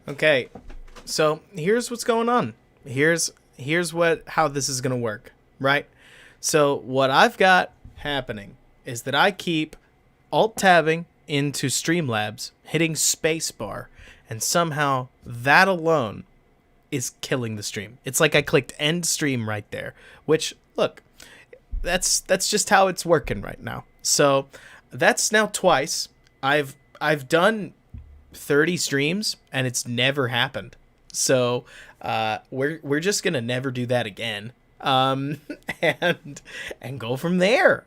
Okay, so here's what's going on. Here's how this is gonna work, right? So what I've got happening is that I keep alt tabbing into Streamlabs, hitting spacebar, and somehow that alone is killing the stream. It's like I clicked end stream right there, which look, that's just how it's working right now. So that's now twice. I've done 30 streams and it's never happened. So we're just gonna never do that again. And go from there.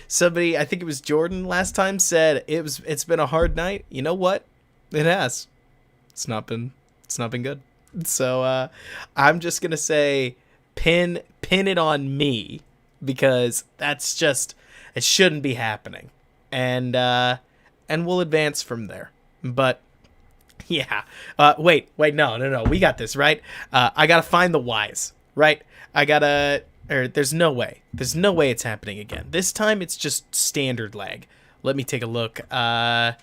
Somebody, I think it was Jordan last time, said it's been a hard night. You know what? It has. It's not been good. So I'm just gonna say pin it on me, because that's just, it shouldn't be happening. And we'll advance from there. But yeah. Wait, no. We got this, right? I gotta find the whys, right? There's no way it's happening again. This time it's just standard lag. Let me take a look. No,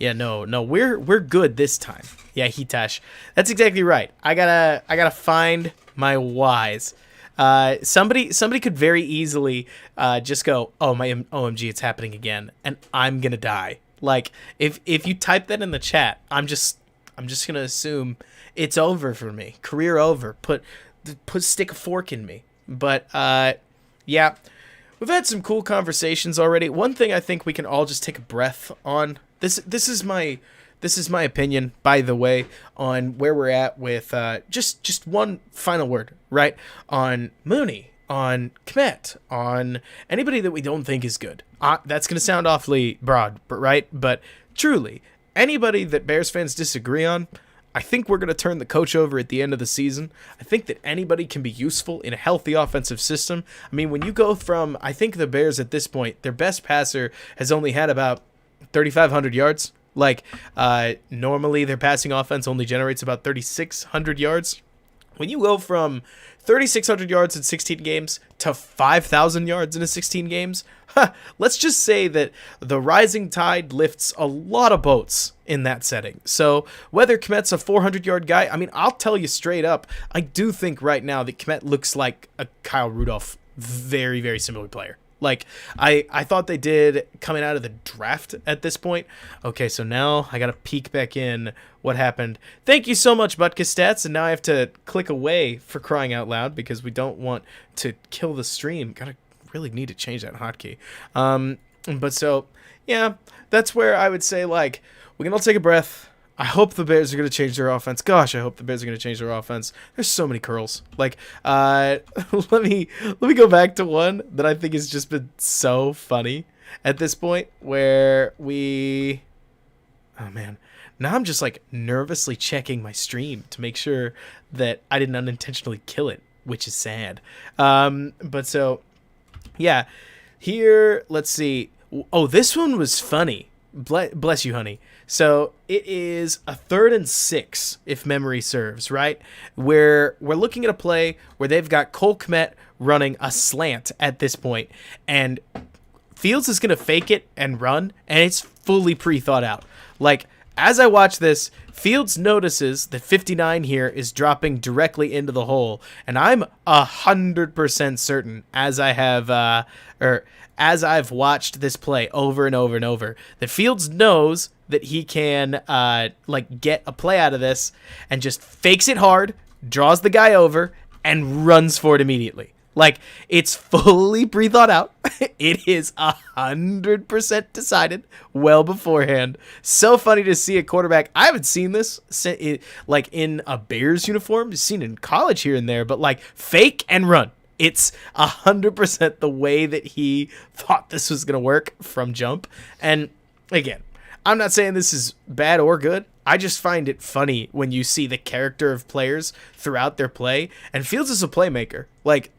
we're good this time. Yeah, Hitash. That's exactly right. I gotta find my whys. Somebody could very easily just go, oh, my OMG, it's happening again, and I'm gonna die. Like, if you type that in the chat, I'm just gonna assume it's over for me. Career over. Stick a fork in me. But yeah, we've had some cool conversations already. One thing I think we can all just take a breath on. This is my opinion, by the way, on where we're at with just one final word, right? On Mooney, on Kmet, on anybody that we don't think is good. That's going to sound awfully broad, right? But truly, anybody that Bears fans disagree on, I think we're going to turn the coach over at the end of the season. I think that anybody can be useful in a healthy offensive system. I mean, when you go from, I think the Bears at this point, their best passer has only had about 3,500 yards. Like, normally their passing offense only generates about 3,600 yards. When you go from 3,600 yards in 16 games to 5,000 yards in 16 games, let's just say that the rising tide lifts a lot of boats in that setting. So whether Kmet's a 400-yard guy, I mean, I'll tell you straight up, I do think right now that Kmet looks like a Kyle Rudolph very, very similar player. Like, I thought they did coming out of the draft at this point. Okay, so now I got to peek back in what happened. Thank you so much, Butkus Stats. And now I have to click away for crying out loud because we don't want to kill the stream. Really need to change that hotkey. But so, yeah, that's where I would say, like, we can all take a breath. I hope the Bears are going to change their offense. Gosh, I hope the Bears are going to change their offense. There's so many curls. Like, let me go back to one that I think has just been so funny at this point, where oh man, now I'm just like nervously checking my stream to make sure that I didn't unintentionally kill it, which is sad. But so, yeah, here, let's see. Oh, this one was funny. Bless you, honey. So it is a 3rd and 6, if memory serves, right? Where we're looking at a play where they've got Cole Kmet running a slant at this point, and Fields is going to fake it and run, and it's fully pre-thought out. Like, as I watch this, Fields notices that 59 here is dropping directly into the hole, and I'm 100% certain, as I've watched this play over and over and over, that Fields knows that he can get a play out of this and just fakes it hard, draws the guy over, and runs for it immediately. Like, it's fully pre-thought out. It is 100% decided well beforehand. So funny to see a quarterback. I haven't seen this like in a Bears uniform. I've seen it in college here and there, but like fake and run. It's 100% the way that he thought this was going to work from jump. And again, I'm not saying this is bad or good. I just find it funny when you see the character of players throughout their play. And Fields is a playmaker. Like,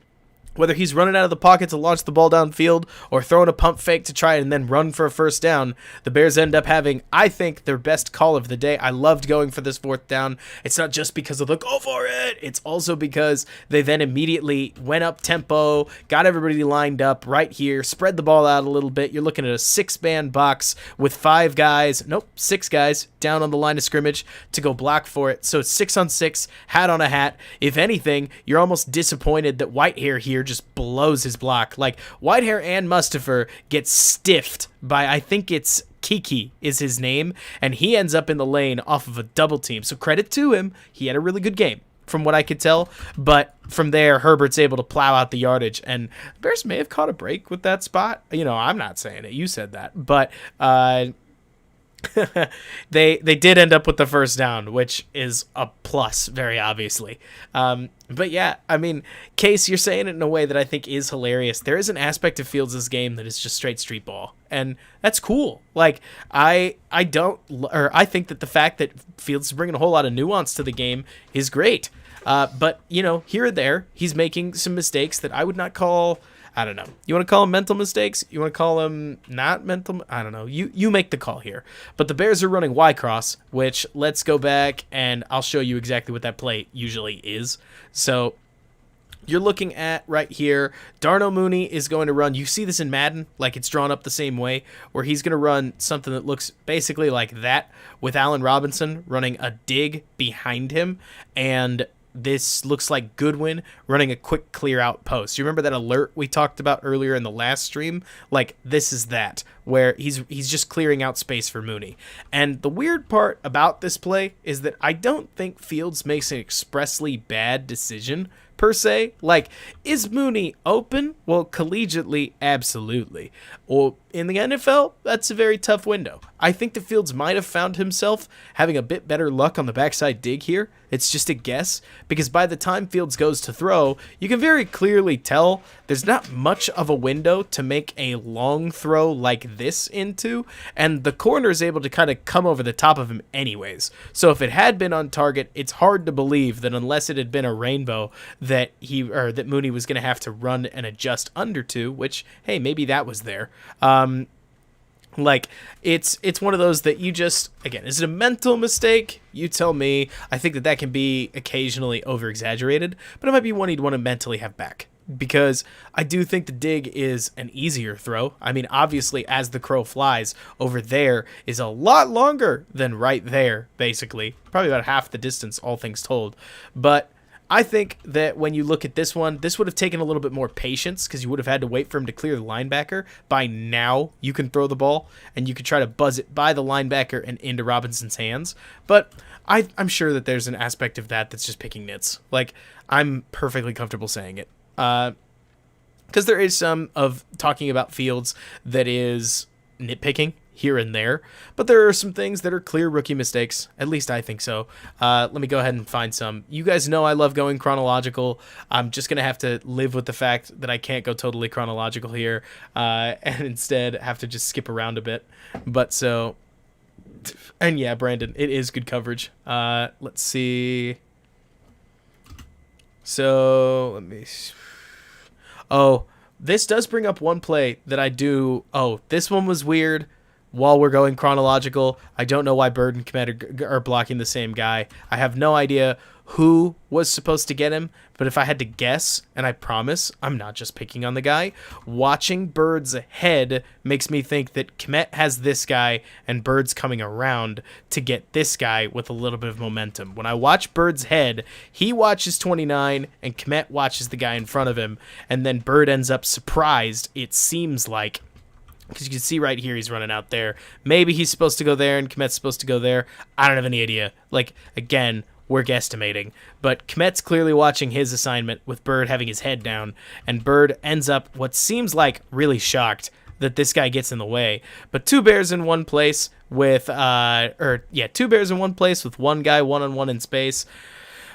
Whether he's running out of the pocket to launch the ball downfield or throwing a pump fake to try and then run for a first down, the Bears end up having, I think, their best call of the day. I loved going for this fourth down. It's not just because of the go for it. It's also because they then immediately went up tempo, got everybody lined up right here, spread the ball out a little bit. You're looking at a 6-man box with 6 guys down on the line of scrimmage to go block for it. So it's 6-on-6, hat on a hat. If anything, you're almost disappointed that Whitehair here just blows his block. Like, Whitehair and Mustafa get stiffed by, I think it's Kiki is his name, and he ends up in the lane off of a double team. So credit to him. He had a really good game from what I could tell, but from there, Herbert's able to plow out the yardage, and the Bears may have caught a break with that spot. I'm not saying it. You said that, but they did end up with the first down, which is a plus, very obviously. But yeah, I mean, Case, you're saying it in a way that I think is hilarious. There is an aspect of Fields' game that is just straight street ball, and that's cool. Like, I think that the fact that Fields is bringing a whole lot of nuance to the game is great. But here and there, he's making some mistakes that I would not call, I don't know. You want to call them mental mistakes? You want to call them not mental? I don't know. You make the call here. But the Bears are running Y-cross, which, let's go back and I'll show you exactly what that play usually is. So you're looking at right here, Darnell Mooney is going to run. You see this in Madden, like it's drawn up the same way, where he's going to run something that looks basically like that with Allen Robinson running a dig behind him, and this looks like Goodwin running a quick clear out post. You remember that alert we talked about earlier in the last stream? Like, this is that, where he's just clearing out space for Mooney. And the weird part about this play is that I don't think Fields makes an expressly bad decision per se. Like, is Mooney open? Well, collegiately, absolutely. Well, in the NFL, that's a very tough window. I think the Fields might have found himself having a bit better luck on the backside dig here. It's just a guess, because by the time Fields goes to throw, you can very clearly tell there's not much of a window to make a long throw like this into, and the corner is able to kind of come over the top of him anyways. So if it had been on target, it's hard to believe that unless it had been a rainbow that Mooney was going to have to run and adjust under to, which, hey, maybe that was there. Like, it's one of those that you just, again, is it a mental mistake? You tell me. I think that can be occasionally over-exaggerated, but it might be one you'd want to mentally have back, because I do think the dig is an easier throw. I mean, obviously, as the crow flies, over there is a lot longer than right there, basically. Probably about half the distance, all things told. But I think that when you look at this one, this would have taken a little bit more patience, because you would have had to wait for him to clear the linebacker. By now, you can throw the ball, and you could try to buzz it by the linebacker and into Robinson's hands. But I'm sure that there's an aspect of that's just picking nits. Like, I'm perfectly comfortable saying it. Because there is some of talking about Fields that is nitpicking here and there, but there are some things that are clear rookie mistakes. At least I think so. Let me go ahead and find some. You guys know I love going chronological. I'm just going to have to live with the fact that I can't go totally chronological here, and instead have to just skip around a bit. But so, and yeah, Brandon, it is good coverage. Let's see. So let me. Oh, this does bring up one play that I do. Oh, this one was weird. While we're going chronological, I don't know why Bird and Kmet are blocking the same guy. I have no idea who was supposed to get him, but if I had to guess, and I promise I'm not just picking on the guy, watching Bird's head makes me think that Kmet has this guy and Bird's coming around to get this guy with a little bit of momentum. When I watch Bird's head, he watches 29 and Kmet watches the guy in front of him, and then Bird ends up surprised, it seems like, because you can see right here he's running out there. Maybe he's supposed to go there and Kmet's supposed to go there. I don't have any idea. Like, again, we're guesstimating. But Kmet's clearly watching his assignment with Bird having his head down, and Bird ends up what seems like really shocked that this guy gets in the way. But two bears in one place with one guy one-on-one in space.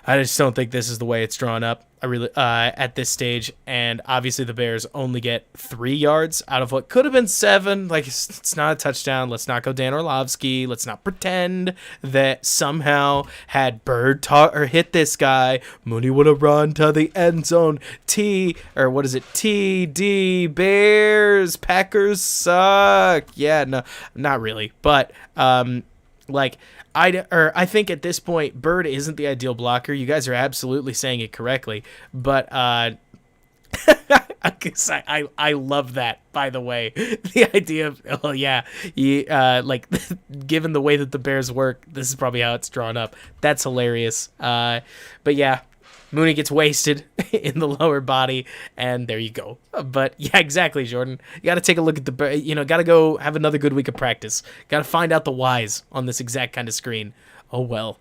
I just don't think this is the way it's drawn up. I really at this stage, and obviously the Bears only get 3 yards out of what could have been 7. Like it's not a touchdown. Let's not go Dan Orlovsky. Let's not pretend that somehow had Bird hit this guy, Mooney would have run to the end zone. TD Bears Packers suck. Yeah, no, not really, but I think at this point, Bird isn't the ideal blocker. You guys are absolutely saying it correctly, but I love that. By the way, the idea of given the way that the Bears work, this is probably how it's drawn up. That's hilarious. But yeah. Mooney gets wasted in the lower body, and there you go. But yeah, exactly, Jordan. You got to take a look at got to go have another good week of practice. Got to find out the whys on this exact kind of screen. Oh, well.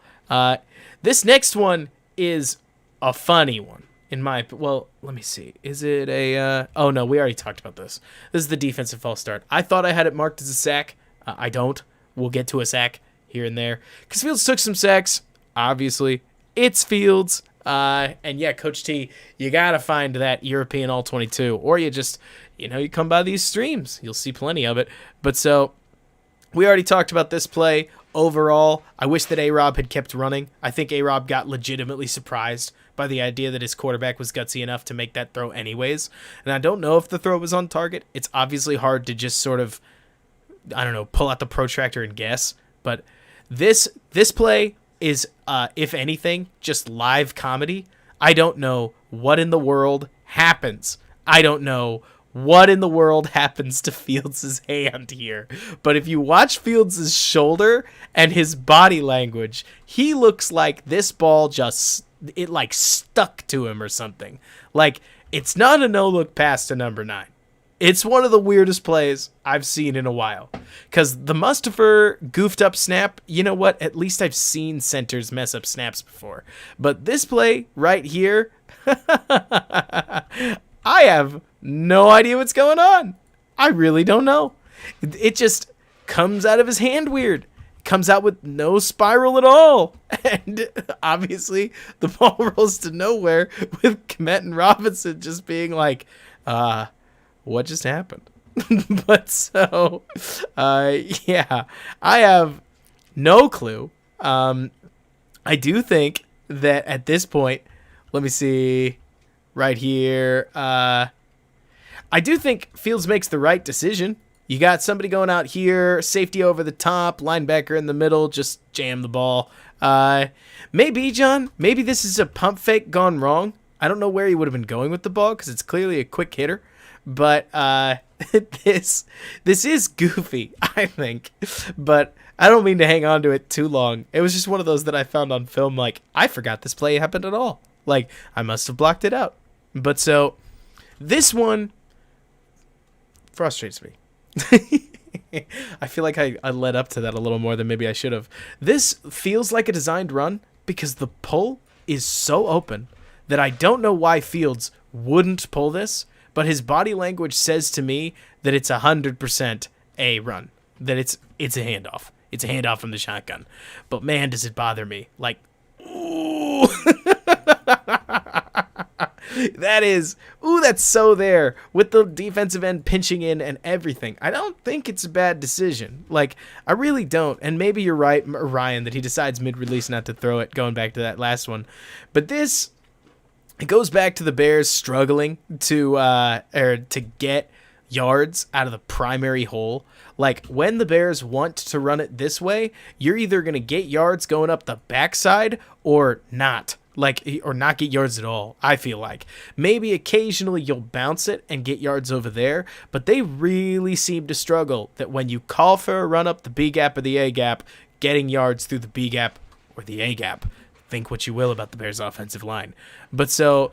This next one is a funny one. Let me see. Is it a, oh no, we already talked about this. This is the defensive false start. I thought I had it marked as a sack. I don't. We'll get to a sack here and there. Because Fields took some sacks, obviously. It's Fields. And yeah, Coach T, you got to find that European All-22, or you just, you come by these streams. You'll see plenty of it. But so, we already talked about this play. Overall, I wish that A-Rob had kept running. I think A-Rob got legitimately surprised by the idea that his quarterback was gutsy enough to make that throw anyways. And I don't know if the throw was on target. It's obviously hard to just sort of, pull out the protractor and guess. But this play is, if anything, just live comedy. I don't know what in the world happens. I don't know what in the world happens to Fields' hand here. But if you watch Fields' shoulder and his body language, he looks like this ball it stuck to him or something. Like, it's not a no-look pass to number 9. It's one of the weirdest plays I've seen in a while. Because the Mustipher goofed up snap, you know what? At least I've seen centers mess up snaps before. But this play right here, I have no idea what's going on. I really don't know. It just comes out of his hand weird. Comes out with no spiral at all. And obviously, the ball rolls to nowhere with Kmet and Robinson just being like, what just happened? But so, yeah, I have no clue. I do think that at this point, let me see right here. I do think Fields makes the right decision. You got somebody going out here, safety over the top, linebacker in the middle, just jam the ball. Maybe this is a pump fake gone wrong. I don't know where he would have been going with the ball because it's clearly a quick hitter. But this is goofy, I think. But I don't mean to hang on to it too long. It was just one of those that I found on film, like, I forgot this play happened at all. Like, I must have blocked it out. But so, this one frustrates me. I feel like I led up to that a little more than maybe I should have. This feels like a designed run because the pull is so open that I don't know why Fields wouldn't pull this. But his body language says to me that it's 100% a run, that it's a handoff. It's a handoff from the shotgun. But man, does it bother me. Like, ooh. That's so there with the defensive end pinching in and everything. I don't think it's a bad decision. Like, I really don't. And maybe you're right, Ryan, that he decides mid-release not to throw it, going back to that last one. But this... It goes back to the Bears struggling to get yards out of the primary hole. Like, when the Bears want to run it this way, you're either going to get yards going up the backside or not. Or not get yards at all, I feel like. Maybe occasionally you'll bounce it and get yards over there, but they really seem to struggle that when you call for a run up the B gap or the A gap, getting yards through the B gap or the A gap. Think what you will about the Bears' offensive line. But so,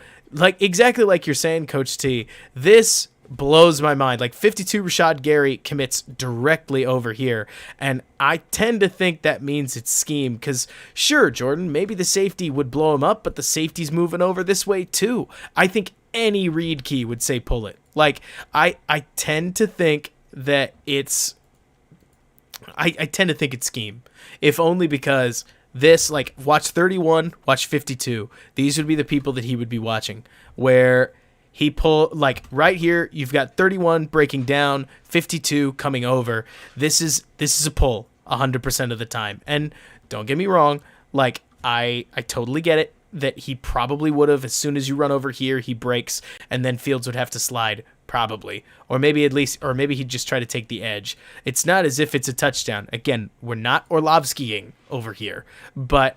exactly like you're saying, Coach T, this blows my mind. 52 Rashad Gary commits directly over here. And I tend to think that means it's scheme. Because, sure, Jordan, maybe the safety would blow him up, but the safety's moving over this way too. I think any read key would say pull it. I tend to think that it's... I tend to think it's scheme. If only because... this, like, watch 31, watch 52. These would be the people that he would be watching, where he pull, like, right here, you've got 31 breaking down, 52 coming over. This is a pull 100% of the time. And don't get me wrong, like, I totally get it that he probably would have, as soon as you run over here, he breaks, and then Fields would have to slide, probably. Or maybe he'd just try to take the edge. It's not as if it's a touchdown. Again, we're not Orlovskying over here, but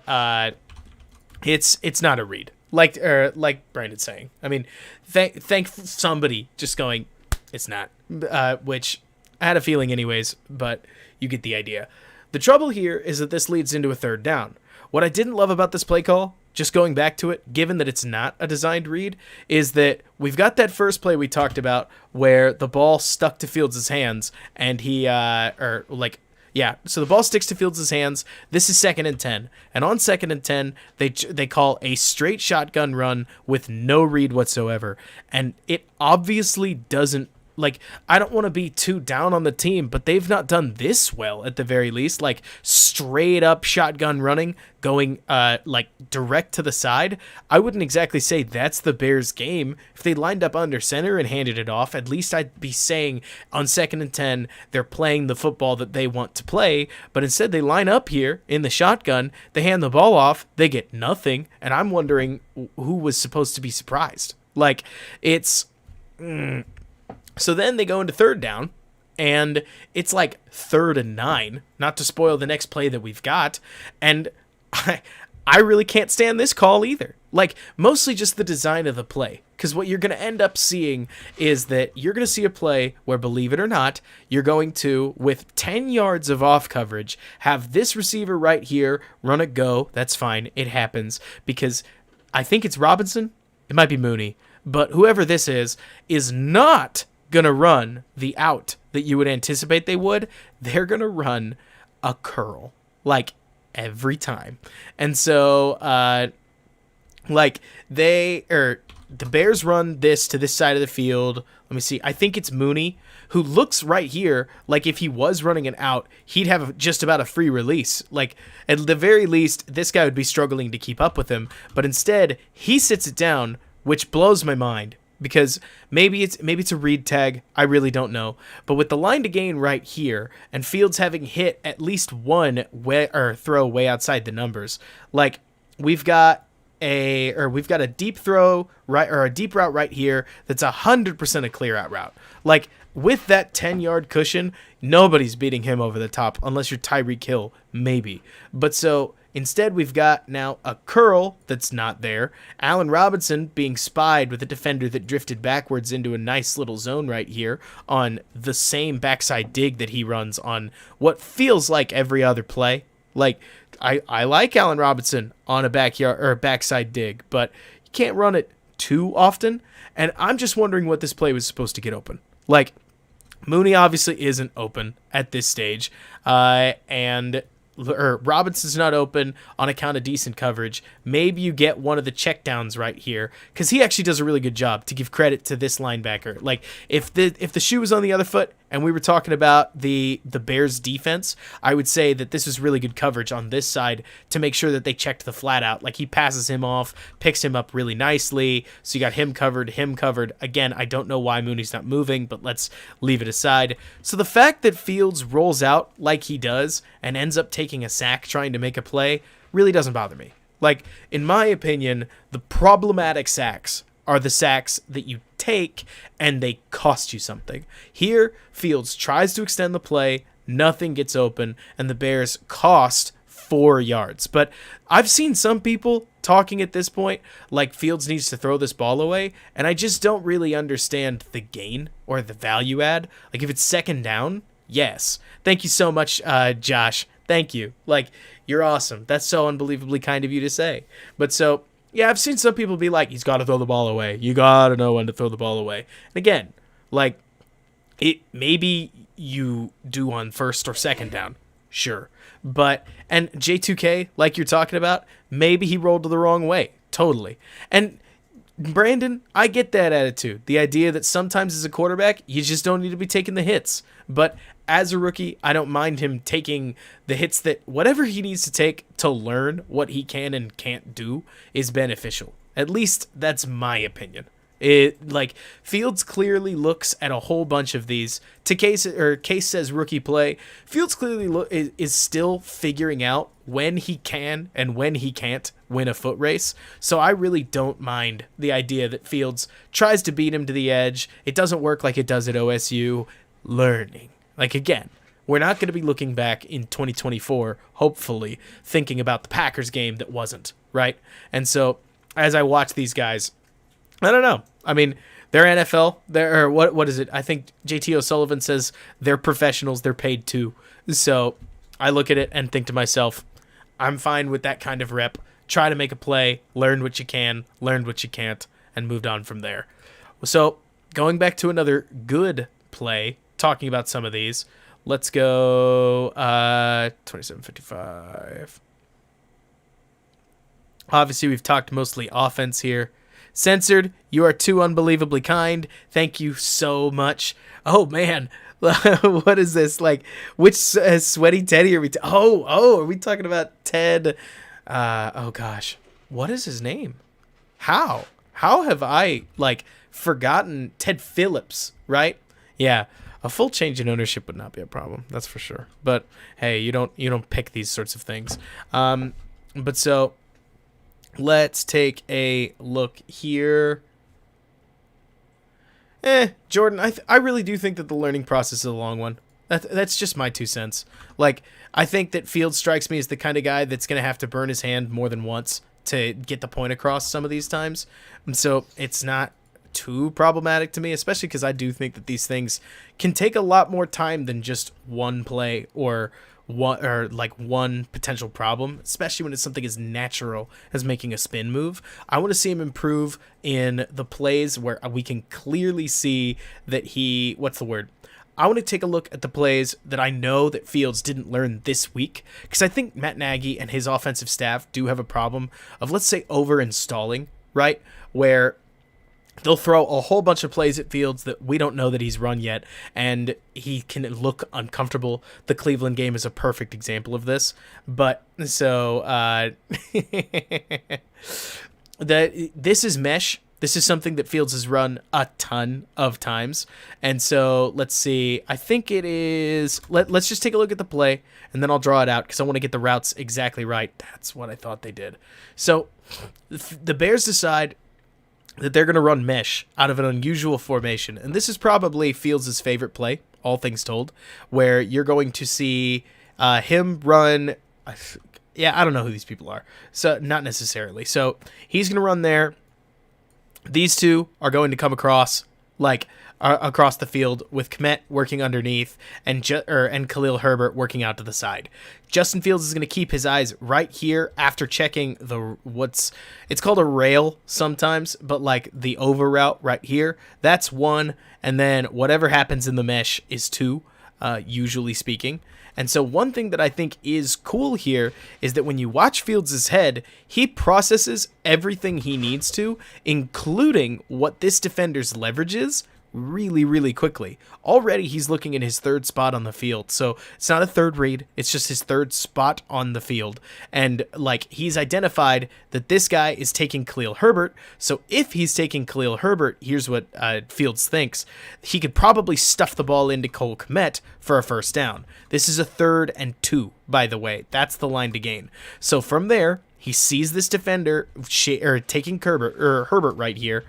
it's not a read. Like Brandon's saying. I mean, thank somebody just going, it's not. Which I had a feeling anyways, but you get the idea. The trouble here is that this leads into a third down. What I didn't love about this play call, just going back to it, given that it's not a designed read, is that we've got that first play we talked about where the ball stuck to Fields' hands and so the ball sticks to Fields' hands. This is 2nd and 10. And on 2nd and 10, they call a straight shotgun run with no read whatsoever. And it obviously doesn't, like, I don't want to be too down on the team, but they've not done this well at the very least. Like, straight up shotgun running, going like direct to the side. I wouldn't exactly say that's the Bears' game. If they lined up under center and handed it off, at least I'd be saying on 2nd and 10 they're playing the football that they want to play. But instead they line up here in the shotgun, they hand the ball off, they get nothing, and I'm wondering who was supposed to be surprised. Like, it's. So then they go into third down, and it's like 3rd and 9, not to spoil the next play that we've got, and I really can't stand this call either. Like, mostly just the design of the play, because what you're going to end up seeing is that you're going to see a play where, believe it or not, you're going to, with 10 yards of off coverage, have this receiver right here run a go. That's fine. It happens, because I think it's Robinson. It might be Mooney, but whoever this is not going to run the out that you would anticipate they would. They're going to run a curl, like, every time. And so the Bears run this to this side of the field. Let me see. I think it's Mooney, who looks right here like if he was running an out, he'd have just about a free release. Like, at the very least, this guy would be struggling to keep up with him, but instead he sits it down, which blows my mind. Because maybe it's a read tag, I really don't know. But with the line to gain right here, and Fields having hit at least one throw way outside the numbers, like, we've got a deep throw right, or a deep route right here that's 100% a clear out route. Like, with that 10-yard cushion, nobody's beating him over the top unless you're Tyreek Hill, maybe. But so instead, we've got now a curl that's not there. Allen Robinson being spied with a defender that drifted backwards into a nice little zone right here on the same backside dig that he runs on what feels like every other play. Like, I like Allen Robinson on a backside dig, but you can't run it too often. And I'm just wondering what this play was supposed to get open. Like, Mooney obviously isn't open at this stage, and Robinson's not open on account of decent coverage. Maybe you get one of the checkdowns right here, because he actually does a really good job, to give credit to this linebacker. Like, if the shoe was on the other foot and we were talking about the Bears defense, I would say that this was really good coverage on this side to make sure that they checked the flat out. Like, he passes him off, picks him up really nicely, so you got him covered. Again, I don't know why Mooney's not moving, but let's leave it aside. So the fact that Fields rolls out like he does and ends up taking a sack trying to make a play really doesn't bother me. Like, in my opinion, the problematic sacks are the sacks that you take and they cost you something. Here, Fields tries to extend the play, nothing gets open, and the Bears cost 4 yards. But I've seen some people talking at this point like Fields needs to throw this ball away, and I just don't really understand the gain or the value add. Like, if it's 2nd down, yes. Thank you so much, Josh. Thank you. Like, you're awesome. That's so unbelievably kind of you to say. But so, yeah, I've seen some people be like, he's got to throw the ball away. You got to know when to throw the ball away. And again, like, it maybe you do on 1st or 2nd down. Sure. But, and J2K, like you're talking about, maybe he rolled the wrong way. Totally. And Brandon, I get that attitude. The idea that sometimes as a quarterback, you just don't need to be taking the hits. But as a rookie, I don't mind him taking the hits that whatever he needs to take to learn what he can and can't do is beneficial. At least that's my opinion. Fields clearly looks at a whole bunch of these. Case says rookie play. Fields clearly is still figuring out when he can and when he can't win a foot race. So I really don't mind the idea that Fields tries to beat him to the edge. It doesn't work like it does at OSU. Learning. Again, we're not going to be looking back in 2024, hopefully, thinking about the Packers game that wasn't, right? And so as I watch these guys, I don't know. I mean, they're NFL. What is it? I think JT O'Sullivan says they're professionals. They're paid too. So I look at it and think to myself, I'm fine with that kind of rep. Try to make a play, learn what you can, learn what you can't, and moved on from there. So going back to another good play, talking about some of these, let's go 27:55. Obviously, we've talked mostly offense here. Censored, you are too unbelievably kind. Thank you so much. Oh, man. What is this? Which sweaty Teddy are we are we talking about Ted? Oh, gosh. What is his name? How have I, forgotten Ted Phillips, right? Yeah. A full change in ownership would not be a problem. That's for sure. But, hey, you don't pick these sorts of things. But so let's take a look here. Jordan, I really do think that the learning process is a long one. That's just my 2 cents. I think that Fields strikes me as the kind of guy that's going to have to burn his hand more than once to get the point across some of these times. And so it's not too problematic to me, especially because I do think that these things can take a lot more time than just one play or one potential problem, especially when it's something as natural as making a spin move. I want to see him improve in the plays where we can clearly see that I want to take a look at the plays that I know that Fields didn't learn this week, because I think Matt Nagy and his offensive staff do have a problem of, let's say, over-installing, right? Where they'll throw a whole bunch of plays at Fields that we don't know that he's run yet, and he can look uncomfortable. The Cleveland game is a perfect example of this. But so this is mesh. This is something that Fields has run a ton of times. And so let's see. I think it is. Let's just take a look at the play, and then I'll draw it out because I want to get the routes exactly right. That's what I thought they did. So the Bears decide that they're going to run mesh out of an unusual formation. And this is probably Fields' favorite play, all things told, where you're going to see him run. I don't know who these people are. So not necessarily. So he's going to run there. These two are going to come across across the field with Kmet working underneath and Khalil Herbert working out to the side. Justin Fields is going to keep his eyes right here after checking it's called a rail sometimes, but the over route right here. That's 1, and then whatever happens in the mesh is 2, usually speaking. And so one thing that I think is cool here is that when you watch Fields' head, he processes everything he needs to, including what this defender's leverage is, really, really quickly. Already he's looking at his third spot on the field. So it's not a third read. It's just his third spot on the field. And he's identified that this guy is taking Khalil Herbert. So if he's taking Khalil Herbert, here's what Fields thinks. He could probably stuff the ball into Cole Kmet for a first down. This is a 3rd and 2, by the way. That's the line to gain. So from there, he sees this defender taking Herbert right here,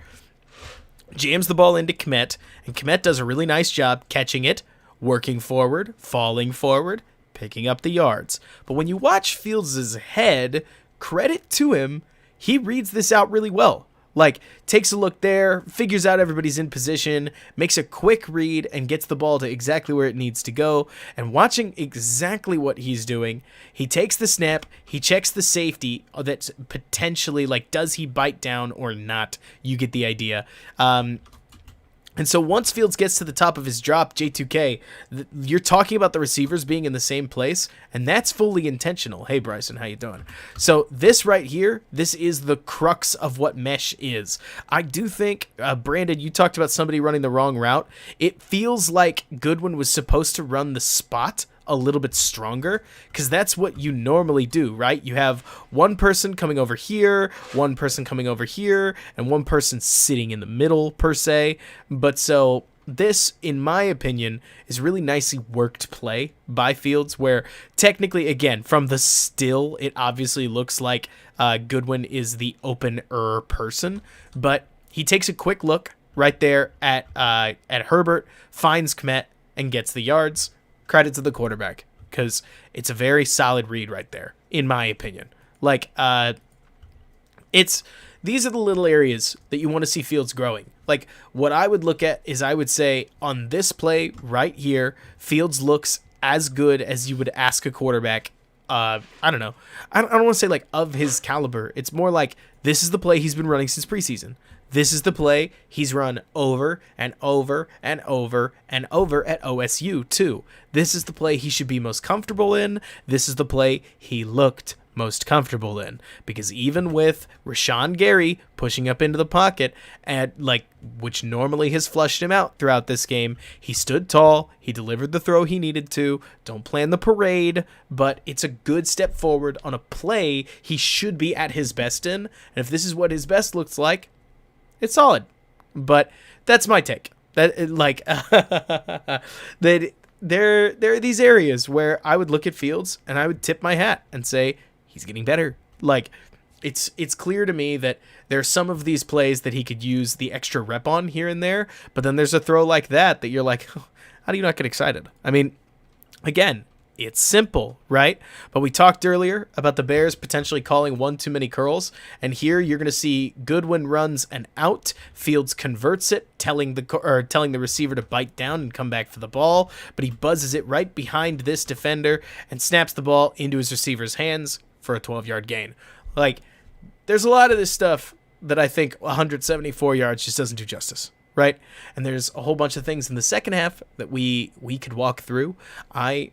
jams the ball into Kmet, and Kmet does a really nice job catching it, working forward, falling forward, picking up the yards. But when you watch Fields' head, credit to him, he reads this out really well. Takes a look there, figures out everybody's in position, makes a quick read, and gets the ball to exactly where it needs to go. And watching exactly what he's doing, he takes the snap, he checks the safety that's potentially, does he bite down or not? You get the idea. And so once Fields gets to the top of his drop, J2K, you're talking about the receivers being in the same place, and that's fully intentional. Hey, Bryson, how you doing? So this right here, this is the crux of what mesh is. I do think, Brandon, you talked about somebody running the wrong route. It feels like Goodwin was supposed to run the spot a little bit stronger, because that's what you normally do, right? You have one person coming over here, one person coming over here, and one person sitting in the middle, per se. But so this, in my opinion, is really nicely worked play by Fields, where technically, again, from the still, it obviously looks like Goodwin is the opener person, but he takes a quick look right there at Herbert, finds Kmet, and gets the yards. Credit to the quarterback, because it's a very solid read right there, in my opinion. Like, these are the little areas that you want to see Fields growing. Like, what I would look at is, I would say on this play right here, Fields looks as good as you would ask a quarterback. I don't know. I don't want to say like of his caliber. It's more like this is the play he's been running since preseason. This is the play he's run over and over and over and over at OSU too. This is the play he should be most comfortable in. This is the play he looked most comfortable in, because even with Rashawn Gary pushing up into the pocket, and which normally has flushed him out throughout this game, he stood tall, he delivered the throw he needed to. Don't plan the parade, but it's a good step forward on a play he should be at his best in. And if this is what his best looks like, it's solid. But that's my take. That that there are these areas where I would look at Fields and I would tip my hat and say he's getting better. Like, it's clear to me that there's some of these plays that he could use the extra rep on here and there, but then there's a throw like that you're like, oh, how do you not get excited? I mean, again, it's simple, right? But we talked earlier about the Bears potentially calling one too many curls, and here you're going to see Goodwin runs an out, Fields converts it, telling the receiver to bite down and come back for the ball, but he buzzes it right behind this defender and snaps the ball into his receiver's hands for a 12-yard gain. Like, there's a lot of this stuff that I think 174 yards just doesn't do justice, right? And there's a whole bunch of things in the second half that we could walk through. I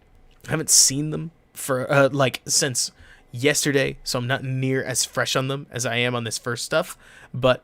haven't seen them for since yesterday, so I'm not near as fresh on them as I am on this first stuff, but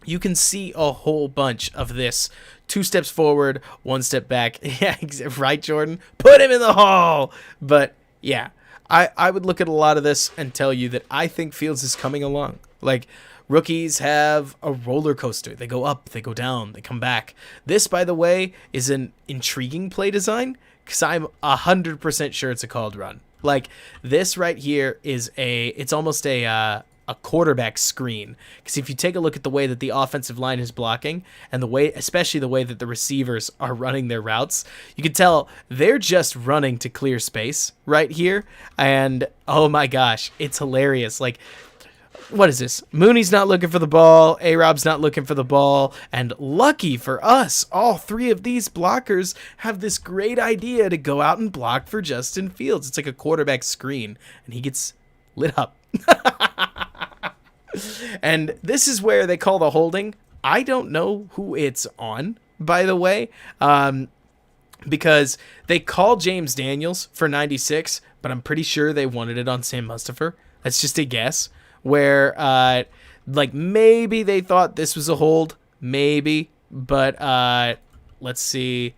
you can see a whole bunch of this 2 steps forward, 1 step back. Yeah, right, Jordan? Put him in the hall! But yeah, I would look at a lot of this and tell you that I think Fields is coming along. Like, rookies have a roller coaster. They go up, they go down, they come back. This, by the way, is an intriguing play design, because I'm 100% sure it's a called run. Like, this right here is it's almost a quarterback screen. Because if you take a look at the way that the offensive line is blocking, and especially the way that the receivers are running their routes, you can tell they're just running to clear space right here. And oh my gosh, it's hilarious. Like, what is this? Mooney's not looking for the ball. A-Rob's not looking for the ball. And lucky for us, all 3 of these blockers have this great idea to go out and block for Justin Fields. It's like a quarterback screen, and he gets lit up. And this is where they call the holding. I don't know who it's on, by the way, because they call James Daniels for 96, but I'm pretty sure they wanted it on Sam Mustipher. That's just a guess. Where, maybe they thought this was a hold, maybe, but let's see.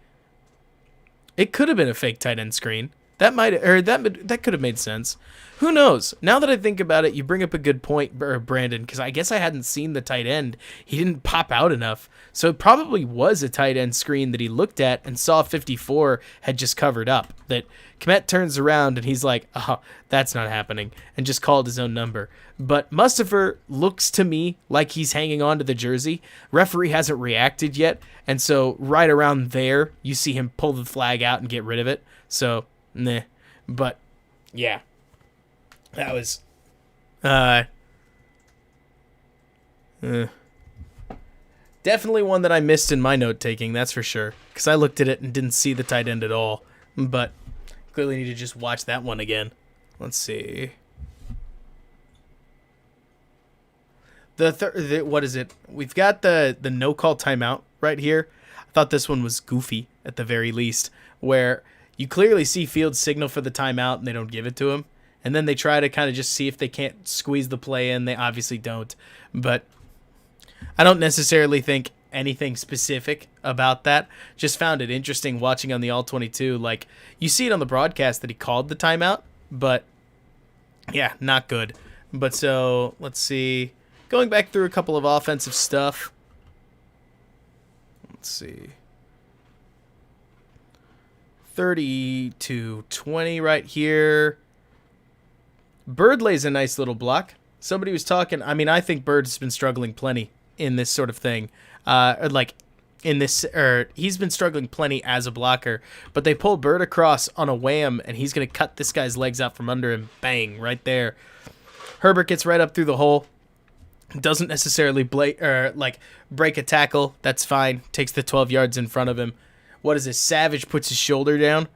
It could have been a fake tight end screen. That could have made sense. Who knows? Now that I think about it, you bring up a good point, Brandon, because I guess I hadn't seen the tight end. He didn't pop out enough. So it probably was a tight end screen that he looked at and saw 54 had just covered up. That Kmet turns around and he's like, oh, that's not happening, and just called his own number. But Mustipher looks to me like he's hanging on to the jersey. Referee hasn't reacted yet, and so right around there, you see him pull the flag out and get rid of it. So, nah. But, yeah. That was definitely one that I missed in my note-taking, that's for sure. Because I looked at it and didn't see the tight end at all. But clearly need to just watch that one again. Let's see. What is it? We've got the no-call timeout right here. I thought this one was goofy at the very least, where you clearly see Fields signal for the timeout and they don't give it to him. And then they try to kind of just see if they can't squeeze the play in. They obviously don't. But I don't necessarily think anything specific about that. Just found it interesting watching on the All-22. Like, you see it on the broadcast that he called the timeout, but yeah, not good. But so, let's see. Going back through a couple of offensive stuff. Let's see. 30-20 right here. Bird lays a nice little block. Somebody was talking. I mean, I think Bird's been struggling plenty in this sort of thing. He's been struggling plenty as a blocker. But they pull Bird across on a wham, and he's going to cut this guy's legs out from under him. Bang, right there. Herbert gets right up through the hole. Doesn't necessarily break a tackle. That's fine. Takes the 12 yards in front of him. What is this? Savage puts his shoulder down,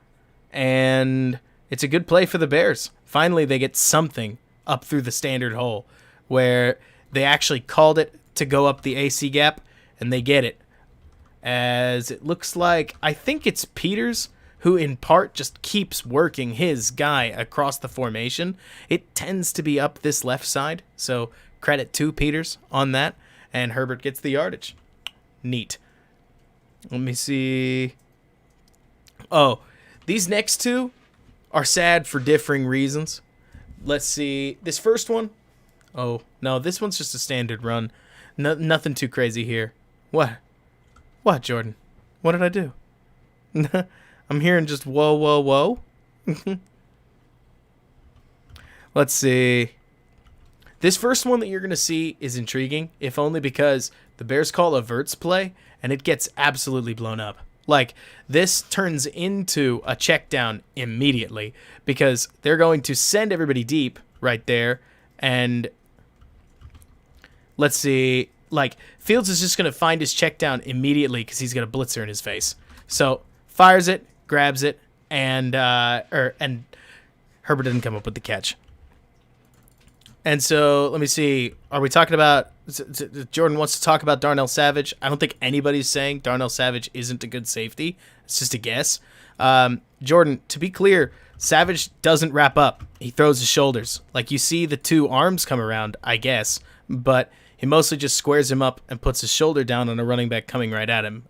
and it's a good play for the Bears. Finally, they get something up through the standard hole where they actually called it to go up the AC gap, and they get it. As it looks like, I think it's Peters who in part just keeps working his guy across the formation. It tends to be up this left side, so credit to Peters on that, and Herbert gets the yardage. Neat. Let me see. Oh, these next two are sad for differing reasons. Let's see. This first one. Oh, no, this one's just a standard run. Nothing too crazy here. What? What, Jordan? What did I do? I'm hearing just whoa, whoa, whoa. Let's see. This first one that you're going to see is intriguing, if only because the Bears call a verts play, and it gets absolutely blown up. Like, this turns into a check down immediately because they're going to send everybody deep right there, and let's see, like, Fields is just going to find his check down immediately because he's got a blitzer in his face. So, fires it, grabs it, and Herbert didn't come up with the catch. And so, let me see. Are we talking about... Jordan wants to talk about Darnell Savage. I don't think anybody's saying Darnell Savage isn't a good safety. It's just a guess. Jordan, to be clear, Savage doesn't wrap up. He throws his shoulders. Like, you see the two arms come around, I guess. But he mostly just squares him up and puts his shoulder down on a running back coming right at him.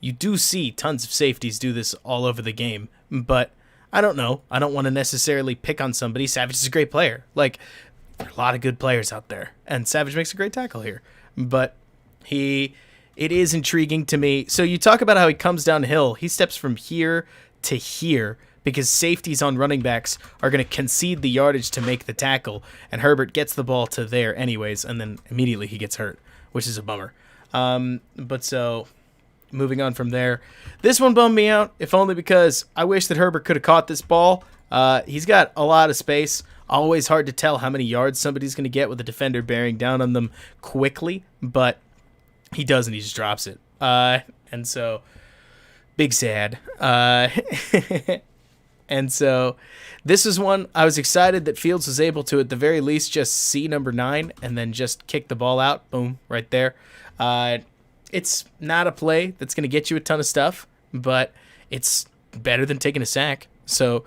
You do see tons of safeties do this all over the game. But I don't know. I don't want to necessarily pick on somebody. Savage is a great player. Like, there are a lot of good players out there, and Savage makes a great tackle here. But it is intriguing to me. So you talk about how he comes downhill. He steps from here to here because safeties on running backs are going to concede the yardage to make the tackle, and Herbert gets the ball to there anyways, and then immediately he gets hurt, which is a bummer. But so moving on from there, this one bummed me out, if only because I wish that Herbert could have caught this ball. He's got a lot of space. Always hard to tell how many yards somebody's going to get with a defender bearing down on them quickly, but he doesn't. He just drops it. And so, big sad. And so, this is one I was excited that Fields was able to, at the very least, just see number 9 and then just kick the ball out. Boom, right there. It's not a play that's going to get you a ton of stuff, but it's better than taking a sack. So,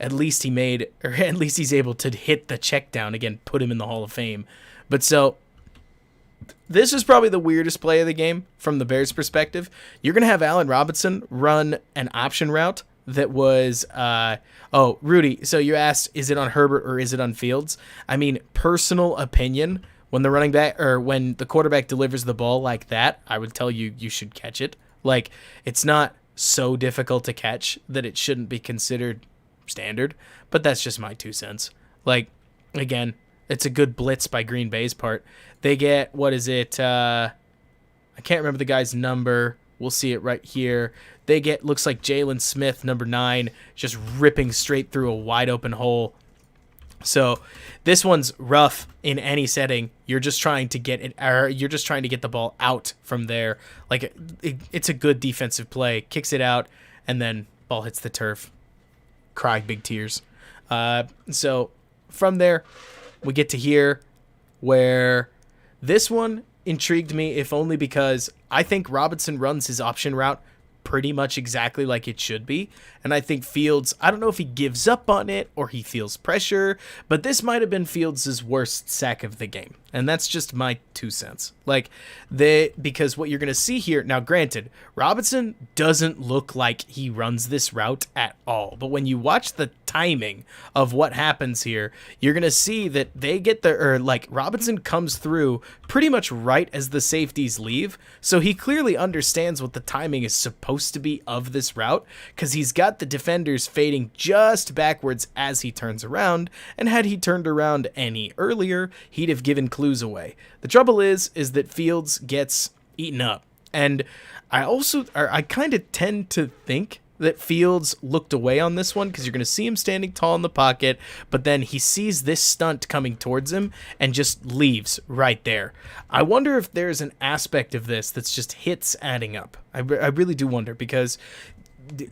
at least he's able to hit the check down again, put him in the Hall of Fame. But so, this is probably the weirdest play of the game from the Bears' perspective. You're going to have Allen Robinson run an option route that was, Rudy, so you asked, is it on Herbert or is it on Fields? I mean, personal opinion, when the running back or when the quarterback delivers the ball like that, I would tell you should catch it. Like, it's not so difficult to catch that it shouldn't be considered standard, but that's just my 2 cents. Like, again, it's a good blitz by Green Bay's part. They get, what is it? I can't remember the guy's number. We'll see it right here. They get, looks like Jalen Smith, number 9, just ripping straight through a wide open hole. So this one's rough in any setting. You're just trying to get it, or you're just trying to get the ball out from there. Like, it's a good defensive play. Kicks it out, and then ball hits the turf. Cry big tears. So from there, we get to here where this one intrigued me, if only because I think Robinson runs his option route pretty much exactly like it should be. And I think Fields, I don't know if he gives up on it or he feels pressure, but this might have been Fields' worst sack of the game. And that's just my 2 cents. Because what you're going to see here, now granted, Robinson doesn't look like he runs this route at all. But when you watch the timing of what happens here, you're going to see that they get Robinson comes through pretty much right as the safeties leave. So he clearly understands what the timing is supposed to be of this route, because he's got the defenders fading just backwards as he turns around, and had he turned around any earlier, he'd have given clues away. The trouble is that Fields gets eaten up. And I kind of tend to think that Fields looked away on this one, because you're going to see him standing tall in the pocket, but then he sees this stunt coming towards him and just leaves right there. I wonder if there's an aspect of this that's just hits adding up. I really do wonder, because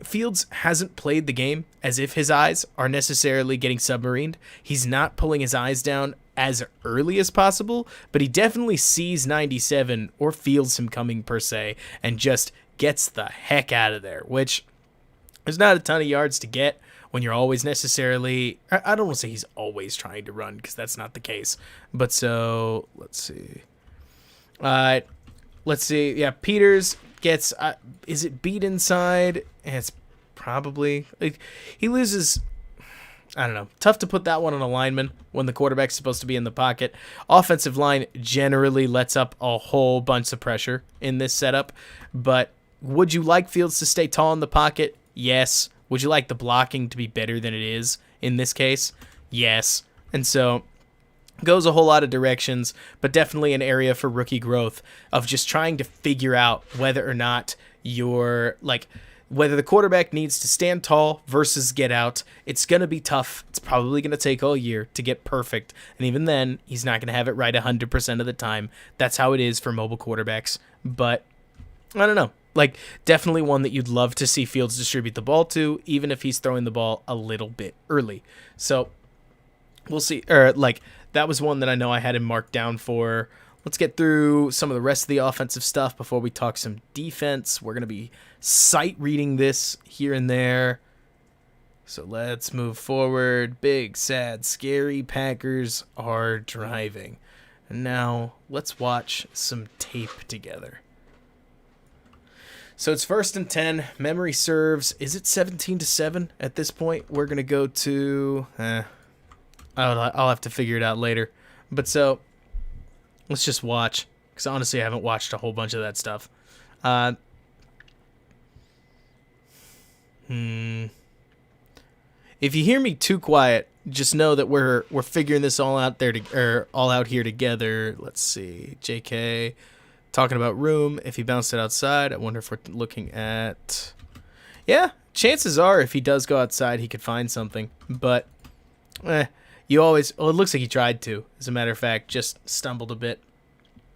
Fields hasn't played the game as if his eyes are necessarily getting submarined. He's not pulling his eyes down as early as possible, but he definitely sees 97 or feels him coming per se, and just gets the heck out of there, which there's not a ton of yards to get when you're always necessarily, I don't want to say he's always trying to run, because that's not the case. But so let's see. Yeah, Peters gets, is it beat inside? It's probably, he loses, I don't know. Tough to put that one on a lineman when the quarterback's supposed to be in the pocket. Offensive line generally lets up a whole bunch of pressure in this setup. But would you like Fields to stay tall in the pocket? Yes. Would you like the blocking to be better than it is in this case? Yes. And so goes a whole lot of directions, but definitely an area for rookie growth of just trying to figure out whether or not whether the quarterback needs to stand tall versus get out. It's going to be tough. It's probably going to take all year to get perfect. And even then, he's not going to have it right 100% of the time. That's how it is for mobile quarterbacks. But I don't know. Definitely one that you'd love to see Fields distribute the ball to, even if he's throwing the ball a little bit early. So we'll see. That was one that I know I had him marked down for. Let's get through some of the rest of the offensive stuff before we talk some defense. We're going to be sight reading this here and there. So let's move forward. Big, sad, scary Packers are driving. And now let's watch some tape together. So it's 1st and 10. Memory serves. Is it 17-7 at this point? We're going to go to... I'll have to figure it out later. But so... let's just watch, because honestly I haven't watched a whole bunch of that stuff. If you hear me too quiet, just know that we're figuring this all out all out here together. Let's see, JK talking about room. If he bounced it outside, I wonder if we're looking at. Yeah, chances are if he does go outside, he could find something. But you always. Well, it looks like he tried to. As a matter of fact, just stumbled a bit.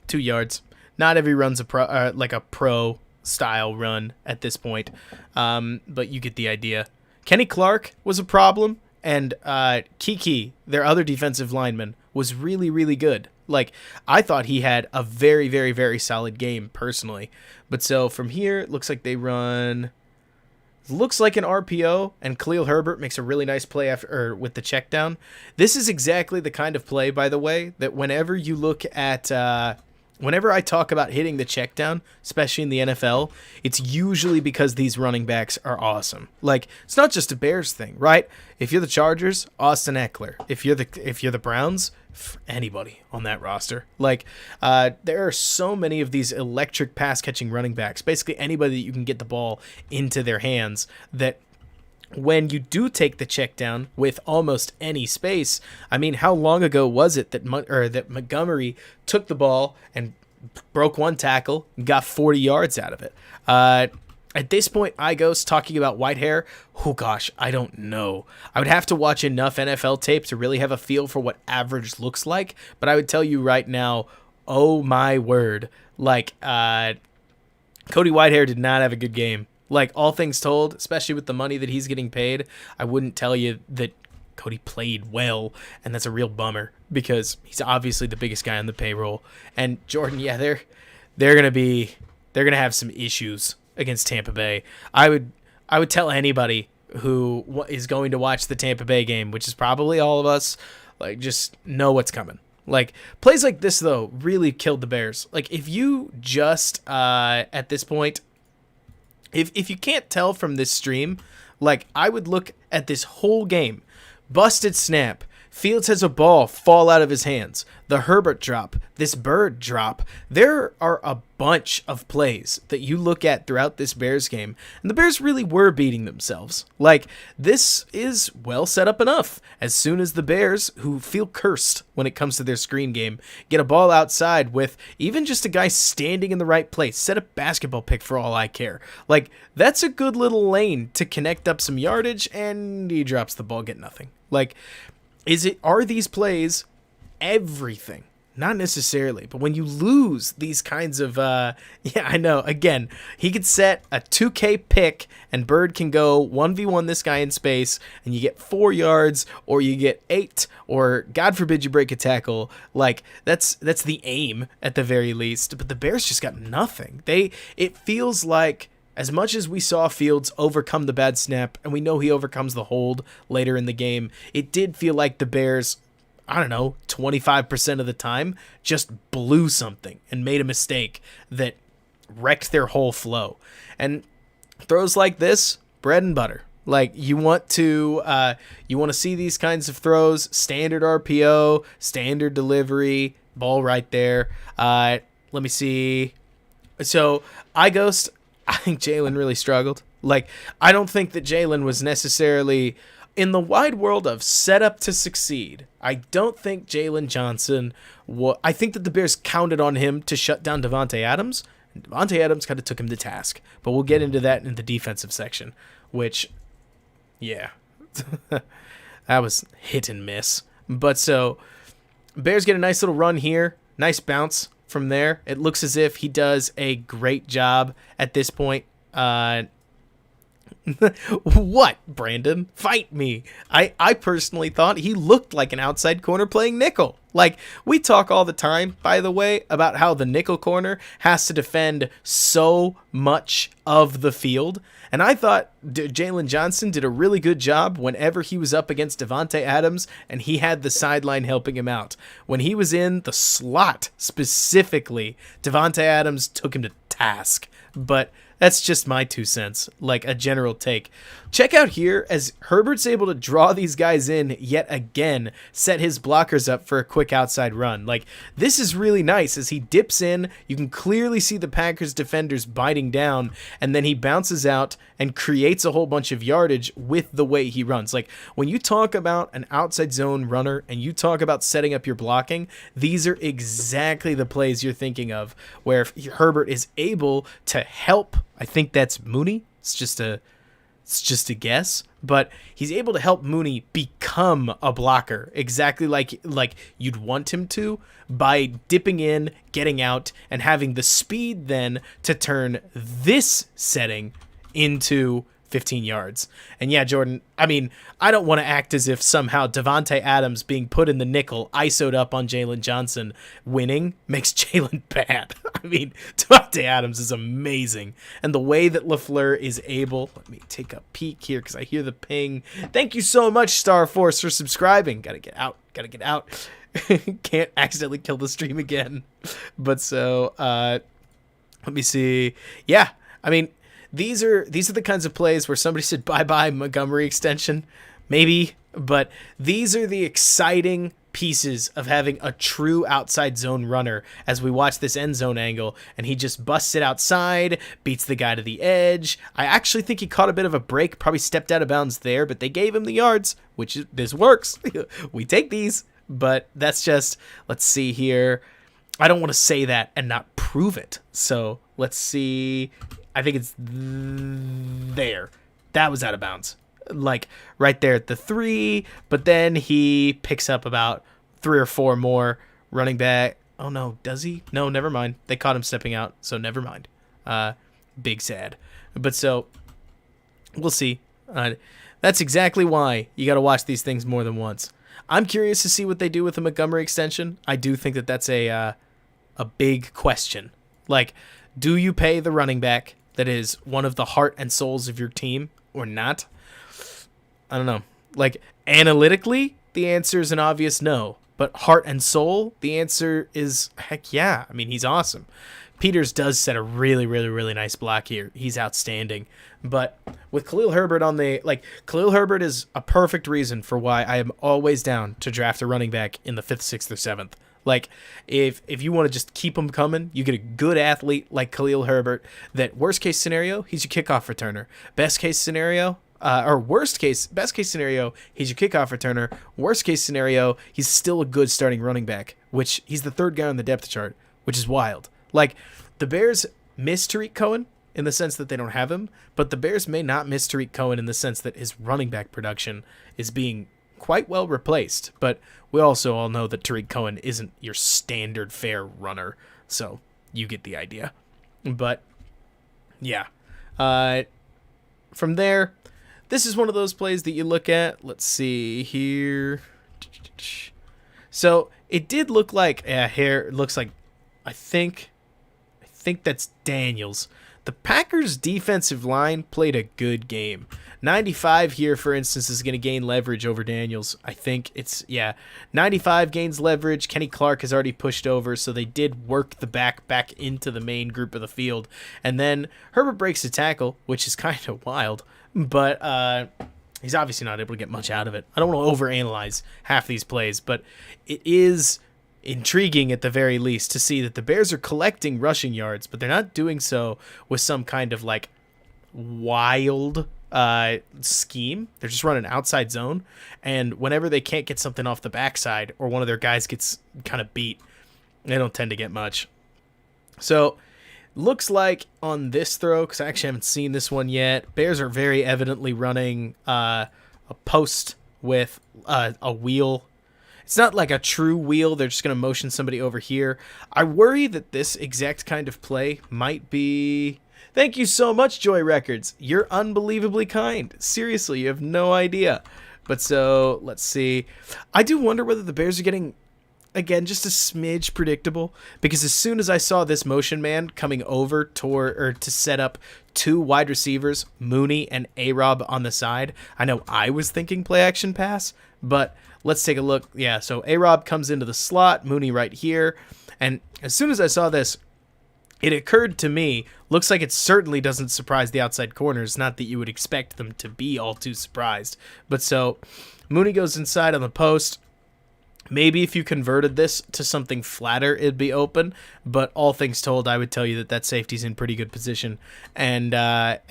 2 yards. Not every run's a pro style run at this point, but you get the idea. Kenny Clark was a problem, and Kiki, their other defensive lineman, was really, really good. I thought he had a very, very, very solid game personally. But so from here, it looks like they run. Looks like an RPO, and Khalil Herbert makes a really nice play with the check down. This is exactly the kind of play, by the way, that whenever you look at whenever I talk about hitting the check down, especially in the NFL, it's usually because these running backs are awesome. It's not just a Bears thing, right? If you're the Chargers, Austin Eckler. If you're the Browns, anybody on that roster. There are so many of these electric pass catching running backs, basically anybody that you can get the ball into their hands, that when you do take the check down with almost any space, I mean, how long ago was it that Montgomery took the ball and broke one tackle and got 40 yards out of it? At this point, Igos talking about Whitehair, oh gosh, I don't know. I would have to watch enough NFL tape to really have a feel for what average looks like, but I would tell you right now, oh my word, Cody Whitehair did not have a good game. All things told, especially with the money that he's getting paid, I wouldn't tell you that Cody played well, and that's a real bummer because he's obviously the biggest guy on the payroll. And Jordan, yeah, they're gonna have some issues against Tampa Bay. I would tell anybody who is going to watch the Tampa Bay game, which is probably all of us, like, just know what's coming. Like, plays like this, though, really killed the Bears. Like, if you just, at this point, if you can't tell from this stream, like, I would look at this whole game. Busted snap. Fields has a ball fall out of his hands. The Herbert drop. This Bird drop. There are a bunch of plays that you look at throughout this Bears game, and the Bears really were beating themselves. Like, this is well set up enough. As soon as the Bears, who feel cursed when it comes to their screen game, get a ball outside with even just a guy standing in the right place, set a basketball pick for all I care. Like, that's a good little lane to connect up some yardage, and he drops the ball, get nothing. Like, are these plays everything? Not necessarily, but when you lose these kinds of, yeah, I know, again, he could set a 2K pick and Bird can go 1v1 this guy in space and you get 4 yards or you get 8 or God forbid you break a tackle. Like, that's the aim at the very least, but the Bears just got nothing. It feels like, as much as we saw Fields overcome the bad snap, and we know he overcomes the hold later in the game, it did feel like the Bears, I don't know, 25% of the time, just blew something and made a mistake that wrecked their whole flow. And throws like this, bread and butter. Like, you want to see these kinds of throws, standard RPO, standard delivery, ball right there. Let me see. So, I think Jalen really struggled. Like, I don't think that Jalen was necessarily, in the wide world of set up to succeed, I don't think Jalen Johnson, I think that the Bears counted on him to shut down Davante Adams. And Davante Adams kind of took him to task. But we'll get into that in the defensive section, which, yeah, that was hit and miss. But so, Bears get a nice little run here. Nice bounce. From there, it looks as if he does a great job at this point. What, Brandon? Fight me. I personally thought he looked like an outside corner playing nickel. Like, we talk all the time, by the way, about how the nickel corner has to defend so much of the field. And I thought Jalen Johnson did a really good job whenever he was up against Davante Adams and he had the sideline helping him out. When he was in the slot specifically, Davante Adams took him to task. But that's just my 2 cents, like a general take. Check out here as Herbert's able to draw these guys in yet again, set his blockers up for a quick outside run. Like, this is really nice as he dips in. You can clearly see the Packers defenders biting down, and then he bounces out and creates a whole bunch of yardage with the way he runs. Like, when you talk about an outside zone runner and you talk about setting up your blocking, these are exactly the plays you're thinking of, where Herbert is able to help. I think that's Mooney. It's just a guess, but he's able to help Mooney become a blocker exactly like you'd want him to by dipping in, getting out, and having the speed then to turn this setting into 15 yards. And yeah, Jordan, I mean, I don't want to act as if somehow Davante Adams being put in the nickel, ISO'd up on Jalen Johnson, winning makes Jalen bad. I mean, Davante Adams is amazing. And the way that LaFleur is able, let me take a peek here because I hear the ping. Thank you so much, Star Force, for subscribing. Gotta get out. Can't accidentally kill the stream again. But so, let me see. Yeah, I mean, These are the kinds of plays where somebody said bye-bye Montgomery extension, maybe, but these are the exciting pieces of having a true outside zone runner as we watch this end zone angle, and he just busts it outside, beats the guy to the edge. I actually think he caught a bit of a break, probably stepped out of bounds there, but they gave him the yards, this works. We take these, but that's just, let's see here. I don't want to say that and not prove it, so let's see. I think it's there. That was out of bounds. Like, right there at the 3, but then he picks up about 3 or 4 more running back. Oh, no, does he? No, never mind. They caught him stepping out, so never mind. Big sad. But so, we'll see. That's exactly why you got to watch these things more than once. I'm curious to see what they do with the Montgomery extension. I do think that that's a big question. Like, do you pay the running back that is one of the heart and souls of your team or not? I don't know. Like, analytically, the answer is an obvious no. But heart and soul, the answer is heck yeah. I mean, he's awesome. Peters does set a really, really, really nice block here. He's outstanding. But with Khalil Herbert Khalil Herbert is a perfect reason for why I am always down to draft a running back in the 5th, 6th, or 7th. Like, if you want to just keep them coming, you get a good athlete like Khalil Herbert that worst case scenario, he's your kickoff returner. Best case scenario, best case scenario, he's your kickoff returner. Worst case scenario, he's still a good starting running back, which he's the 3rd guy on the depth chart, which is wild. Like, the Bears miss Tariq Cohen in the sense that they don't have him, but the Bears may not miss Tariq Cohen in the sense that his running back production is being quite well replaced. But we also all know that Tariq Cohen isn't your standard fare runner, so you get the idea. But, yeah. From there, this is one of those plays that you look at. Let's see here. So, it did look like it looks like, I think that's Daniels. The Packers' defensive line played a good game. 95 here, for instance, is going to gain leverage over Daniels. I think 95 gains leverage. Kenny Clark has already pushed over, so they did work the back into the main group of the field. And then Herbert breaks a tackle, which is kind of wild, but he's obviously not able to get much out of it. I don't want to overanalyze half these plays, but it is intriguing at the very least to see that the Bears are collecting rushing yards, but they're not doing so with some kind of like wild scheme. They're just running outside zone, and whenever they can't get something off the backside or one of their guys gets kind of beat, they don't tend to get much. So looks like on this throw, because I actually haven't seen this one yet, Bears are very evidently running a post with a wheel. It's not like a true wheel. They're just going to motion somebody over here. I worry that this exact kind of play might be... Thank you so much, Joy Records. You're unbelievably kind. Seriously, you have no idea. But so, let's see. I do wonder whether the Bears are getting, again, just a smidge predictable. Because as soon as I saw this motion man coming over to set up 2 wide receivers, Mooney and A-Rob on the side, I know I was thinking play action pass, but... Let's take a look. Yeah, so A-Rob comes into the slot, Mooney right here. And as soon as I saw this, it occurred to me, looks like it certainly doesn't surprise the outside corners. Not that you would expect them to be all too surprised. But so Mooney goes inside on the post. Maybe if you converted this to something flatter, it'd be open. But all things told, I would tell you that safety's in pretty good position. And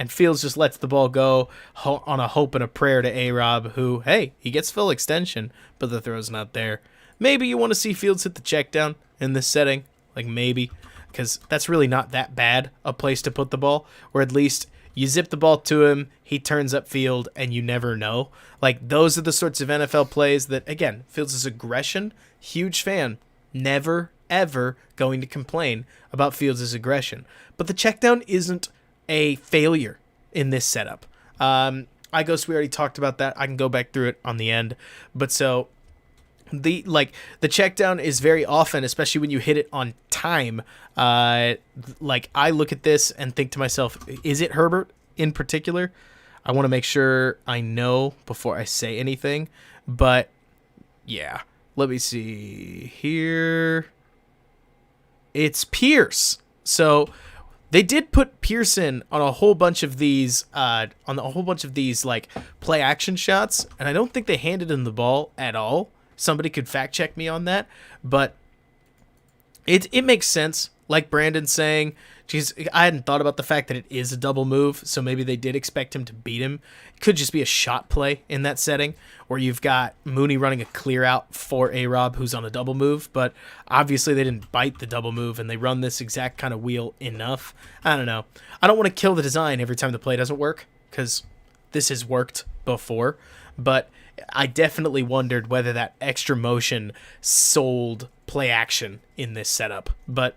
Fields just lets the ball go on a hope and a prayer to A-Rob, who, hey, he gets full extension, but the throw's not there. Maybe you want to see Fields hit the check down in this setting. Like, maybe. Because that's really not that bad a place to put the ball. Or at least... You zip the ball to him, he turns upfield, and you never know. Like, those are the sorts of NFL plays that, again, Fields' aggression, huge fan. Never, ever going to complain about Fields' aggression. But the check down isn't a failure in this setup. We already talked about that. I can go back through it on the end. But so... The check down is very often, especially when you hit it on time. I look at this and think to myself, is it Herbert in particular? I want to make sure I know before I say anything. But yeah, let me see here. It's Pierce. So they did put Pearson on a whole bunch of these like play action shots, and I don't think they handed him the ball at all. Somebody could fact check me on that, but it makes sense. Like Brandon's saying, geez, I hadn't thought about the fact that it is a double move, so maybe they did expect him to beat him. It could just be a shot play in that setting, where you've got Mooney running a clear out for A-Rob, who's on a double move, but obviously they didn't bite the double move, and they run this exact kind of wheel enough. I don't know. I don't want to kill the design every time the play doesn't work, because this has worked before, but... I definitely wondered whether that extra motion sold play action in this setup. But,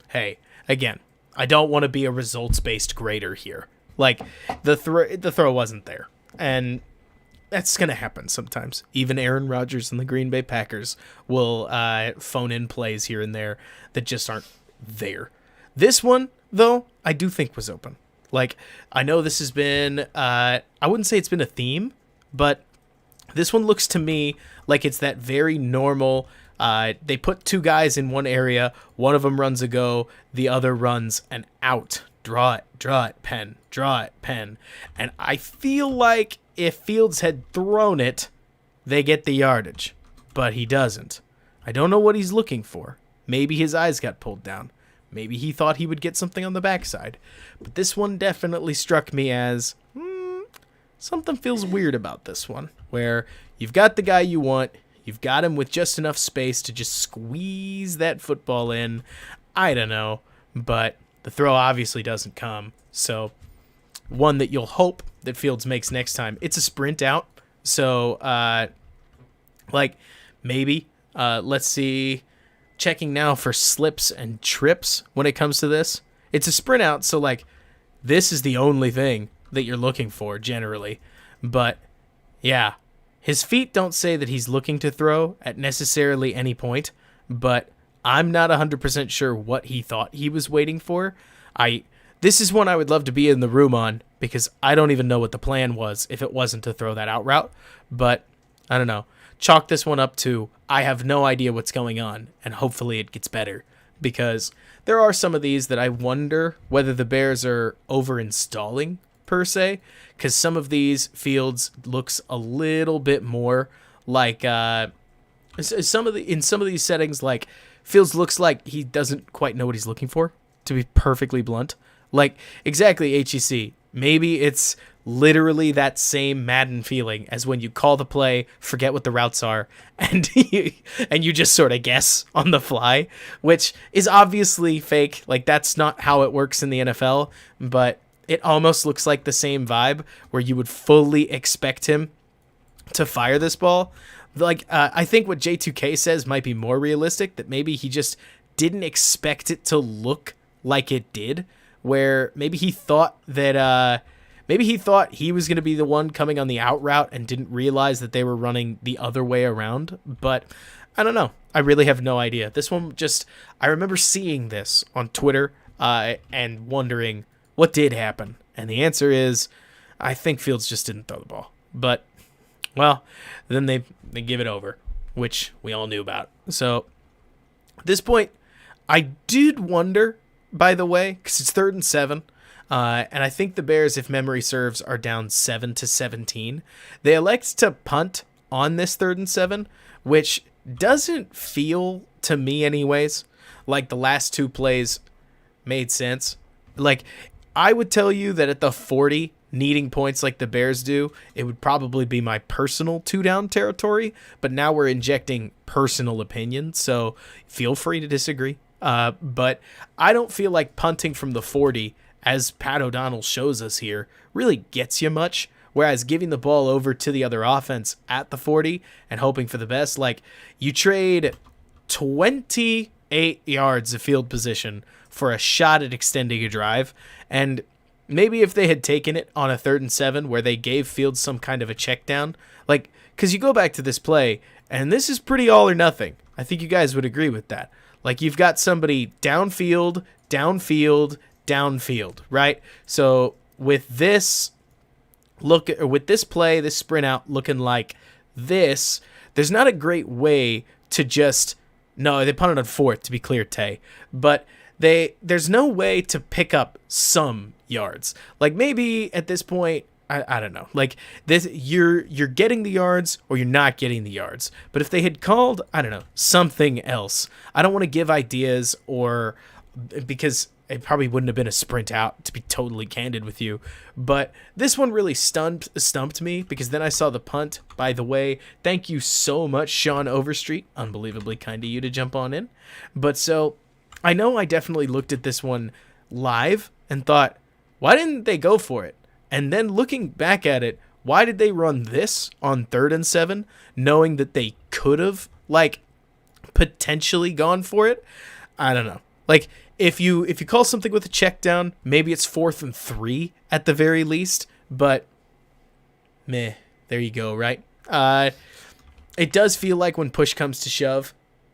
hey, again, I don't want to be a results-based grader here. Like, the throw wasn't there. And that's going to happen sometimes. Even Aaron Rodgers and the Green Bay Packers will phone in plays here and there that just aren't there. This one, though, I do think was open. Like, I know this has been, I wouldn't say it's been a theme, but this one looks to me like it's that very normal, they put two guys in one area, one of them runs a go, the other runs an out. Draw it, pen, draw it, pen. And I feel like if Fields had thrown it, they get the yardage. But he doesn't. I don't know what he's looking for. Maybe his eyes got pulled down. Maybe he thought he would get something on the backside. But this one definitely struck me as, something feels weird about this one. Where you've got the guy you want, you've got him with just enough space to just squeeze that football in. I don't know. But the throw obviously doesn't come. So one that you'll hope that Fields makes next time. It's a sprint out. So, maybe. Let's see. Checking now for slips and trips when it comes to this. It's a sprint out, so, this is the only thing that you're looking for, generally. But, yeah. His feet don't say that he's looking to throw at necessarily any point, but I'm not 100% sure what he thought he was waiting for. This is one I would love to be in the room on, because I don't even know what the plan was if it wasn't to throw that out route. But, I don't know. Chalk this one up to, I have no idea what's going on, and hopefully it gets better. Because there are some of these that I wonder whether the Bears are over-installing, per se. Because some of these Fields looks a little bit more like... in some of these settings, Fields looks like he doesn't quite know what he's looking for, to be perfectly blunt. Exactly, HEC. Maybe it's literally that same Madden feeling as when you call the play, forget what the routes are, and you just sort of guess on the fly, which is obviously fake. That's not how it works in the NFL, but it almost looks like the same vibe where you would fully expect him to fire this ball. I think what J2K says might be more realistic, that maybe he just didn't expect it to look like it did, where maybe he thought that he was going to be the one coming on the out route and didn't realize that they were running the other way around. But I don't know. I really have no idea. This one I remember seeing this on Twitter and wondering what did happen. And the answer is, I think Fields just didn't throw the ball. But, well, then they give it over, which we all knew about. So at this point, I did wonder, by the way, because it's 3rd and 7, and I think the Bears, if memory serves, are down 7-17. They elect to punt on this 3rd and 7, which doesn't feel, to me anyways, like the last two plays made sense. I would tell you that at the 40, needing points like the Bears do, it would probably be my personal 2-down territory, but now we're injecting personal opinion, so feel free to disagree. But I don't feel like punting from the 40, as Pat O'Donnell shows us here, really gets you much, whereas giving the ball over to the other offense at the 40 and hoping for the best, you trade 28 yards of field position for a shot at extending a drive, and maybe if they had taken it on a 3rd and 7 where they gave Fields some kind of a check down, because you go back to this play, and this is pretty all or nothing. I think you guys would agree with that. You've got somebody downfield, right? So with this play, this sprint out looking like this, there's not a great way to just... No, they punted on 4th, to be clear, Tay. But there's no way to pick up some yards. Maybe at this point, I don't know. This, you're getting the yards or you're not getting the yards. But if they had called, I don't know, something else. I don't want to give ideas because it probably wouldn't have been a sprint out, to be totally candid with you. But this one really stumped me, because then I saw the punt. By the way, thank you so much, Sean Overstreet. Unbelievably kind of you to jump on in. But so I know I definitely looked at this one live and thought, why didn't they go for it? And then looking back at it, why did they run this on 3rd and 7, knowing that they could have, potentially gone for it? I don't know. If you call something with a check down, maybe it's 4th and 3 at the very least, but meh. there you go, right? It does feel like when push comes to shove,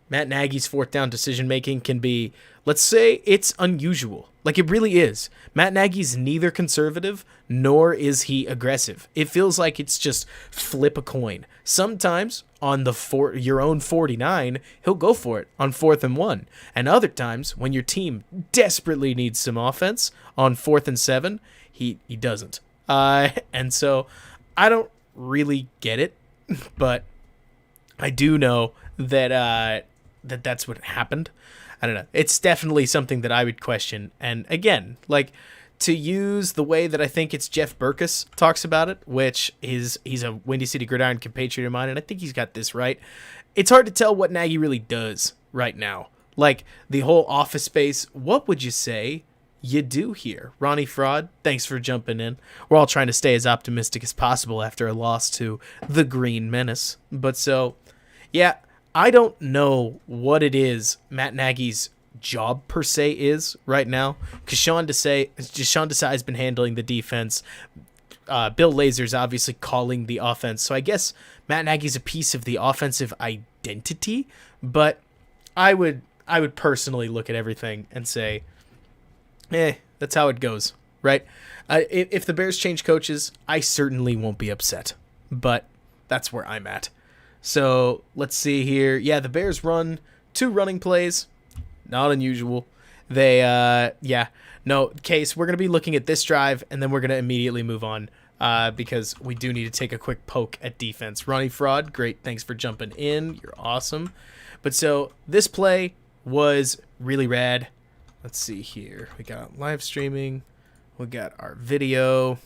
Matt Nagy's fourth down decision making can be, let's say, it's unusual. Like, it really is. Matt Nagy's neither conservative nor is he aggressive. It feels like it's just flip a coin. Sometimes on your own 49, he'll go for it on 4th and 1. And other times, when your team desperately needs some offense on 4th and 7, he doesn't. And so I don't really get it, but I do know that that's what happened. I don't know. It's definitely something that I would question. And again, like, to use the way that I think it's Jeff Berkus talks about it, which is he's a Windy City Gridiron compatriot of mine, and I think he's got this right. It's hard to tell what Nagy really does right now. Like, the whole Office Space, what would you say you do here? Ronnie Fraud, thanks for jumping in. We're all trying to stay as optimistic as possible after a loss to the Green Menace. But so, yeah, I don't know what it is Matt Nagy's job per se is right now, because Sean Desai has been handling the defense. Bill Lazor's obviously calling the offense. So I guess Matt Nagy's a piece of the offensive identity, but I would personally look at everything and say, that's how it goes, right? If the Bears change coaches, I certainly won't be upset, but that's where I'm at. So let's see here. Yeah, the Bears run 2 running plays. Not unusual. They, Case, we're going to be looking at this drive, and then we're going to immediately move on because we do need to take a quick poke at defense. Ronnie Fraud, great. Thanks for jumping in. You're awesome. But so this play was really rad. Let's see here. We got live streaming. We got our video.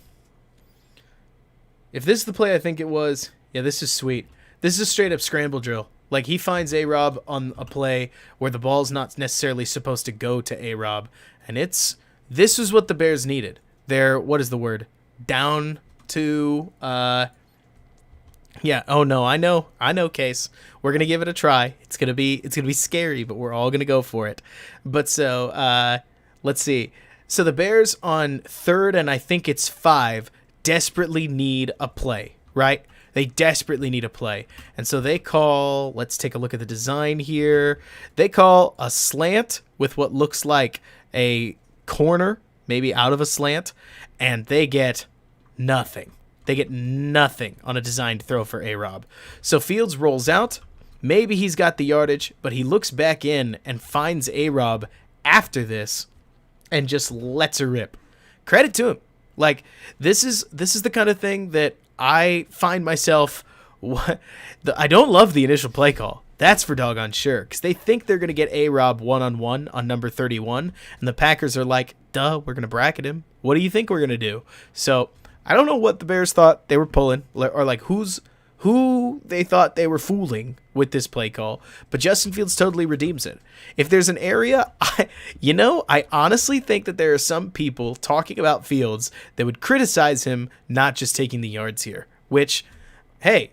If this is the play I think it was, yeah, this is sweet. This is a straight up scramble drill. Like, he finds A-Rob on a play where the ball's not necessarily supposed to go to A-Rob. And this is what the Bears needed. They're, what is the word? Down to, oh no, I know, Case. We're going to give it a try. It's going to be scary, but we're all going to go for it. But so, let's see. So the Bears on 3rd and I think it's 5 desperately need a play, right? They desperately need a play. And so they call, let's take a look at the design here. They call a slant with what looks like a corner, maybe out of a slant, and they get nothing. They get nothing on a designed throw for A-Rob. So Fields rolls out. Maybe he's got the yardage, but he looks back in and finds A-Rob after this and just lets her rip. Credit to him. Like, this is the kind of thing that I find myself, I don't love the initial play call. That's for doggone sure, because they think they're going to get A-Rob one-on-one on number 31, and the Packers are like, duh, we're going to bracket him. What do you think we're going to do? So I don't know what the Bears thought they were pulling, or like who they thought they were fooling with this play call, but Justin Fields totally redeems it. If there's an area, I honestly think that there are some people talking about Fields that would criticize him not just taking the yards here, which, hey,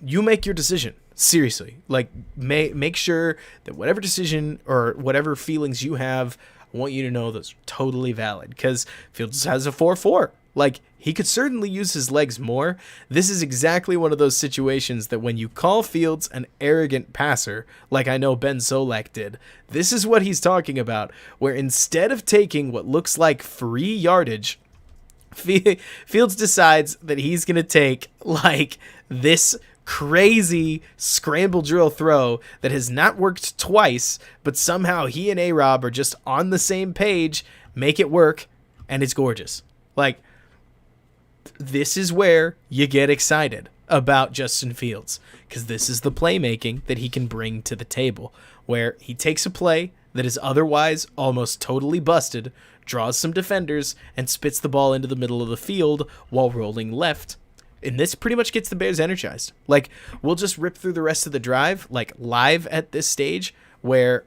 you make your decision. Seriously, like, make sure that whatever decision or whatever feelings you have, I want you to know those are totally valid, because Fields has a 4.4. Like, he could certainly use his legs more. This is exactly one of those situations that when you call Fields an arrogant passer, like I know Ben Solak did, this is what he's talking about, where instead of taking what looks like free yardage, Fields decides that he's going to take, like, this crazy scramble drill throw that has not worked twice, but somehow he and A-Rob are just on the same page, make it work, and it's gorgeous. Like, this is where you get excited about Justin Fields, because this is the playmaking that he can bring to the table, where he takes a play that is otherwise almost totally busted, draws some defenders, and spits the ball into the middle of the field while rolling left. And this pretty much gets the Bears energized. Like, we'll just rip through the rest of the drive, like, live at this stage, where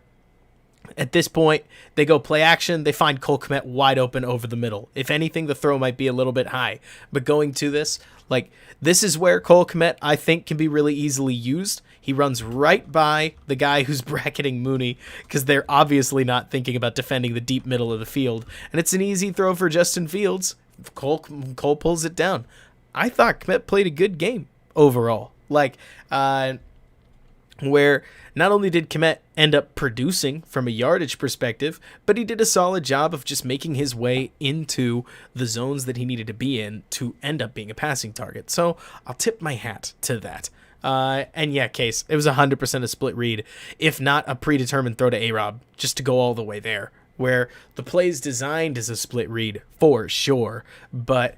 at this point, they go play action. They find Cole Kmet wide open over the middle. If anything, the throw might be a little bit high. But going to this, like, this is where Cole Kmet, I think, can be really easily used. He runs right by the guy who's bracketing Mooney, because they're obviously not thinking about defending the deep middle of the field. And it's an easy throw for Justin Fields. Cole pulls it down. I thought Kmet played a good game. overall. Like, where not only did Kmet end up producing from a yardage perspective, but he did a solid job of just making his way into the zones that he needed to be in to end up being a passing target. So I'll tip my hat to that. And yeah, Case, it was 100% a split read, if not a predetermined throw to A-Rob, just to go all the way there, where the play's designed as a split read for sure, but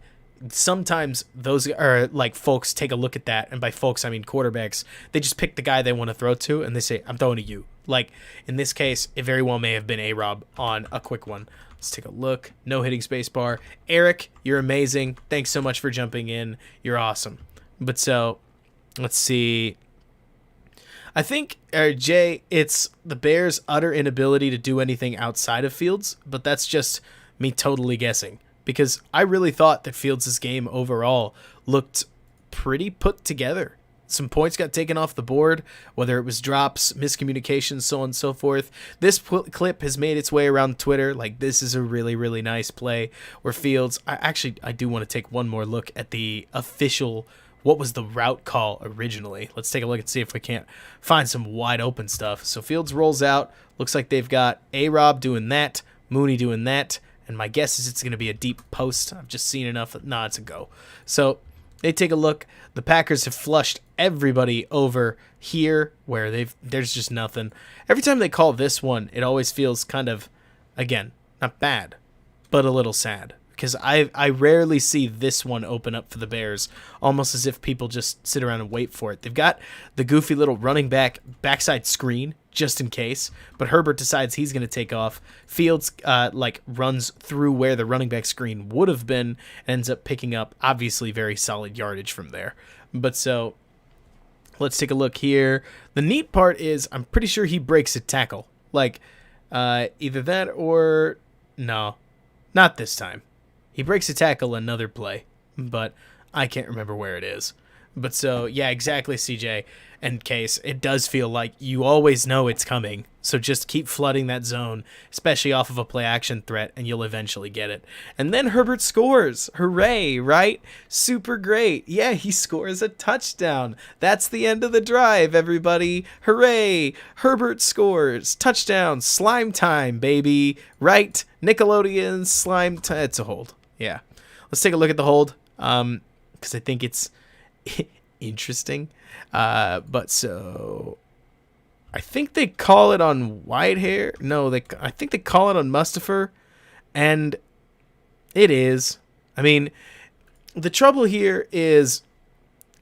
sometimes those are like folks take a look at that, and by folks I mean quarterbacks. They just pick the guy they want to throw to, and they say, "I'm throwing to you." Like in this case, it very well may have been A-Rob on a quick one. Let's take a look. No hitting spacebar. Eric, you're amazing. Thanks so much for jumping in. You're awesome. But so, let's see. I think, Jay, it's the Bears' utter inability to do anything outside of Fields, but that's just me totally guessing. Because I really thought that Fields' game overall looked pretty put together. Some points got taken off the board, whether it was drops, miscommunications, so on and so forth. This clip has made its way around Twitter. Like, this is a really, really nice play where Fields... I do want to take one more look at the official... What was the route call originally? Let's take a look and see if we can't find some wide open stuff. So Fields rolls out. Looks like they've got A-Rob doing that, Mooney doing that. And my guess is it's going to be a deep post. I've just seen enough. Nah, it's a go. So they take a look. The Packers have flushed everybody over here where there's just nothing. Every time they call this one, it always feels kind of, again, not bad, but a little sad. Because I rarely see this one open up for the Bears, almost as if people just sit around and wait for it. They've got the goofy little running back backside screen, just in case, but Herbert decides he's going to take off. Fields runs through where the running back screen would have been, and ends up picking up obviously very solid yardage from there. But so let's take a look here. The neat part is I'm pretty sure he breaks a tackle. Like either that or no, not this time. He breaks a tackle another play, but I can't remember where it is. But so, yeah, exactly, CJ and Case. It does feel like you always know it's coming, so just keep flooding that zone, especially off of a play-action threat, and you'll eventually get it. And then Herbert scores. Hooray, right? Super great. Yeah, he scores a touchdown. That's the end of the drive, everybody. Hooray. Herbert scores. Touchdown. Slime time, baby. Right? Nickelodeon slime time. It's a hold. Yeah. Let's take a look at the hold, because I think it's interesting. But so I think they call it on Whitehair. No, I think they call it on Mustafa, and it is. I mean, the trouble here is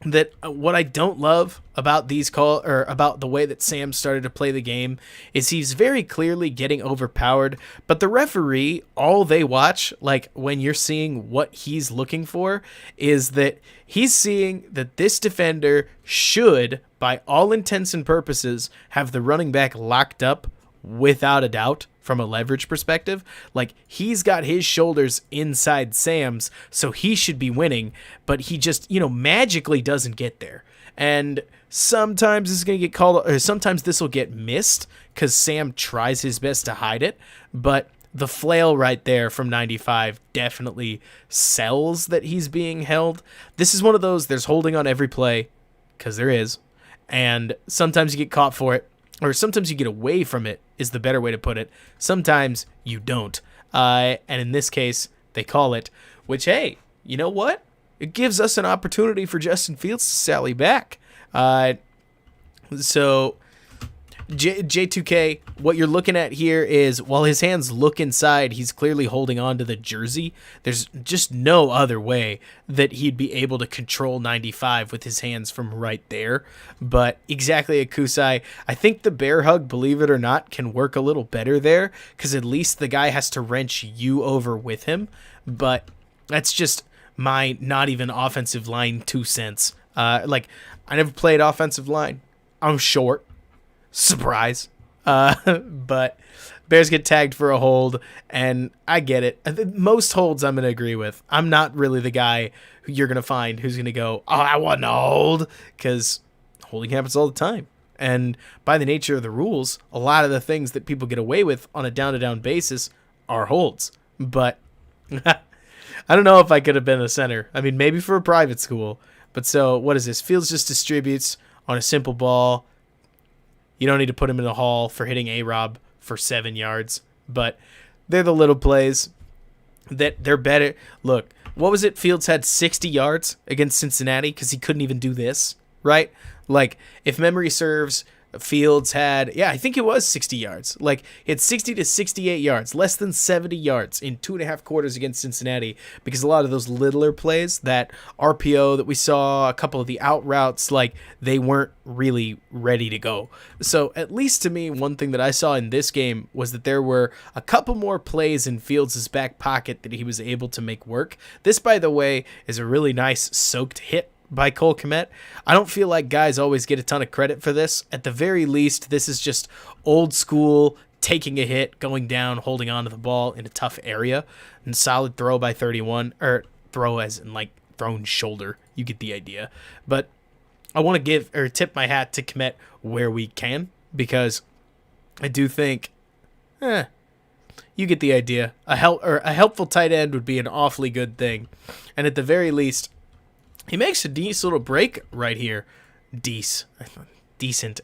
that what I don't love about about the way that Sam started to play the game is he's very clearly getting overpowered, but the referee, all they watch, like when you're seeing what he's looking for, is that he's seeing that this defender should, by all intents and purposes, have the running back locked up without a doubt from a leverage perspective. Like, he's got his shoulders inside Sam's, so he should be winning, but he just, magically doesn't get there. And sometimes it's going to get called, or sometimes this will get missed because Sam tries his best to hide it, but the flail right there from 95 definitely sells that he's being held. This is one of those, there's holding on every play, because there is, and sometimes you get caught for it, or sometimes you get away from it, is the better way to put it. Sometimes you don't. And in this case, they call it, which, hey, you know what? It gives us an opportunity for Justin Fields to sally back. So J2K, what you're looking at here is, while his hands look inside, he's clearly holding on to the jersey. There's just no other way that he'd be able to control 95 with his hands from right there. But exactly, Akusai, I think the bear hug, believe it or not, can work a little better there, because at least the guy has to wrench you over with him. But that's just my not even offensive line 2 cents. I never played offensive line. I'm short. Surprise. But Bears get tagged for a hold, and I get it. Most holds I'm going to agree with. I'm not really the guy who you're going to find who's going to go, oh, I want a hold, because holding happens all the time. And by the nature of the rules, a lot of the things that people get away with on a down-to-down basis are holds. But I don't know if I could have been a center. I mean, maybe for a private school, But so what is this? Fields just distributes on a simple ball. You don't need to put him in the hall for hitting A-Rob for 7 yards. But they're the little plays that they're better. Look, what was it? Fields had 60 yards against Cincinnati because he couldn't even do this, right? Like, if memory serves, Fields had, I think it was 60 yards. Like, he had 60 to 68 yards, less than 70 yards in 2.5 quarters against Cincinnati, because a lot of those littler plays, that RPO that we saw, a couple of the out routes, like, they weren't really ready to go. So, at least to me, one thing that I saw in this game was that there were a couple more plays in Fields' back pocket that he was able to make work. This, by the way, is a really nice soaked hit by Cole Kmet. I don't feel like guys always get a ton of credit for this. At the very least, this is just old school, taking a hit, going down, holding on to the ball in a tough area, and solid throw by 31, or throw as in like thrown shoulder. You get the idea. But I want to give or tip my hat to Kmet where we can, because I do think, you get the idea. A helpful tight end would be an awfully good thing. And at the very least, he makes a decent little break right here. Decent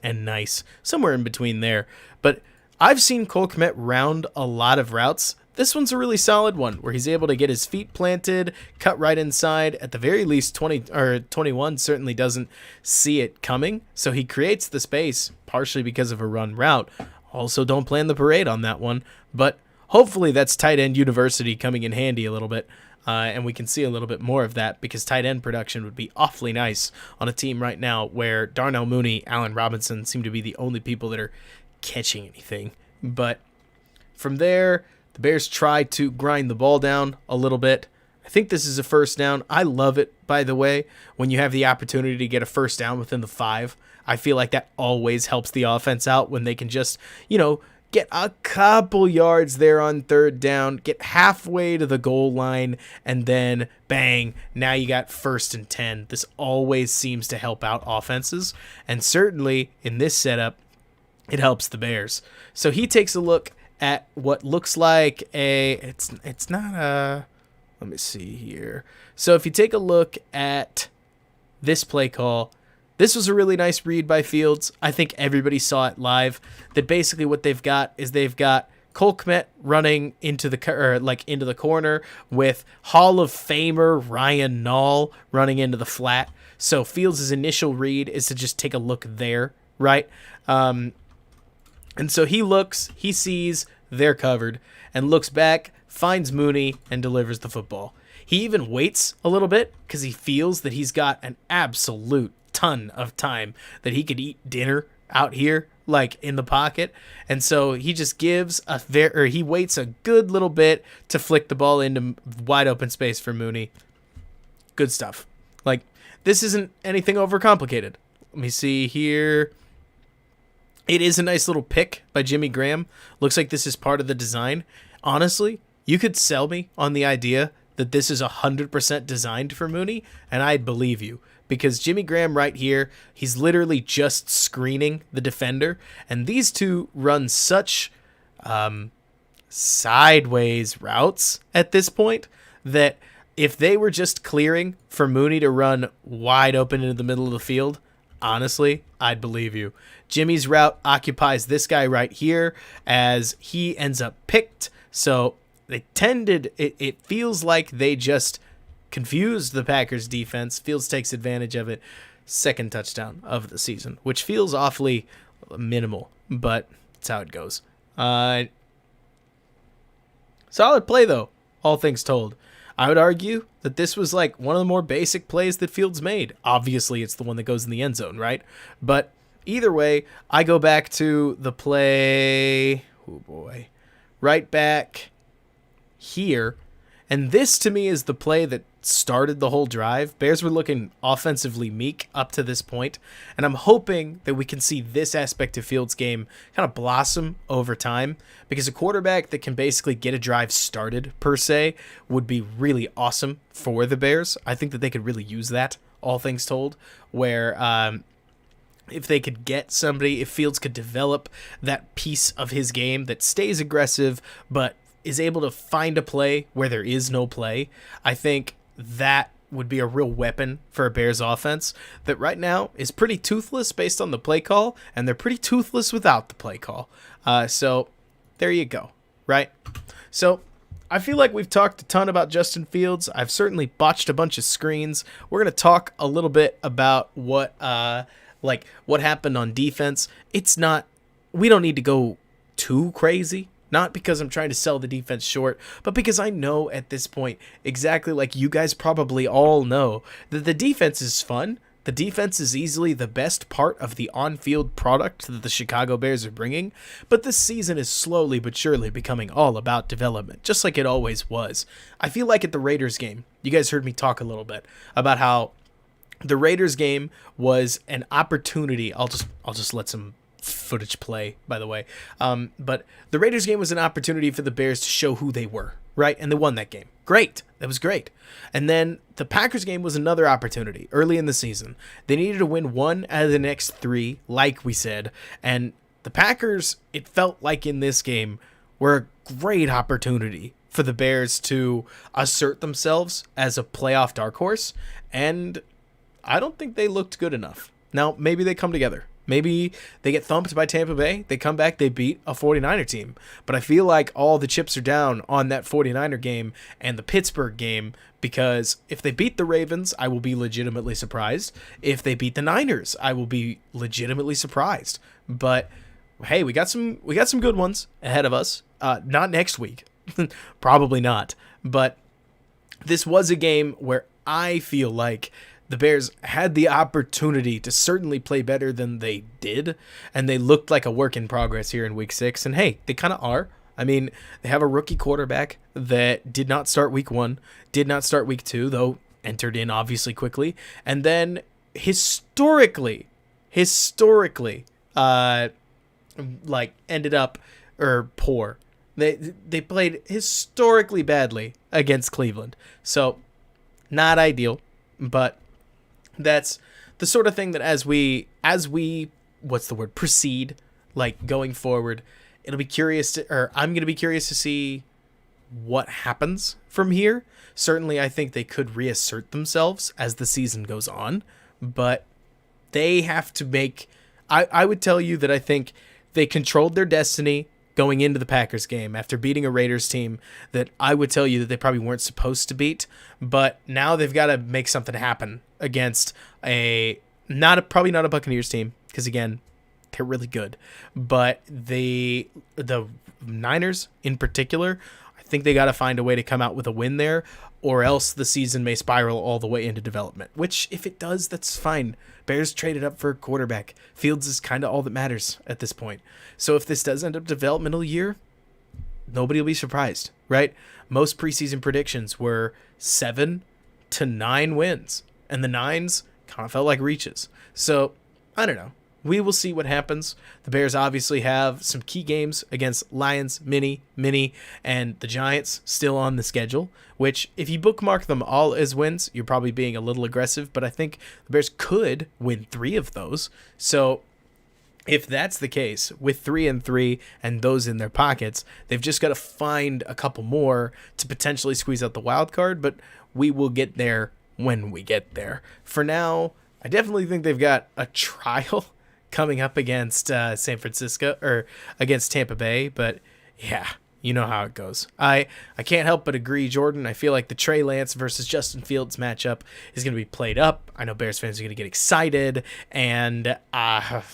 and nice. Somewhere in between there. But I've seen Cole Kmet round a lot of routes. This one's a really solid one where he's able to get his feet planted, cut right inside. At the very least, 21 certainly doesn't see it coming. So he creates the space, partially because of a run route. Also, don't plan the parade on that one. But hopefully that's tight end university coming in handy a little bit. And we can see a little bit more of that, because tight end production would be awfully nice on a team right now where Darnell Mooney, Allen Robinson seem to be the only people that are catching anything. But from there, the Bears try to grind the ball down a little bit. I think this is a first down. I love it, by the way, when you have the opportunity to get a first down within the 5. I feel like that always helps the offense out when they can just, get a couple yards there on third down, get halfway to the goal line, and then bang, now you got 1st and 10. This always seems to help out offenses, and certainly in this setup, it helps the Bears. So he takes a look at what looks like it's not a, let me see here. So if you take a look at this play call, this was a really nice read by Fields. I think everybody saw it live. That basically what they've got is they've got Cole Kmet running into the corner with Hall of Famer Ryan Nall running into the flat. So Fields' initial read is to just take a look there, right? And so he looks, he sees they're covered, and looks back, finds Mooney, and delivers the football. He even waits a little bit because he feels that he's got an absolute ton of time that he could eat dinner out here, like in the pocket. And so he just gives he waits a good little bit to flick the ball into wide open space for Mooney. Good stuff. Like, this isn't anything overcomplicated. Let me see here. It is a nice little pick by Jimmy Graham. Looks like this is part of the design. Honestly, you could sell me on the idea that this is 100% designed for Mooney, and I'd believe you. Because Jimmy Graham right here, he's literally just screening the defender. And these two run such sideways routes at this point that if they were just clearing for Mooney to run wide open into the middle of the field, honestly, I'd believe you. Jimmy's route occupies this guy right here as he ends up picked. So it feels like they just confused the Packers defense. Fields takes advantage of it. 2nd touchdown of the season, which feels awfully minimal, but that's how it goes. Solid play, though, all things told. I would argue that this was like one of the more basic plays that Fields made. Obviously, it's the one that goes in the end zone, right? But either way, I go back to the play, right back here. And this, to me, is the play that started the whole drive. Bears were looking offensively meek up to this point, and I'm hoping that we can see this aspect of Fields' game kind of blossom over time, because a quarterback that can basically get a drive started, per se, would be really awesome for the Bears. I think that they could really use that, all things told, where if they could get somebody, if Fields could develop that piece of his game that stays aggressive, but is able to find a play where there is no play, I think that would be a real weapon for a Bears offense that right now is pretty toothless based on the play call, and they're pretty toothless without the play call. So there you go, right? So I feel like we've talked a ton about Justin Fields. I've certainly botched a bunch of screens. We're going to talk a little bit about what happened on defense. We don't need to go too crazy. Not because I'm trying to sell the defense short, but because I know at this point, exactly like you guys probably all know, that the defense is fun. The defense is easily the best part of the on-field product that the Chicago Bears are bringing, but this season is slowly but surely becoming all about development, just like it always was. I feel like at the Raiders game, you guys heard me talk a little bit about how the Raiders game was an opportunity. I'll just let some footage play, by the way. But the Raiders game was an opportunity for the Bears to show who they were, right? And they won that game. Great. That was great. And then the Packers game was another opportunity early in the season. They needed to win one out of the next three, like we said. And the Packers, it felt like in this game, were a great opportunity for the Bears to assert themselves as a playoff dark horse. And I don't think they looked good enough. Now, maybe they come together. Maybe they get thumped by Tampa Bay. They come back, they beat a 49er team. But I feel like all the chips are down on that 49er game and the Pittsburgh game, because if they beat the Ravens, I will be legitimately surprised. If they beat the Niners, I will be legitimately surprised. But hey, we got some good ones ahead of us. Not next week. Probably not. But this was a game where I feel like the Bears had the opportunity to certainly play better than they did, and they looked like a work in progress here in Week 6, and hey, they kind of are. I mean, they have a rookie quarterback that did not start Week 1, did not start Week 2, though entered in obviously quickly, and then historically, ended up poor. They played historically badly against Cleveland, so not ideal, but that's the sort of thing that as we proceed, like going forward, I'm going to be curious to see what happens from here. Certainly, I think they could reassert themselves as the season goes on, but they have to make, I would tell you that I think they controlled their destiny going into the Packers game after beating a Raiders team that I would tell you that they probably weren't supposed to beat, but now they've got to make something happen against probably not a Buccaneers team, because again, they're really good, but the Niners in particular, I think they got to find a way to come out with a win there, or else the season may spiral all the way into development, which if it does, that's fine. Bears traded up for a quarterback. Fields is kind of all that matters at this point. So if this does end up developmental year, nobody will be surprised, right? Most preseason predictions were 7 to 9 wins, and the 9s kind of felt like reaches. So I don't know. We will see what happens. The Bears obviously have some key games against Lions, Mini, and the Giants still on the schedule, which if you bookmark them all as wins, you're probably being a little aggressive, but I think the Bears could win 3 of those. So if that's the case, with 3-3 and those in their pockets, they've just got to find a couple more to potentially squeeze out the wild card, but we will get there when we get there. For now, I definitely think they've got a trial coming up against San Francisco, or against Tampa Bay, but yeah, you know how it goes. I can't help but agree, Jordan. I feel like the Trey Lance versus Justin Fields matchup is going to be played up. I know Bears fans are going to get excited, and I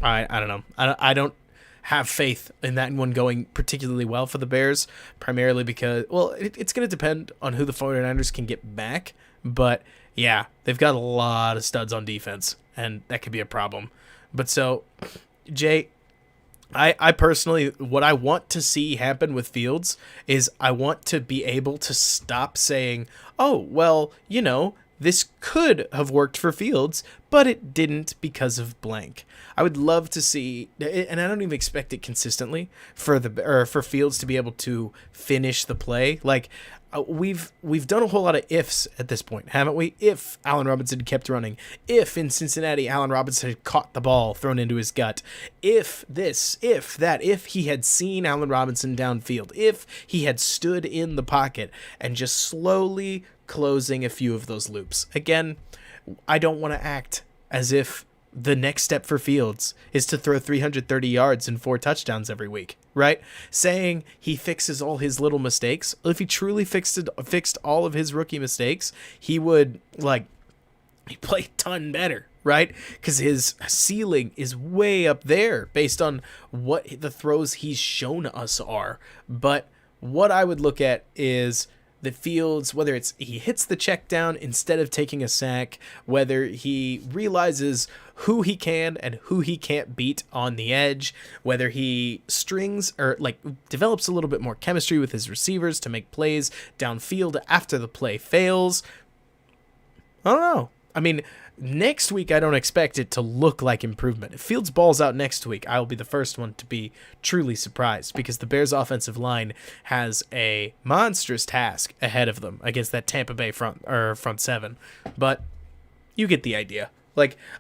don't know. I don't have faith in that one going particularly well for the Bears, primarily because, well, it's going to depend on who the 49ers can get back, but yeah, they've got a lot of studs on defense, and that could be a problem. But so, Jay, I personally, what I want to see happen with Fields is I want to be able to stop saying, oh, well, this could have worked for Fields, but it didn't because of blank. I would love to see, and I don't even expect it consistently for Fields to be able to finish the play. Like we've done a whole lot of ifs at this point, haven't we? If Allen Robinson kept running, if in Cincinnati Allen Robinson had caught the ball thrown into his gut, if this, if that, if he had seen Allen Robinson downfield, if he had stood in the pocket and just slowly closing a few of those loops. Again, I don't want to act as if the next step for Fields is to throw 330 yards and 4 touchdowns every week, right? Saying he fixes all his little mistakes. If he truly fixed all of his rookie mistakes, he would he'd play a ton better, right? Because his ceiling is way up there based on what the throws he's shown us are. But what I would look at is the Fields, whether it's he hits the check down instead of taking a sack, whether he realizes who he can and who he can't beat on the edge, whether he strings or develops a little bit more chemistry with his receivers to make plays downfield after the play fails. I don't know. I mean, next week, I don't expect it to look like improvement. If Fields balls out next week, I will be the first one to be truly surprised because the Bears' offensive line has a monstrous task ahead of them against that Tampa Bay front seven. But you get the idea.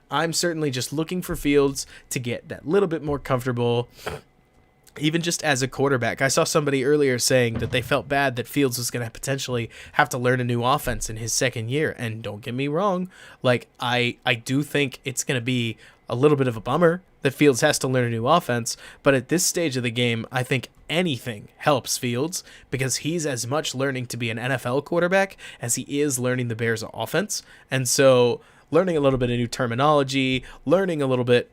I'm certainly just looking for Fields to get that little bit more comfortable, even just as a quarterback. I saw somebody earlier saying that they felt bad that Fields was going to potentially have to learn a new offense in his second year. And don't get me wrong, I do think it's going to be a little bit of a bummer that Fields has to learn a new offense. But at this stage of the game, I think anything helps Fields because he's as much learning to be an NFL quarterback as he is learning the Bears' offense. And so learning a little bit of new terminology, learning a little bit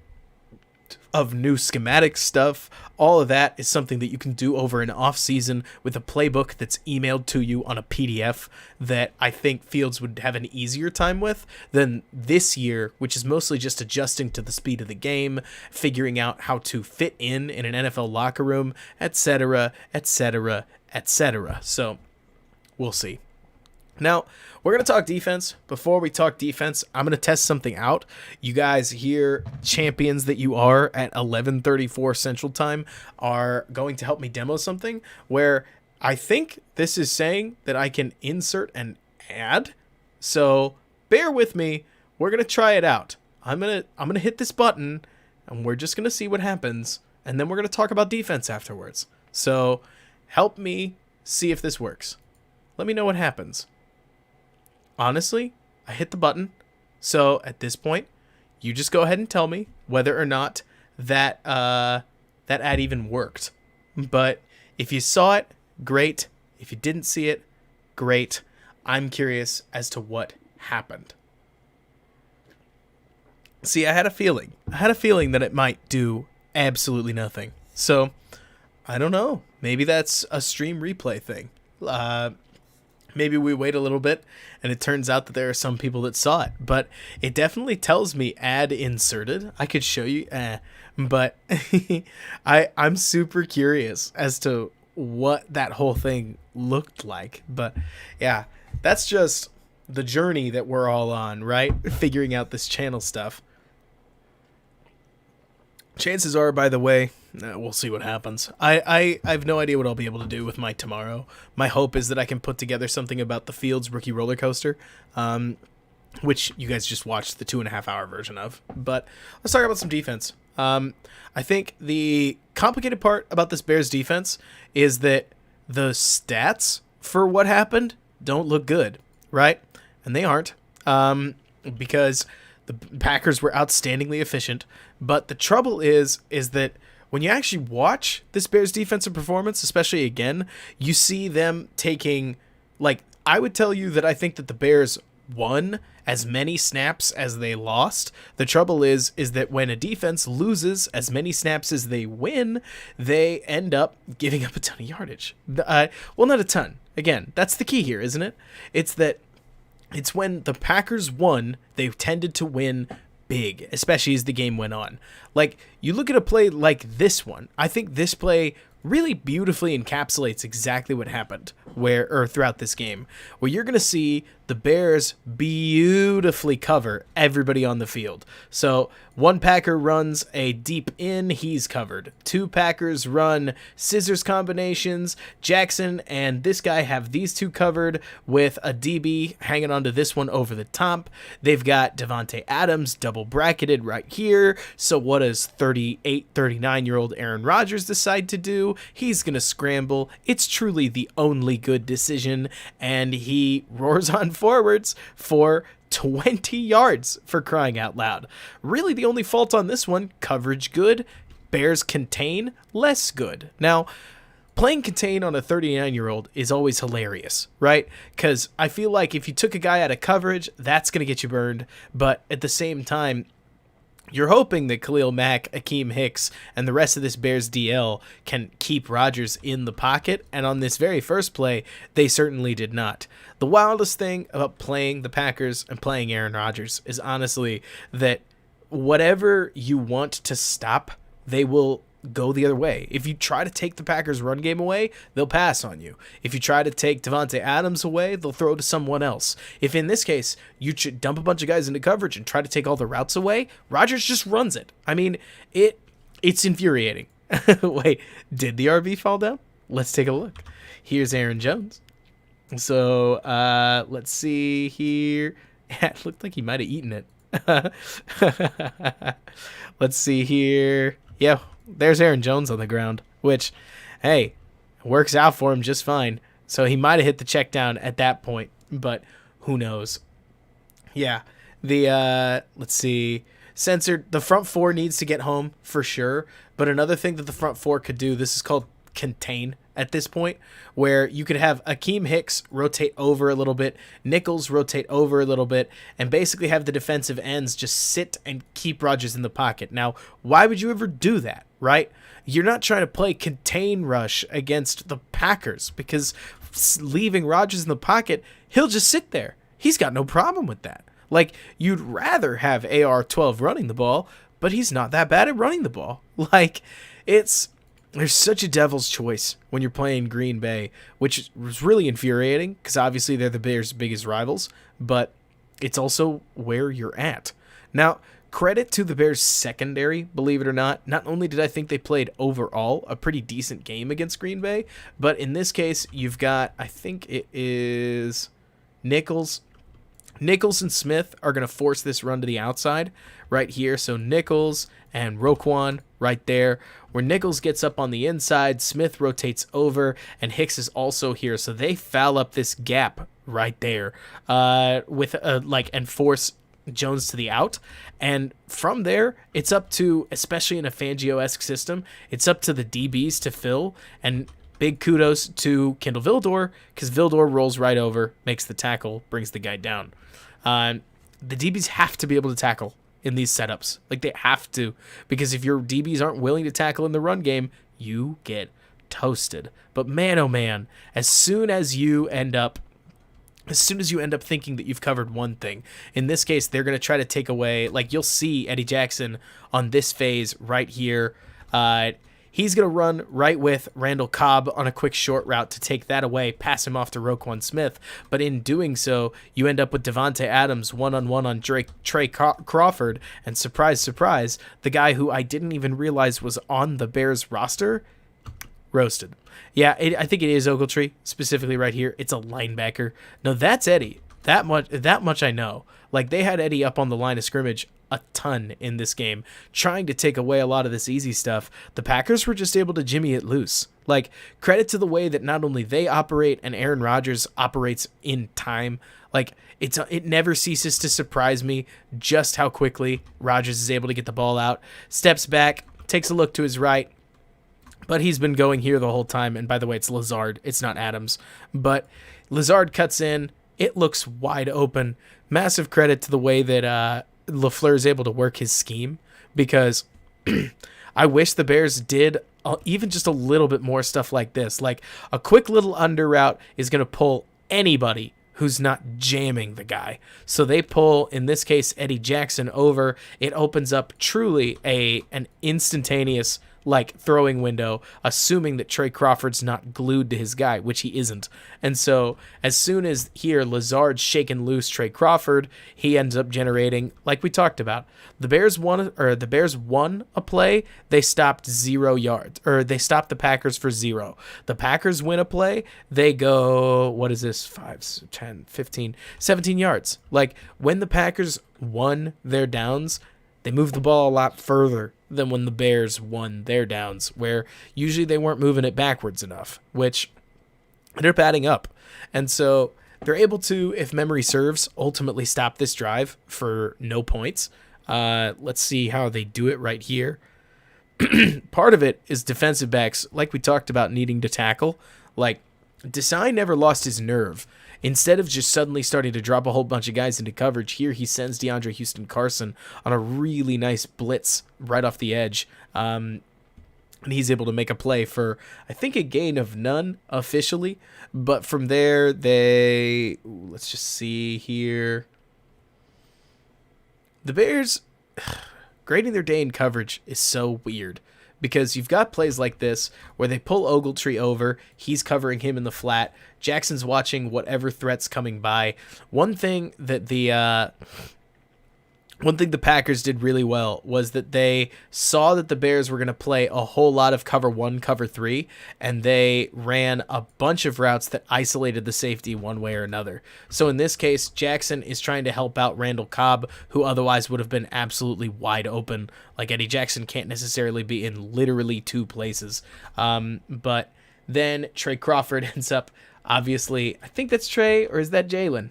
of new schematic stuff, all of that is something that you can do over an off season with a playbook that's emailed to you on a PDF that I think Fields would have an easier time with than this year, which is mostly just adjusting to the speed of the game, figuring out how to fit in an NFL locker room, etc., etc., etc. So we'll see. Now, we're going to talk defense. Before we talk defense, I'm going to test something out. You guys here, champions that you are at 11:34 Central Time, are going to help me demo something where I think this is saying that I can insert an ad. So bear with me. We're going to try it out. I'm going to hit this button, and we're just going to see what happens, and then we're going to talk about defense afterwards. So help me see if this works. Let me know what happens. Honestly, I hit the button. So at this point, you just go ahead and tell me whether or not that ad even worked. But if you saw it, great. If you didn't see it, great. I'm curious as to what happened. See, I had a feeling that it might do absolutely nothing. So I don't know. Maybe that's a stream replay thing. Maybe we wait a little bit and it turns out that there are some people that saw it, but it definitely tells me ad inserted. I could show you, but I'm super curious as to what that whole thing looked like. But yeah, that's just the journey that we're all on, right? Figuring out this channel stuff. Chances are, by the way, we'll see what happens. I have no idea what I'll be able to do with my tomorrow. My hope is that I can put together something about the Fields rookie roller coaster, which you guys just watched the 2.5-hour version of. But let's talk about some defense. I think the complicated part about this Bears defense is that the stats for what happened don't look good, right? And they aren't, because the Packers were outstandingly efficient. But the trouble is that when you actually watch this Bears defensive performance, especially again, you see them taking, I would tell you that I think that the Bears won as many snaps as they lost. The trouble is that when a defense loses as many snaps as they win, they end up giving up a ton of yardage. Well, not a ton. Again, that's the key here, isn't it? It's when the Packers won, they tended to win big, especially as the game went on. You look at a play like this one, I think this play really beautifully encapsulates exactly what happened. throughout this game, where you're going to see the Bears beautifully cover everybody on the field. So one Packer runs a deep in, he's covered. Two Packers run scissors combinations. Jackson and this guy have these two covered with a DB hanging onto this one over the top. They've got Devontae Adams double bracketed right here. So what does 39-year-old Aaron Rodgers decide to do? He's going to scramble. It's truly the only good decision, and he roars on forwards for 20 yards, for crying out loud. Really, the only fault on this one, coverage good, Bears contain less good. Now, playing contain on a 39-year-old is always hilarious, right? Because I feel like if you took a guy out of coverage, that's going to get you burned. But at the same time, you're hoping that Khalil Mack, Akeem Hicks, and the rest of this Bears DL can keep Rodgers in the pocket, and on this very first play, they certainly did not. The wildest thing about playing the Packers and playing Aaron Rodgers is honestly that whatever you want to stop, they will go the other way. If you try to take the Packers' run game away, they'll pass on you. If you try to take Devontae Adams away, they'll throw to someone else. If in this case, you should dump a bunch of guys into coverage and try to take all the routes away, Rodgers just runs it. I mean, it's infuriating. Wait, did the RV fall down? Let's take a look. Here's Aaron Jones. So, let's see here. It looked like he might have eaten it. Let's see here. Yeah, there's Aaron Jones on the ground, which, hey, works out for him just fine. So he might have hit the check down at that point, but who knows? Yeah, let's see. Censored, the front four needs to get home for sure, but another thing that the front four could do, this is called contain at this point, where you could have Akeem Hicks rotate over a little bit, Nichols rotate over a little bit, and basically have the defensive ends just sit and keep Rodgers in the pocket. Now, why would you ever do that, right? You're not trying to play contain rush against the Packers, because leaving Rodgers in the pocket, he'll just sit there. He's got no problem with that. Like, you'd rather have AR-12 running the ball, but he's not that bad at running the ball. Like, there's such a devil's choice when you're playing Green Bay, which was really infuriating because obviously they're the Bears' biggest rivals, but it's also where you're at. Now, credit to the Bears' secondary, believe it or not. Not only did I think they played overall a pretty decent game against Green Bay, but in this case, you've got, I think it is Nichols. Nichols and Smith are going to force this run to the outside right here. So Nichols and Roquan right there. Where Nichols gets up on the inside, Smith rotates over, and Hicks is also here. So they foul up this gap right there and force Jones to the out. And from there, it's up to, especially in a Fangio-esque system, it's up to the DBs to fill. And big kudos to Kendall Vildor, because Vildor rolls right over, makes the tackle, brings the guy down. The DBs have to be able to tackle in these setups. Like, they have to, because if your DBs aren't willing to tackle in the run game, you get toasted. But man, oh man, as soon as you end up thinking that you've covered one thing, in this case, they're going to try to take away, like, you'll see Eddie Jackson on this phase right here. He's going to run right with Randall Cobb on a quick short route to take that away, pass him off to Roquan Smith. But in doing so, you end up with Devontae Adams one-on-one on Trey Crawford. And surprise, surprise, the guy who I didn't even realize was on the Bears roster, roasted. Yeah, I think it is Ogletree, specifically right here. It's a linebacker. No, that's Eddie. That much I know. Like, they had Eddie up on the line of scrimmage a ton in this game, trying to take away a lot of this easy stuff. The Packers were just able to jimmy it loose. Like, credit to the way that not only they operate and Aaron Rodgers operates in time. Like, it never ceases to surprise me just how quickly Rodgers is able to get the ball out, steps back, takes a look to his right, but he's been going here the whole time. And by the way, it's Lazard, it's not Adams. But Lazard cuts in. It looks wide open. Massive credit to the way that LaFleur is able to work his scheme, because I wish the Bears did even just a little bit more stuff like this. Like, a quick little under route is going to pull anybody who's not jamming the guy. So they pull, in this case, Eddie Jackson over. It opens up truly an instantaneous like throwing window, assuming that Trey Crawford's not glued to his guy, which he isn't. And so as soon as here Lazard's shaking loose Trey Crawford, he ends up generating, like we talked about. The Bears won a play, they stopped 0 yards, or they stopped the Packers for 0. The Packers win a play, they go, what is this, 5, 10, 15, 17 yards. Like, when the Packers won their downs, they moved the ball a lot further than when the Bears won their downs, where usually they weren't moving it backwards enough, which ended up adding up. And so they're able to, if memory serves, ultimately stop this drive for no points. Let's see how they do it right here. Part of it is defensive backs, like we talked about, needing to tackle. Like, Desai never lost his nerve. Instead of just suddenly starting to drop a whole bunch of guys into coverage, here he sends DeAndre Houston Carson on a really nice blitz right off the edge. And he's able to make a play for, I think, a gain of none officially. But from there, let's just see here. The Bears, grading their day in coverage is so weird. Because you've got plays like this where they pull Ogletree over, he's covering him in the flat, Jackson's watching whatever threat's coming by. One thing the Packers did really well was that they saw that the Bears were going to play a whole lot of cover 1, cover 3, and they ran a bunch of routes that isolated the safety one way or another. So in this case, Jackson is trying to help out Randall Cobb, who otherwise would have been absolutely wide open. Like, Eddie Jackson can't necessarily be in literally 2 places. But then Trey Crawford ends up, obviously, I think that's Trey, or is that Jalen?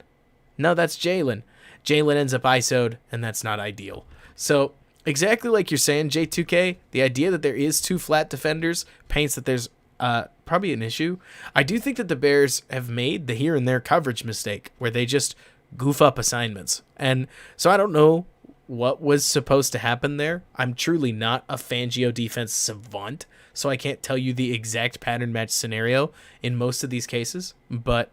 No, that's Jalen. Jalen ends up ISO'd, and that's not ideal. So, exactly like you're saying, J2K, the idea that there is 2 flat defenders paints that there's probably an issue. I do think that the Bears have made the here and there coverage mistake, where they just goof up assignments. And so I don't know what was supposed to happen there. I'm truly not a Fangio defense savant, so I can't tell you the exact pattern match scenario in most of these cases, but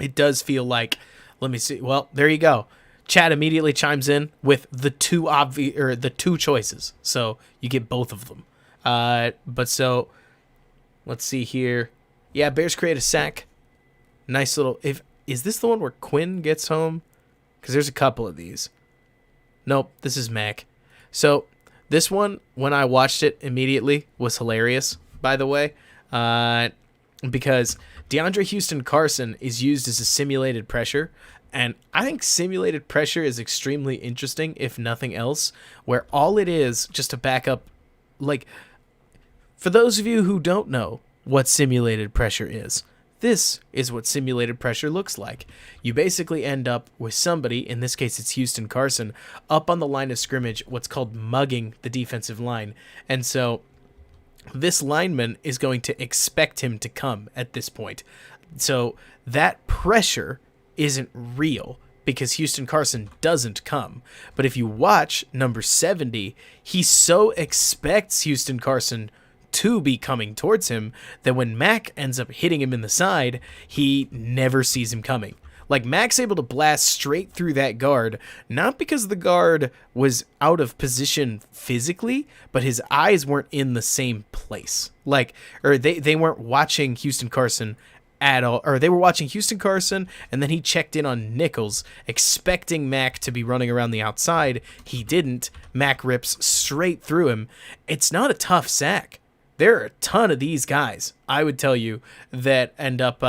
it does feel like, let me see. Well, there you go. Chad immediately chimes in with the 2 choices. So you get both of them. But so let's see here. Yeah, Bears create a sack. Nice little, is this the one where Quinn gets home? Because there's a couple of these. Nope, this is Mac. So this one, when I watched it immediately, was hilarious, by the way. Because DeAndre Houston Carson is used as a simulated pressure, and I think simulated pressure is extremely interesting, if nothing else, where all it is, just to back up, like, for those of you who don't know what simulated pressure is, this is what simulated pressure looks like. You basically end up with somebody, in this case it's Houston Carson, up on the line of scrimmage, what's called mugging the defensive line, and so this lineman is going to expect him to come at this point. So that pressure isn't real because Houston Carson doesn't come. But if you watch number 70, he so expects Houston Carson to be coming towards him that when Mac ends up hitting him in the side, he never sees him coming. Like, Mac's able to blast straight through that guard, not because the guard was out of position physically, but his eyes weren't in the same place. Like, or they weren't watching Houston Carson at all, or they were watching Houston Carson, and then he checked in on Nichols, expecting Mac to be running around the outside. He didn't. Mac rips straight through him. It's not a tough sack. There are a ton of these guys, I would tell you, that end up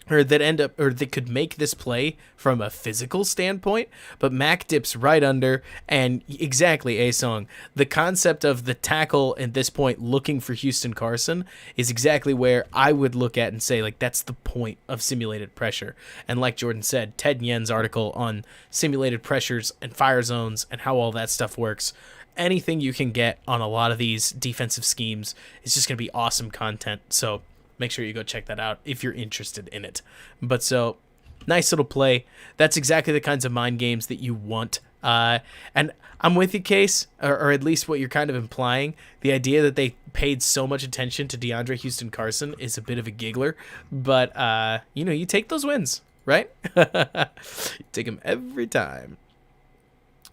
or that could make this play from a physical standpoint, but Mac dips right under, and exactly, A-Song, the concept of the tackle at this point looking for Houston Carson is exactly where I would look at and say, like, that's the point of simulated pressure. And like Jordan said, Ted Yen's article on simulated pressures and fire zones and how all that stuff works, anything you can get on a lot of these defensive schemes is just going to be awesome content, so make sure you go check that out if you're interested in it. But so, nice little play. That's exactly the kinds of mind games that you want. And I'm with you, Case, or at least what you're kind of implying. The idea that they paid so much attention to DeAndre Houston Carson is a bit of a giggler. But, you take those wins, right? You take them every time.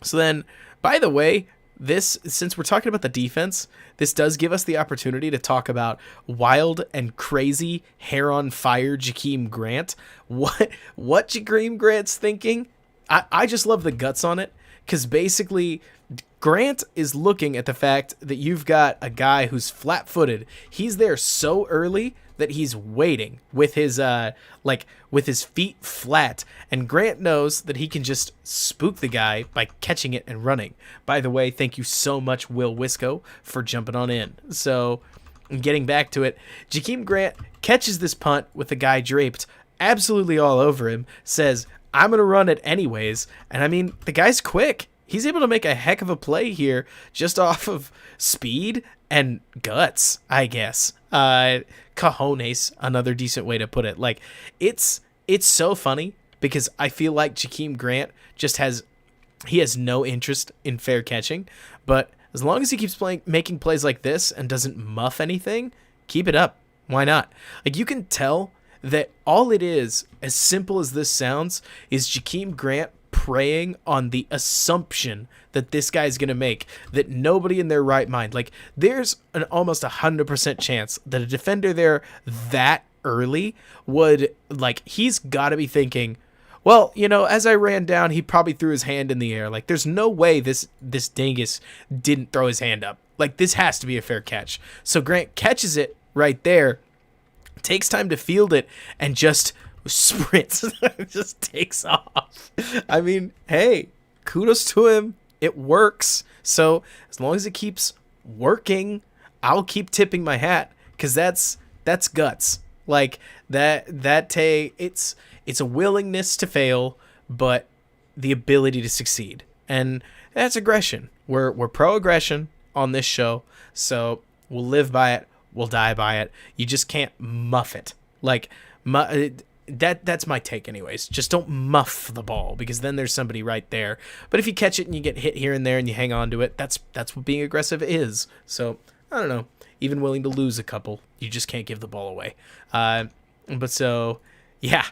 So then, by the way, since we're talking about the defense, this does give us the opportunity to talk about wild and crazy hair on fire Jakeem Grant. What Jakeem Grant's thinking? I just love the guts on it, because basically Grant is looking at the fact that you've got a guy who's flat-footed. He's there so early that he's waiting with his with his feet flat, and Grant knows that he can just spook the guy by catching it and running. By the way, thank you so much, Will Wisco, for jumping on in. So, getting back to it, Jakeem Grant catches this punt with the guy draped absolutely all over him, says, I'm going to run it anyways, and I mean, the guy's quick. He's able to make a heck of a play here just off of speed and guts, I guess. Cojones, another decent way to put it. Like, it's so funny because I feel like Jakeem Grant just has no interest in fair catching, but as long as he keeps making plays like this and doesn't muff anything, keep it up. Why not? Like, you can tell that all it is, as simple as this sounds, is Jakeem Grant preying on the assumption that this guy's going to make, that nobody in their right mind, like, there's an almost 100% chance that a defender there that early would, like, he's got to be thinking, well, you know, as I ran down, he probably threw his hand in the air. Like, there's no way this dingus didn't throw his hand up. Like, this has to be a fair catch. So Grant catches it right there, takes time to field it, and just sprints. Just takes off. I mean, hey, kudos to him. It works. So as long as it keeps working, I'll keep tipping my hat, because that's guts. Like, it's a willingness to fail, but the ability to succeed, and that's aggression. We're pro aggression on this show, so we'll live by it. We'll die by it. You just can't muff it. Like, that's my take anyways. Just don't muff the ball, because then there's somebody right there. But if you catch it and you get hit here and there and you hang on to it, that's what being aggressive is. So, I don't know. Even willing to lose a couple, you just can't give the ball away. But so, yeah,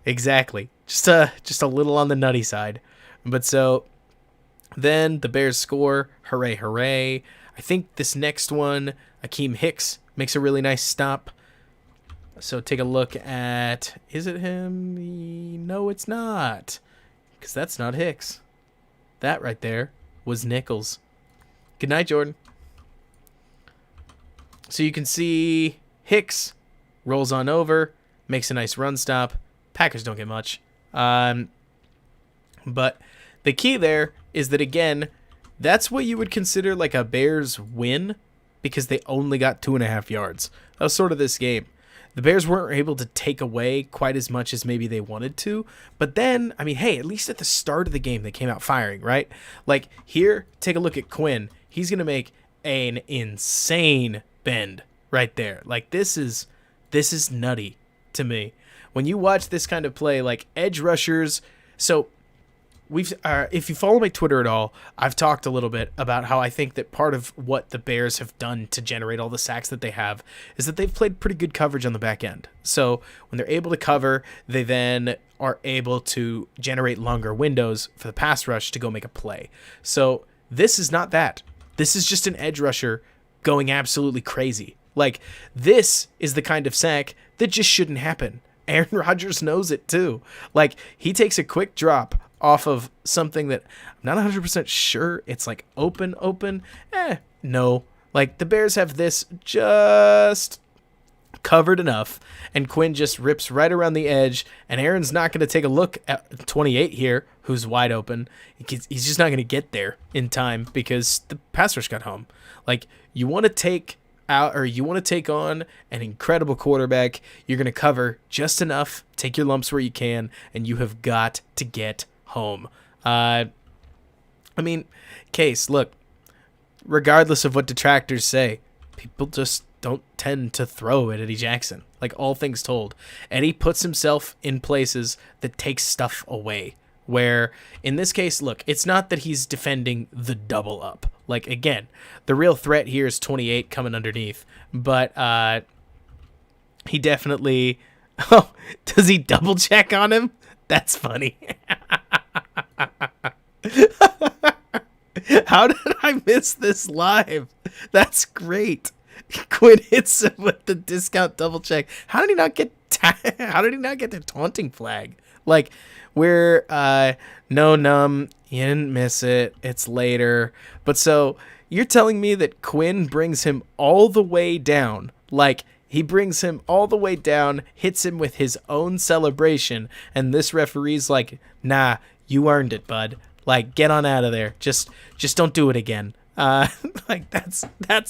exactly. Just a little on the nutty side. But so, then the Bears score. Hooray, hooray. I think this next one, Akeem Hicks makes a really nice stop. So take a look at, is it him? No, it's not, because that's not Hicks. That right there was Nichols. Good night, Jordan. So you can see Hicks rolls on over, makes a nice run stop. Packers don't get much. But the key there is that, again, that's what you would consider like a Bears win, because they only got 2.5 yards. That was sort of this game. The Bears weren't able to take away quite as much as maybe they wanted to. But then, I mean, hey, at least at the start of the game, they came out firing, right? Like, here, take a look at Quinn. He's going to make an insane bend right there. Like, this is nutty to me. When you watch this kind of play, like, edge rushers, so if you follow my Twitter at all, I've talked a little bit about how I think that part of what the Bears have done to generate all the sacks that they have is that they've played pretty good coverage on the back end. So when they're able to cover, they then are able to generate longer windows for the pass rush to go make a play. So this is not that. This is just an edge rusher going absolutely crazy. Like, this is the kind of sack that just shouldn't happen. Aaron Rodgers knows it too. Like, he takes a quick drop off of something that I'm not 100% sure it's like open. No. Like, the Bears have this just covered enough, and Quinn just rips right around the edge, and Aaron's not going to take a look at 28 here, who's wide open. He's just not going to get there in time because the pass rush got home. Like, you want to take out, or you want to take on an incredible quarterback, you're going to cover just enough, take your lumps where you can, and you have got to get home. I mean, Case, look, regardless of what detractors say, people just don't tend to throw at Eddie Jackson. Like, all things told, Eddie puts himself in places that takes stuff away, where in this case, look, it's not that he's defending the double up. Like, again, the real threat here is 28 coming underneath, but he definitely, oh, does he double check on him? That's funny. How did I miss this live? That's great. Quinn hits him with the discount double check. How did he not get how did he not get the taunting flag? Like, we're no numb, you didn't miss it. It's later. But so you're telling me that Quinn brings him all the way down. Like, he brings him all the way down, hits him with his own celebration, and this referee's like, nah, you earned it, bud. Like, get on out of there. Just don't do it again. Like, that's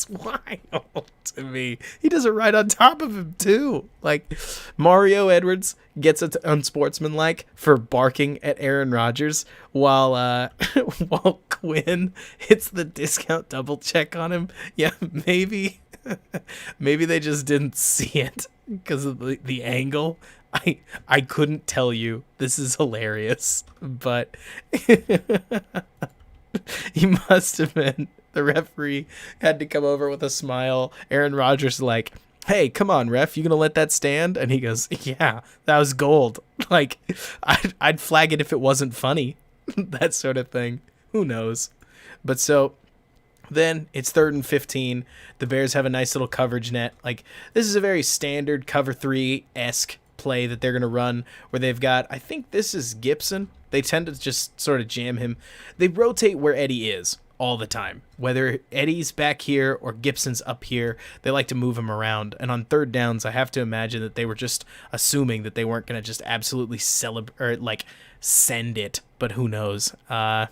wild to me. He does it right on top of him too. Like, Mario Edwards gets it unsportsmanlike for barking at Aaron Rodgers while while Quinn hits the discount double check on him. Yeah, maybe they just didn't see it because of the angle. I couldn't tell you. This is hilarious, but he must have been. The referee had to come over with a smile. Aaron Rodgers like, hey, come on, ref, you gonna let that stand? And he goes, yeah, that was gold. Like, I'd flag it if it wasn't funny. That sort of thing. Who knows? But so then it's 3rd and 15. The Bears have a nice little coverage net. Like, this is a very standard cover 3-esque play that they're going to run where they've got, I think this is Gibson. They tend to just sort of jam him. They rotate where Eddie is all the time. Whether Eddie's back here or Gibson's up here, they like to move him around. And on 3rd downs, I have to imagine that they were just assuming that they weren't going to just absolutely celebrate or like send it, but who knows? Let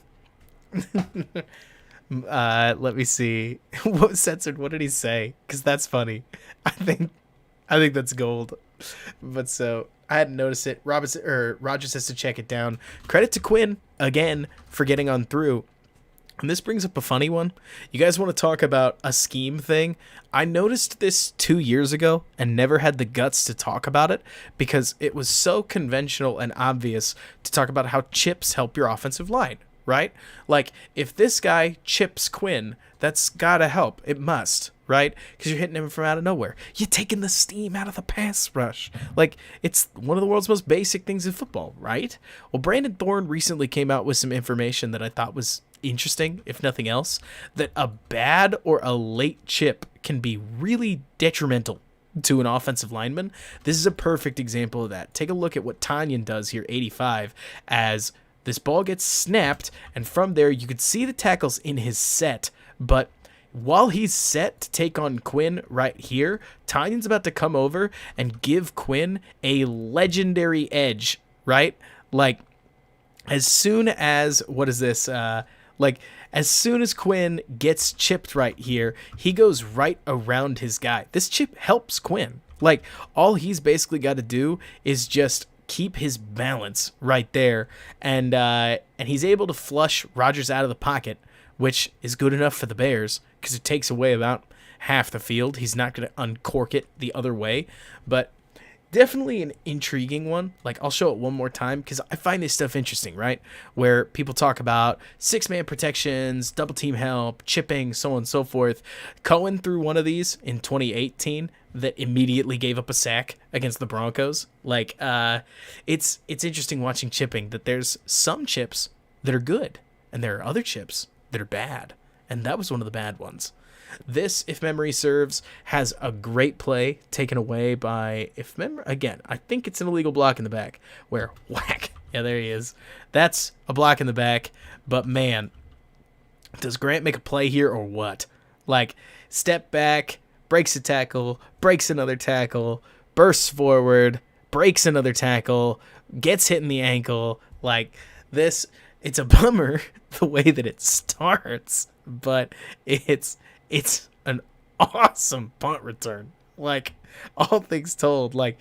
me see. What was censored? What did he say? Because that's funny. I think that's gold. But so I hadn't noticed it. Rodgers has to check it down. Credit to Quinn again for getting on through. And this brings up a funny one. You guys want to talk about a scheme thing? I noticed this 2 years ago and never had the guts to talk about it because it was so conventional and obvious to talk about how chips help your offensive line, right? Like, if this guy chips Quinn, that's gotta help. It must, right? Because you're hitting him from out of nowhere. You're taking the steam out of the pass rush. Like, it's one of the world's most basic things in football, right? Well, Brandon Thorne recently came out with some information that I thought was interesting, if nothing else, that a bad or a late chip can be really detrimental to an offensive lineman. This is a perfect example of that. Take a look at what Tanyan does here, 85, as this ball gets snapped, and from there you could see the tackles in his set, but while he's set to take on Quinn right here, Tanyan's about to come over and give Quinn a legendary edge, right? Like, as soon as, as soon as Quinn gets chipped right here, he goes right around his guy. This chip helps Quinn. Like, all he's basically got to do is just keep his balance right there, and he's able to flush Rodgers out of the pocket, which is good enough for the Bears because it takes away about half the field. He's not going to uncork it the other way, but definitely an intriguing one. Like, I'll show it one more time because I find this stuff interesting, right? Where people talk about 6-man protections, double team help, chipping, so on and so forth. Cohen threw one of these in 2018 that immediately gave up a sack against the Broncos. Like, it's interesting watching chipping, that there's some chips that are good and there are other chips that are bad, and that was one of the bad ones. This, if memory serves, has a great play taken away by, again, I think it's an illegal block in the back where whack. Yeah, there he is. That's a block in the back, but man, does Grant make a play here or what? Like, step back, breaks a tackle, breaks another tackle, bursts forward, breaks another tackle, gets hit in the ankle. Like, this, it's a bummer the way that it starts, but it's an awesome punt return. Like, all things told, like,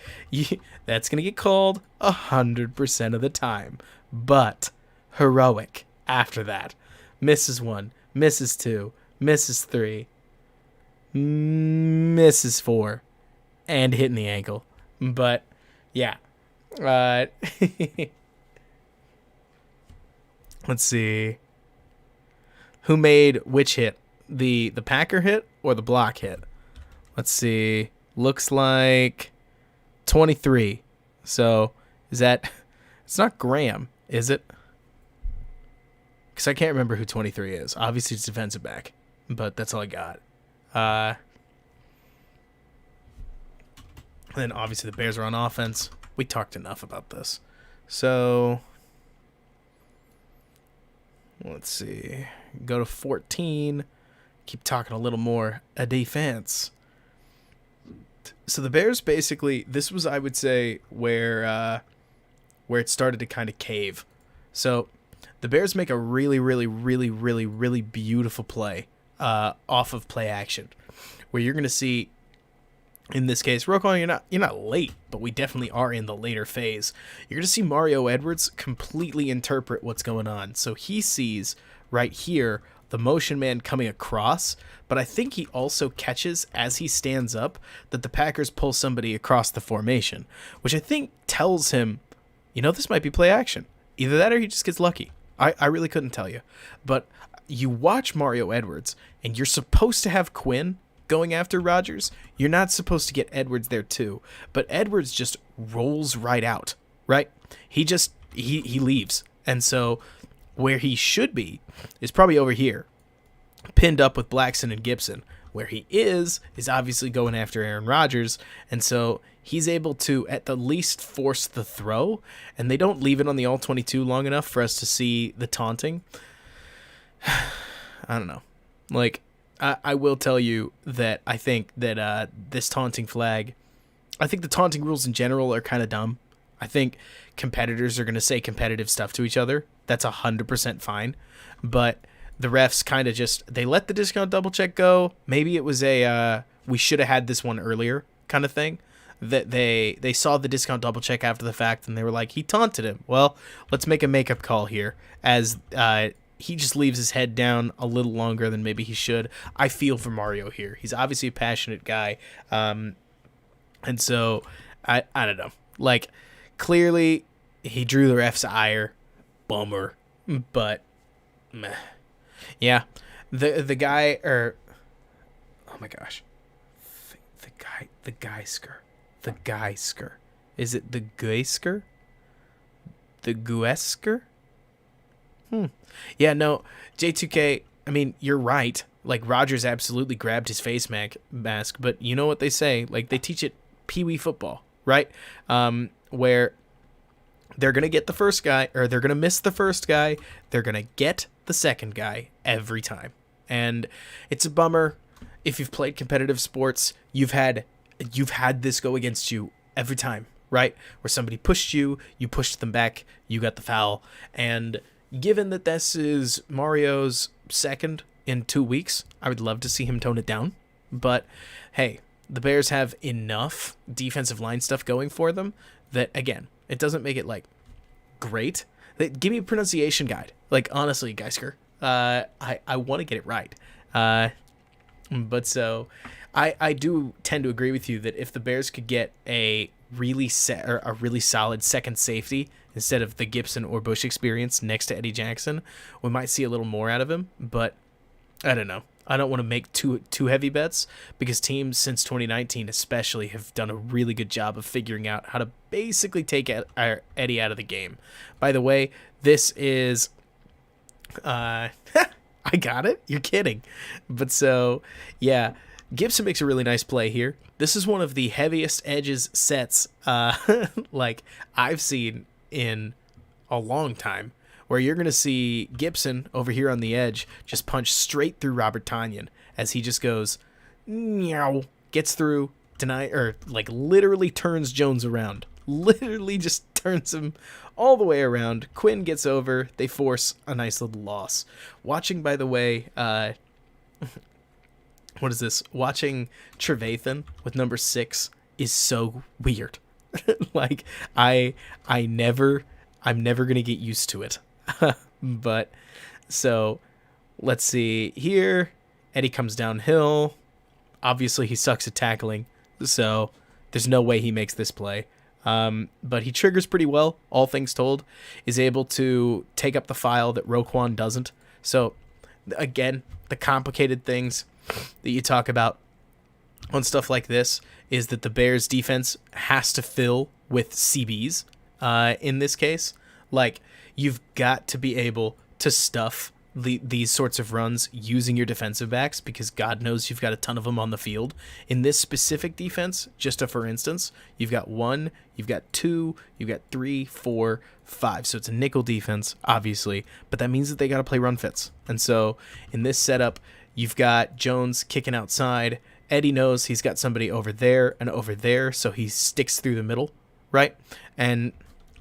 that's going to get called 100% of the time, but heroic after that. Misses 1, misses 2, misses 3, misses 4, and hitting the ankle. But, yeah. Let's see. Who made which hit? The Packer hit or the block hit? Let's see. Looks like 23. So is that? It's not Graham, is it? because I can't remember who 23 is. Obviously, it's defensive back, but that's all I got. Then obviously the Bears are on offense. We talked enough about this. So let's see. Go to 14. Keep talking a little more. A defense. So the Bears basically, this was, I would say, where it started to kind of cave. So the Bears make a really, really, really, really, really beautiful play off of play action, where you're going to see, in this case, Roquan, you're not late, but we definitely are in the later phase. You're going to see Mario Edwards completely interpret what's going on. So he sees right here the motion man coming across, but I think he also catches as he stands up that the Packers pull somebody across the formation, which I think tells him, this might be play action. Either that or he just gets lucky. I really couldn't tell you. But you watch Mario Edwards, and you're supposed to have Quinn going after Rodgers. You're not supposed to get Edwards there too. But Edwards just rolls right out, right? He leaves. And so where he should be is probably over here, pinned up with Blackson and Gibson. Where he is obviously going after Aaron Rodgers, and so he's able to at the least force the throw, and they don't leave it on the all-22 long enough for us to see the taunting. I don't know. Like, I will tell you that I think that this taunting flag, I think the taunting rules in general are kind of dumb. I think competitors are going to say competitive stuff to each other. That's 100% fine, but the refs kind of they let the discount double check go. Maybe it was we should have had this one earlier kind of thing. That they saw the discount double check after the fact and they were like, he taunted him. Well, let's make a makeup call here as he just leaves his head down a little longer than maybe he should. I feel for Mario here. He's obviously a passionate guy. And so I don't know. Like, clearly he drew the ref's ire. Bummer. But meh. Yeah, the guy, or oh my gosh, the Geisker. Is it the Geisker? The Guesker? Yeah, no, J2K. I mean, you're right. Like, Rodgers absolutely grabbed his face mask, but you know what they say? Like, they teach it Pee-wee football, right? Where they're gonna get the first guy, or they're gonna miss the first guy. They're gonna get the second guy every time. And it's a bummer. If you've played competitive sports, you've had this go against you every time, right? Where somebody pushed you, you pushed them back, you got the foul. And given that this is Mario's second in 2 weeks, I would love to see him tone it down. But hey, the Bears have enough defensive line stuff going for them that, again, it doesn't make it like great. Give me a pronunciation guide. Like, honestly, Geisker, I want to get it right. But so I do tend to agree with you that if the Bears could get a really solid second safety instead of the Gibson or Bush experience next to Eddie Jackson, we might see a little more out of him. But I don't know. I don't want to make too heavy bets because teams since 2019 especially have done a really good job of figuring out how to basically take Eddie out of the game. By the way, this is I got it? You're kidding. But so, yeah, Gibson makes a really nice play here. This is one of the heaviest edges sets like I've seen in a long time, where you're going to see Gibson over here on the edge just punch straight through Robert Tonyan as he just goes, meow, gets through, literally turns Jones around. Literally just turns him all the way around. Quinn gets over. They force a nice little loss. Watching, by the way, what is this? Watching Trevathan with number 6 is so weird. Like, I'm never going to get used to it. But so let's see here. Eddie comes downhill. Obviously he sucks at tackling, so there's no way he makes this play. But he triggers pretty well, all things told, is able to take up the file that Roquan doesn't. So again, the complicated things that you talk about on stuff like this is that the Bears defense has to fill with CBs in this case. Like, you've got to be able to stuff these sorts of runs using your defensive backs, because God knows you've got a ton of them on the field. In this specific defense, just for instance, you've got 1, you've got 2, you've got 3, 4, 5. So it's a nickel defense, obviously, but that means that they got to play run fits. And so in this setup, you've got Jones kicking outside. Eddie knows he's got somebody over there and over there, so he sticks through the middle, right? And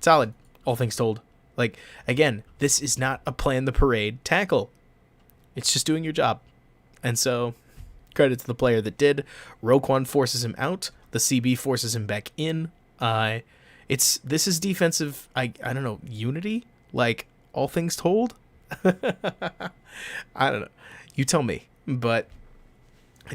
solid, all things told. Like, again, this is not a plan the parade tackle. It's just doing your job. And so, credit to the player that did. Roquan forces him out. The CB forces him back in. This is defensive, I don't know, unity? Like, all things told? I don't know. You tell me. But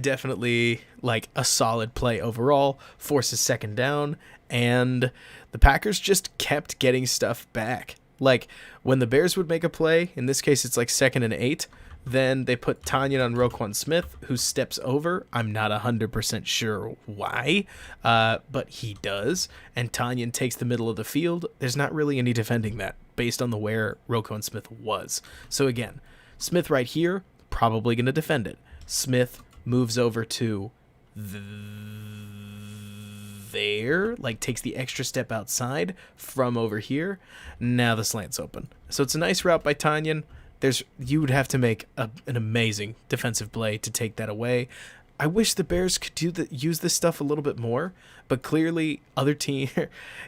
definitely, like, a solid play overall. Forces second down. And the Packers just kept getting stuff back. Like, when the Bears would make a play, in this case it's like 2nd and 8, then they put Tanyan on Roquan Smith, who steps over. I'm not 100% sure why, but he does. And Tanyan takes the middle of the field. There's not really any defending that based on where Roquan Smith was. So again, Smith right here, probably going to defend it. Smith moves over to there, like takes the extra step outside from over here. Now the slant's open. So it's a nice route by Tanyan. You would have to make an amazing defensive play to take that away. I wish the Bears could use this stuff a little bit more, but clearly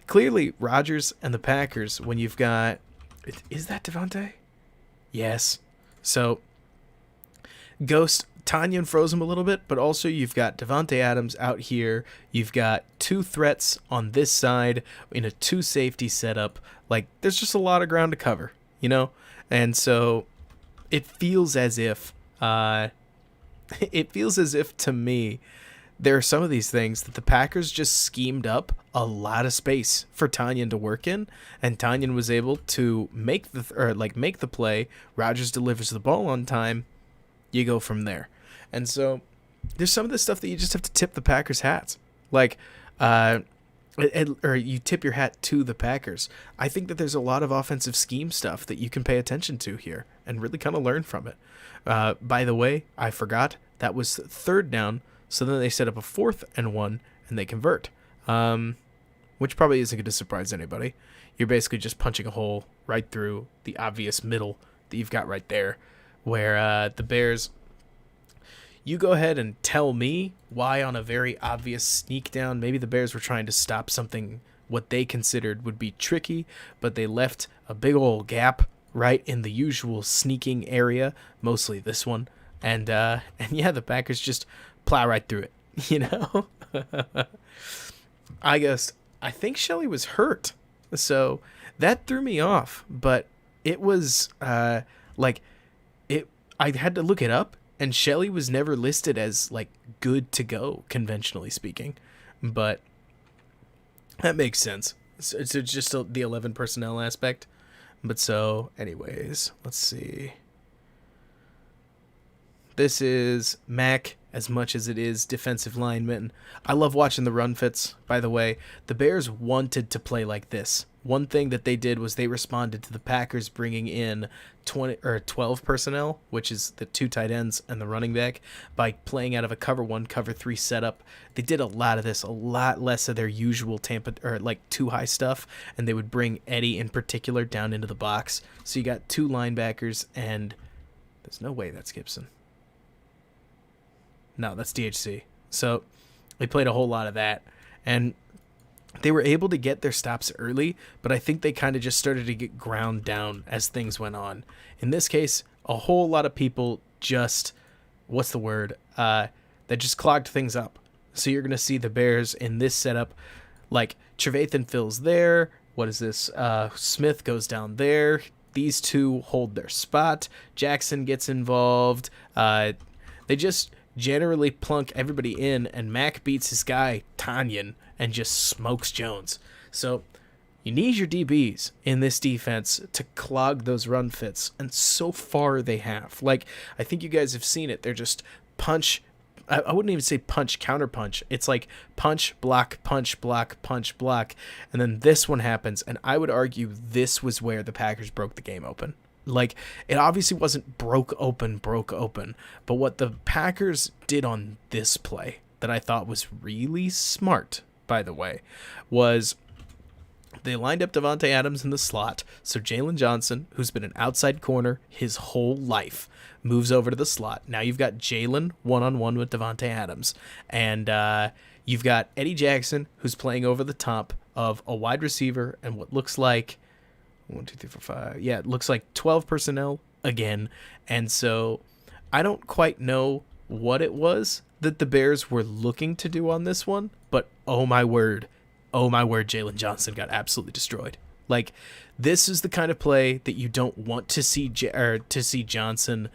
clearly Rodgers and the Packers, when you've got, is that Devontae? Yes. So Ghost Tanyan froze him a little bit, but also you've got Devontae Adams out here. You've got 2 threats on this side in a 2 safety setup. Like, there's just a lot of ground to cover, you know? And so it feels as if to me, there are some of these things that the Packers just schemed up a lot of space for Tanyan to work in, and Tanyan was able to make the play. Rodgers delivers the ball on time. You go from there. And so there's some of this stuff that you just have to tip the Packers' hats. Like, or you tip your hat to the Packers. I think that there's a lot of offensive scheme stuff that you can pay attention to here and really kind of learn from it. By the way, I forgot, that was 3rd down, so then they set up a 4th and 1, and they convert, which probably isn't going to surprise anybody. You're basically just punching a hole right through the obvious middle that you've got right there, where the Bears... You go ahead and tell me why on a very obvious sneak down, maybe the Bears were trying to stop something what they considered would be tricky, but they left a big old gap right in the usual sneaking area, mostly this one. And yeah, the Packers just plow right through it, you know? I think Shelley was hurt, so that threw me off, but it was I had to look it up. And Shelley was never listed as, like, good to go, conventionally speaking. But that makes sense. So it's just the 11 personnel aspect. But so, anyways, let's see. This is Mac as much as it is defensive lineman. I love watching the run fits, by the way. The Bears wanted to play like this. One thing that they did was they responded to the Packers bringing in 12 personnel, which is the 2 tight ends and the running back, by playing out of a cover 1, cover 3 setup. They did a lot of this, a lot less of their usual too high stuff, and they would bring Eddie in particular down into the box. So you got 2 linebackers, and there's no way that's Gibson. No, that's DHC. So they played a whole lot of that, and they were able to get their stops early, but I think they kind of just started to get ground down as things went on. In this case, a whole lot of people just, that just clogged things up. So you're going to see the Bears in this setup, like Trevathan fills there. What is this? Smith goes down there. These 2 hold their spot. Jackson gets involved. They just generally plunk everybody in, and Mac beats his guy, Tanyan, and just smokes Jones. So you need your DBs in this defense to clog those run fits, and so far they have. Like, I think you guys have seen it. They're just punch. I wouldn't even say punch, counter punch. It's like punch, block, punch, block, punch, block. And then this one happens, and I would argue this was where the Packers broke the game open. Like, it obviously wasn't broke open, but what the Packers did on this play that I thought was really smart, by the way, was they lined up Davante Adams in the slot. So Jalen Johnson, who's been an outside corner his whole life, moves over to the slot. Now you've got Jalen one-on-one with Davante Adams. And you've got Eddie Jackson, who's playing over the top of a wide receiver and what looks like 1, 2, 3, 4, 5. Yeah, it looks like 12 personnel again. And so I don't quite know what it was that the Bears were looking to do on this one, but oh my word, Jalen Johnson got absolutely destroyed. Like, this is the kind of play that you don't want to see Johnson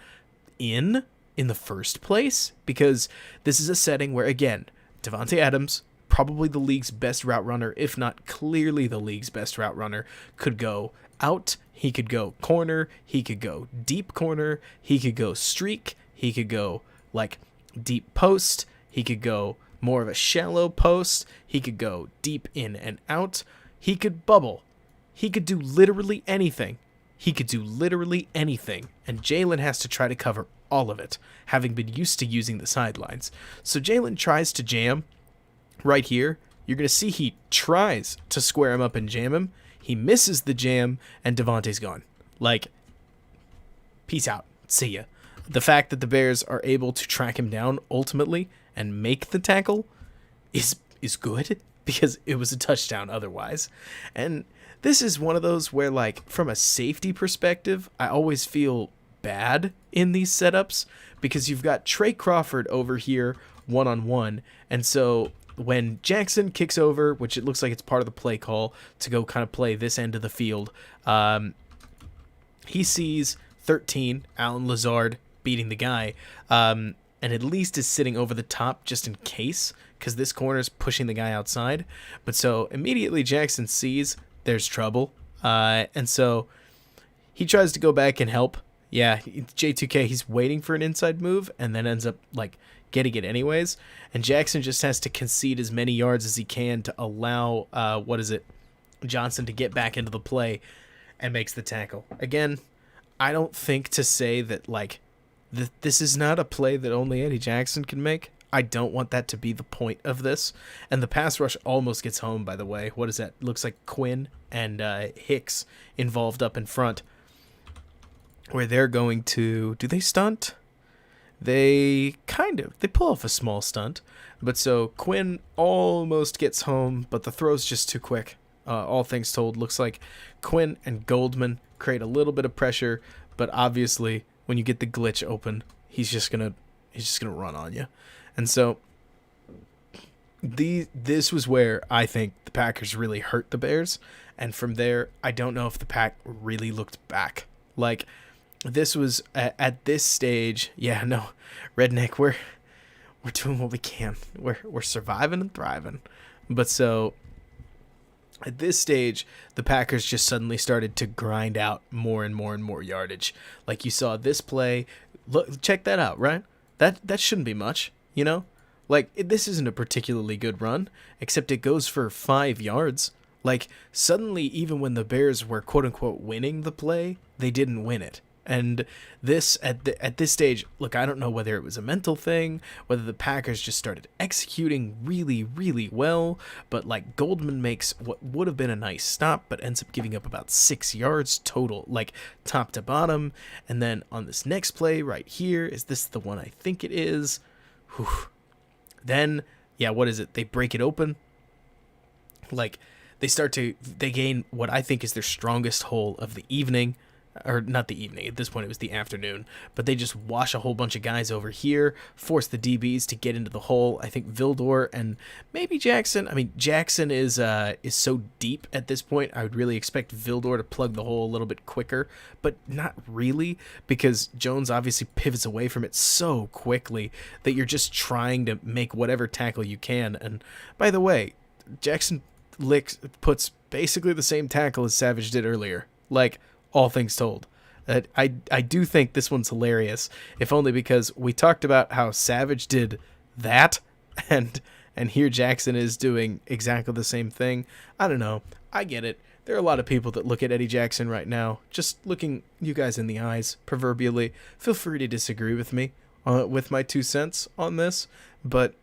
in the first place, because this is a setting where, again, Davante Adams, probably the league's best route runner, if not clearly the league's best route runner, could go out, he could go corner, he could go deep corner, he could go streak, he could go like deep post, he could go more of a shallow post, he could go deep in and out, he could bubble, he could do literally anything. And Jalen has to try to cover all of it, having been used to using the sidelines. So Jalen tries to jam right here. You're going to see he tries to square him up and jam him. He misses the jam, and Davante's gone. Like, peace out. See ya. The fact that the Bears are able to track him down ultimately and make the tackle is good, because it was a touchdown otherwise. And this is one of those where, like, from a safety perspective, I always feel bad in these setups, because you've got Trey Crawford over here one-on-one, and so when Jackson kicks over, which it looks like it's part of the play call to go kind of play this end of the field, he sees 13, Alan Lazard, beating the guy, and at least is sitting over the top just in case, because this corner is pushing the guy outside. But so immediately Jackson sees there's trouble, and so he tries to go back and help. Yeah, J2K, he's waiting for an inside move and then ends up like getting it anyways, and Jackson just has to concede as many yards as he can to allow Johnson to get back into the play and makes the tackle. Again, I don't think to say that like this is not a play that only Eddie Jackson can make. I don't want that to be the point of this. And the pass rush almost gets home, by the way. What is that? Looks like Quinn and Hicks involved up in front, where they're going to, do they stunt? They pull off a small stunt, but so Quinn almost gets home, but the throw's just too quick. All things told, looks like Quinn and Goldman create a little bit of pressure, but obviously when you get the glitch open, he's just gonna run on you, and so this was where I think the Packers really hurt the Bears, and from there I don't know if the Pack really looked back. Like, this was at this stage, yeah, no, Redneck, we're doing what we can. We're surviving and thriving. But so at this stage, the Packers just suddenly started to grind out more and more yardage. Like, you saw this play. Look, check that out, right? That shouldn't be much, you know? Like, this isn't a particularly good run, except it goes for 5 yards. Like, suddenly, even when the Bears were quote-unquote winning the play, they didn't win it. And this, at this stage, look, I don't know whether it was a mental thing, whether the Packers just started executing really, really well, but like Goldman makes what would have been a nice stop, but ends up giving up about 6 yards total, like top to bottom. And then on this next play right here, is this the one I think it is? Whew. Then, yeah, what is it? They break it open. Like, they gain what I think is their strongest hole of the evening. Or not the evening, at this point it was the afternoon, but they just wash a whole bunch of guys over here, force the DBs to get into the hole. I think Vildor and maybe Jackson. I mean, Jackson is so deep at this point, I would really expect Vildor to plug the hole a little bit quicker, but not really, because Jones obviously pivots away from it so quickly that you're just trying to make whatever tackle you can. And by the way, Jackson puts basically the same tackle as Savage did earlier. Like, all things told, I do think this one's hilarious, if only because we talked about how Savage did that, and and here Jackson is doing exactly the same thing. I don't know. I get it. There are a lot of people that look at Eddie Jackson right now, just looking you guys in the eyes, proverbially. Feel free to disagree with me with my 2 cents on this, but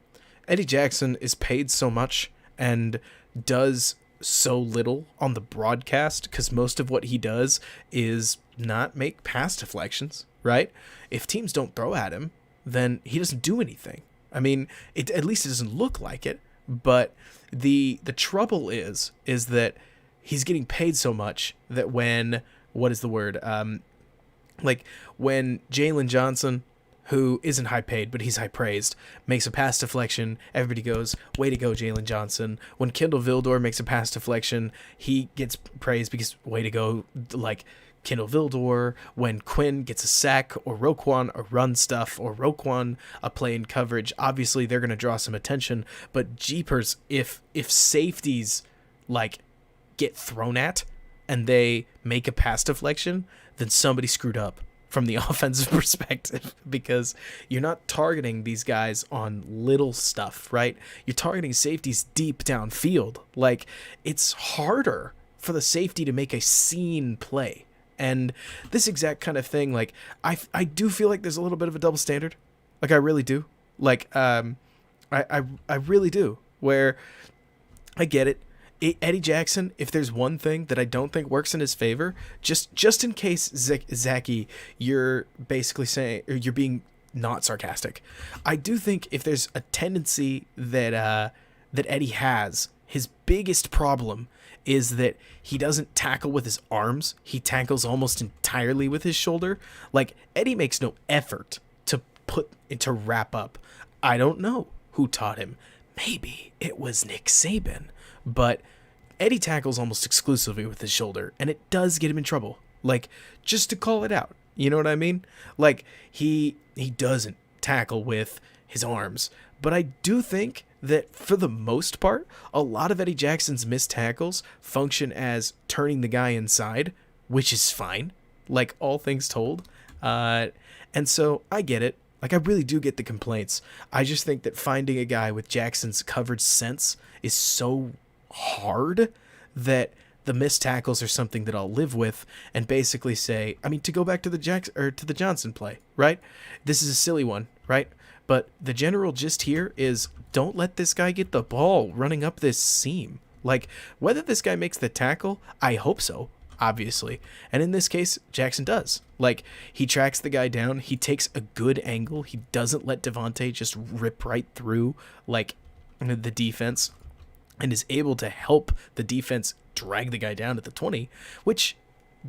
Eddie Jackson is paid so much and does so little on the broadcast because most of what he does is not make pass deflections, right? If teams don't throw at him, then he doesn't do anything. I mean, at least it doesn't look like it, but the trouble is that he's getting paid so much that when, what is the word? Like when Jalen Johnson, who isn't high paid, but he's high praised, makes a pass deflection, everybody goes, way to go, Jalen Johnson. When Kendall Vildor makes a pass deflection, he gets praised because way to go, like Kendall Vildor. When Quinn gets a sack, or Roquan a run stuff, or Roquan a play in coverage, obviously they're going to draw some attention, but jeepers, if safeties like get thrown at and they make a pass deflection, then somebody screwed up from the offensive perspective, because you're not targeting these guys on little stuff, right? You're targeting safeties deep downfield. Like, it's harder for the safety to make a seam play. And this exact kind of thing, like, I do feel like there's a little bit of a double standard. Like, I really do. Like, I really do. Where I get it. Eddie Jackson, if there's one thing that I don't think works in his favor, just in case, Zachy, you're basically saying, or you're being not sarcastic, I do think if there's a tendency that Eddie has, his biggest problem is that he doesn't tackle with his arms. He tackles almost entirely with his shoulder. Like, Eddie makes no effort to wrap up. I don't know who taught him. Maybe it was Nick Saban. But Eddie tackles almost exclusively with his shoulder, and it does get him in trouble. Like, just to call it out, you know what I mean? Like, he doesn't tackle with his arms. But I do think that for the most part, a lot of Eddie Jackson's missed tackles function as turning the guy inside, which is fine, like all things told. And so I get it. Like, I really do get the complaints. I just think that finding a guy with Jackson's coverage sense is so hard that the missed tackles are something that I'll live with, and basically say, I mean, to go back to the Johnson play, right? This is a silly one, right? But the general gist here is, don't let this guy get the ball running up this seam. Like, whether this guy makes the tackle, I hope so, obviously. And in this case, Jackson does. Like, he tracks the guy down. He takes a good angle. He doesn't let Devontae just rip right through, like, the defense, and is able to help the defense drag the guy down at the 20, which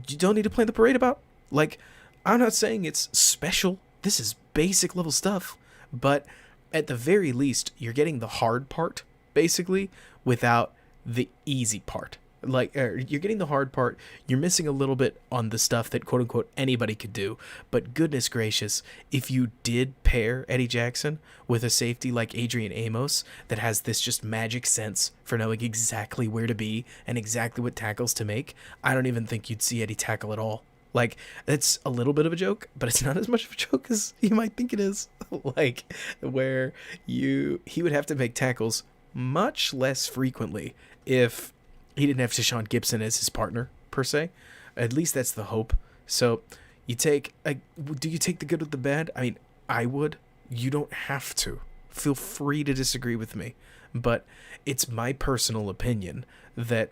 you don't need to play the parade about. Like, I'm not saying it's special. This is basic level stuff. But at the very least, you're getting the hard part, basically, without the easy part. Like, you're getting the hard part. You're missing a little bit on the stuff that quote unquote anybody could do. But goodness gracious, if you did pair Eddie Jackson with a safety like Adrian Amos that has this just magic sense for knowing exactly where to be and exactly what tackles to make, I don't even think you'd see Eddie tackle at all. Like, it's a little bit of a joke, but it's not as much of a joke as you might think it is. Like, where he would have to make tackles much less frequently if he didn't have Deshaun Gibson as his partner, per se. At least that's the hope. So, do you take the good with the bad? I mean, I would. You don't have to. Feel free to disagree with me. But it's my personal opinion that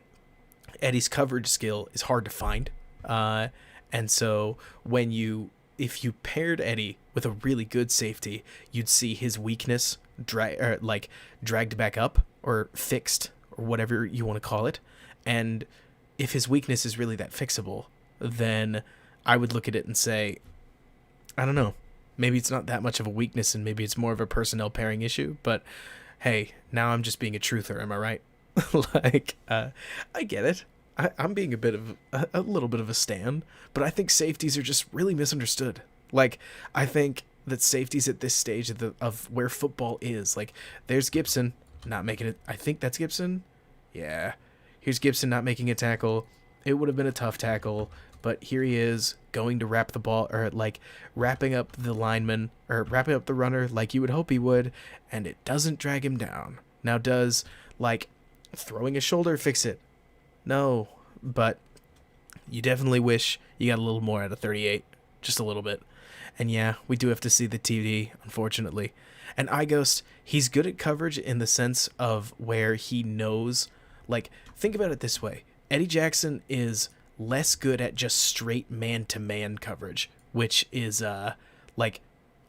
Eddie's coverage skill is hard to find. And so if you paired Eddie with a really good safety, you'd see his weakness dragged back up or fixed or whatever you want to call it. And if his weakness is really that fixable, then I would look at it and say, I don't know, maybe it's not that much of a weakness and maybe it's more of a personnel pairing issue. But hey, now I'm just being a truther. Am I right? I get it. I'm being a little bit of a stan, but I think safeties are just really misunderstood. Like, I think that safeties at this stage of where football is, like, there's Gibson not making it. I think that's Gibson. Yeah. Here's Gibson not making a tackle. It would have been a tough tackle, but here he is going to wrap the ball, or like wrapping up the lineman, or wrapping up the runner like you would hope he would, and it doesn't drag him down. Now, does, like, throwing a shoulder fix it? No, but you definitely wish you got a little more out of 38. Just a little bit. And yeah, we do have to see the TD, unfortunately. And iGhost, he's good at coverage in the sense of where he knows, like, think about it this way. Eddie Jackson is less good at just straight man-to-man coverage, which is, like,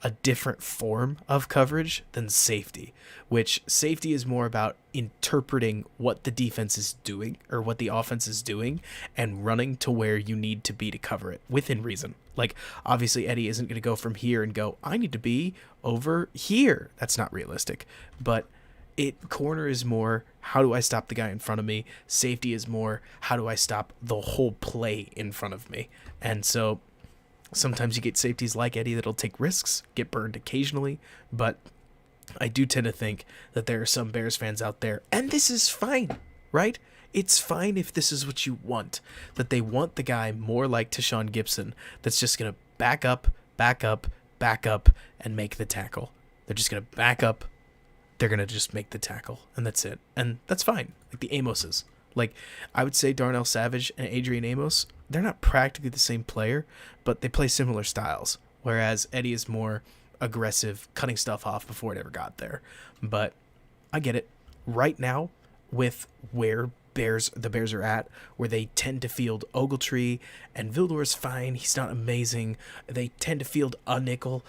a different form of coverage than safety, which safety is more about interpreting what the defense is doing or what the offense is doing and running to where you need to be to cover it within reason. Like, obviously Eddie isn't going to go from here and go, I need to be over here. That's not realistic. But corner is more, how do I stop the guy in front of me? Safety is more, how do I stop the whole play in front of me? And so sometimes you get safeties like Eddie that'll take risks, get burned occasionally, but I do tend to think that there are some Bears fans out there, and this is fine, right? It's fine if this is what you want, that they want the guy more like Tashawn Gibson that's just going to back up, and make the tackle. They're just going to back up, they're going to just make the tackle, and that's it. And that's fine, like the Amoses. Like, I would say Darnell Savage and Adrian Amos, they're not practically the same player, but they play similar styles, whereas Eddie is more aggressive, cutting stuff off before it ever got there. But I get it. Right now, with where the Bears are at, where they tend to field Ogletree, and Vildor's fine, he's not amazing. They tend to field a nickel,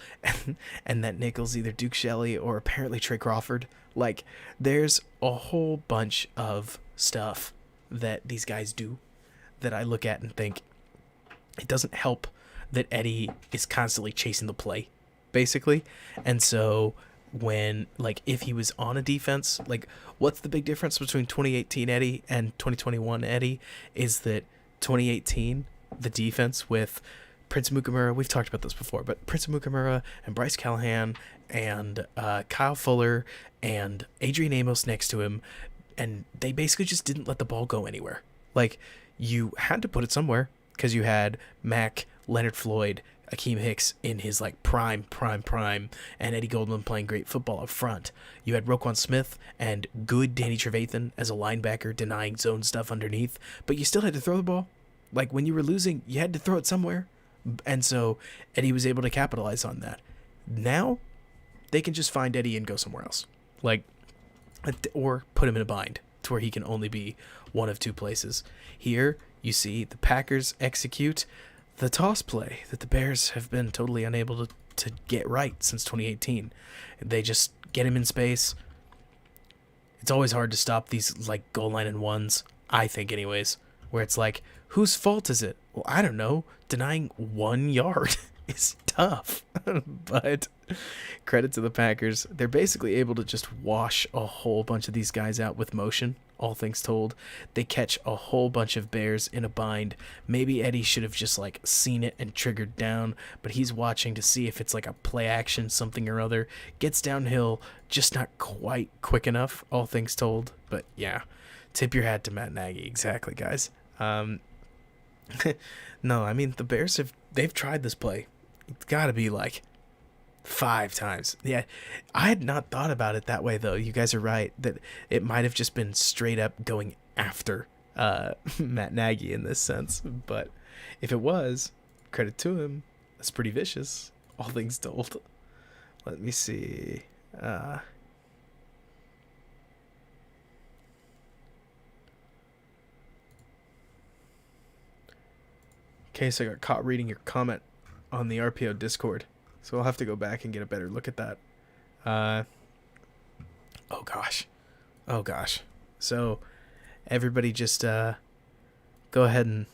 and that nickel's either Duke Shelley or apparently Trey Crawford. Like, there's a whole bunch of stuff that these guys do that I look at and think it doesn't help that Eddie is constantly chasing the play, basically. And so when, like, if he was on a defense, like, what's the big difference between 2018 Eddie and 2021 Eddie is that 2018, the defense with Prince Mukamura, we've talked about this before, but Prince Mukamura and Bryce Callahan and Kyle Fuller and Adrian Amos next to him, and they basically just didn't let the ball go anywhere. Like, you had to put it somewhere because you had Mack, Leonard Floyd, Akeem Hicks in his, like, prime, and Eddie Goldman playing great football up front. You had Roquan Smith and good Danny Trevathan as a linebacker denying zone stuff underneath, but you still had to throw the ball. Like, when you were losing, you had to throw it somewhere. And so Eddie was able to capitalize on that. Now, they can just find Eddie and go somewhere else. Like, or put him in a bind to where he can only be one of two places. Here, you see the Packers execute the toss play that the Bears have been totally unable to get right since 2018. They just get him in space. It's always hard to stop these, like, goal line and ones, I think anyways, where it's like, whose fault is it? Well, I don't know. Denying 1 yard is tough. But credit to the Packers. They're basically able to just wash a whole bunch of these guys out with motion, all things told. They catch a whole bunch of Bears in a bind. Maybe Eddie should have just, like, seen it and triggered down, but he's watching to see if it's like a play action something or other. Gets downhill, just not quite quick enough, all things told. But yeah, tip your hat to Matt Nagy. Exactly, guys. No, I mean, the Bears they've tried this play. It's got to be like 5 times. Yeah, I had not thought about it that way, though. You guys are right that it might have just been straight up going after Matt Nagy in this sense. But if it was, credit to him. That's pretty vicious, all things told. Let me see. Okay, so I got caught reading your comment on the RPO Discord, so I'll have to go back and get a better look at that. Oh gosh. So everybody just go ahead and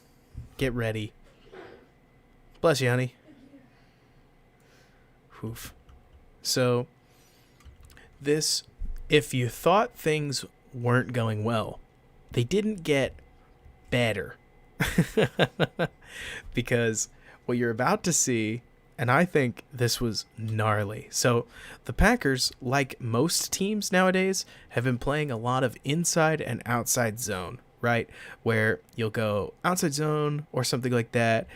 get ready. Bless you, honey. Oof. So this, if you thought things weren't going well, they didn't get better. Because what you're about to see, and I think this was gnarly. So the Packers, like most teams nowadays, have been playing a lot of inside and outside zone, right? Where you'll go outside zone or something like that.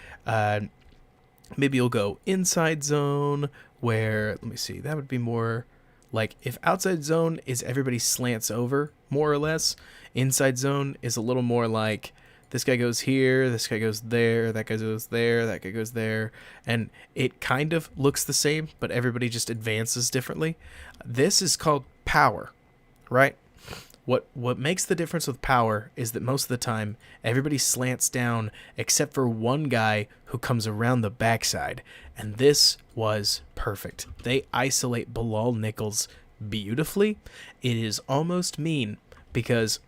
Maybe you'll go inside zone where, let me see, that would be more Like, if outside zone is everybody slants over, more or less, inside zone is a little more like this guy goes here, this guy goes there, that guy goes there, that guy goes there, and it kind of looks the same, but everybody just advances differently. This is called power, right? What makes the difference with power is that most of the time everybody slants down except for one guy who comes around the backside, and this was perfect. They isolate Bilal Nichols beautifully. It is almost mean because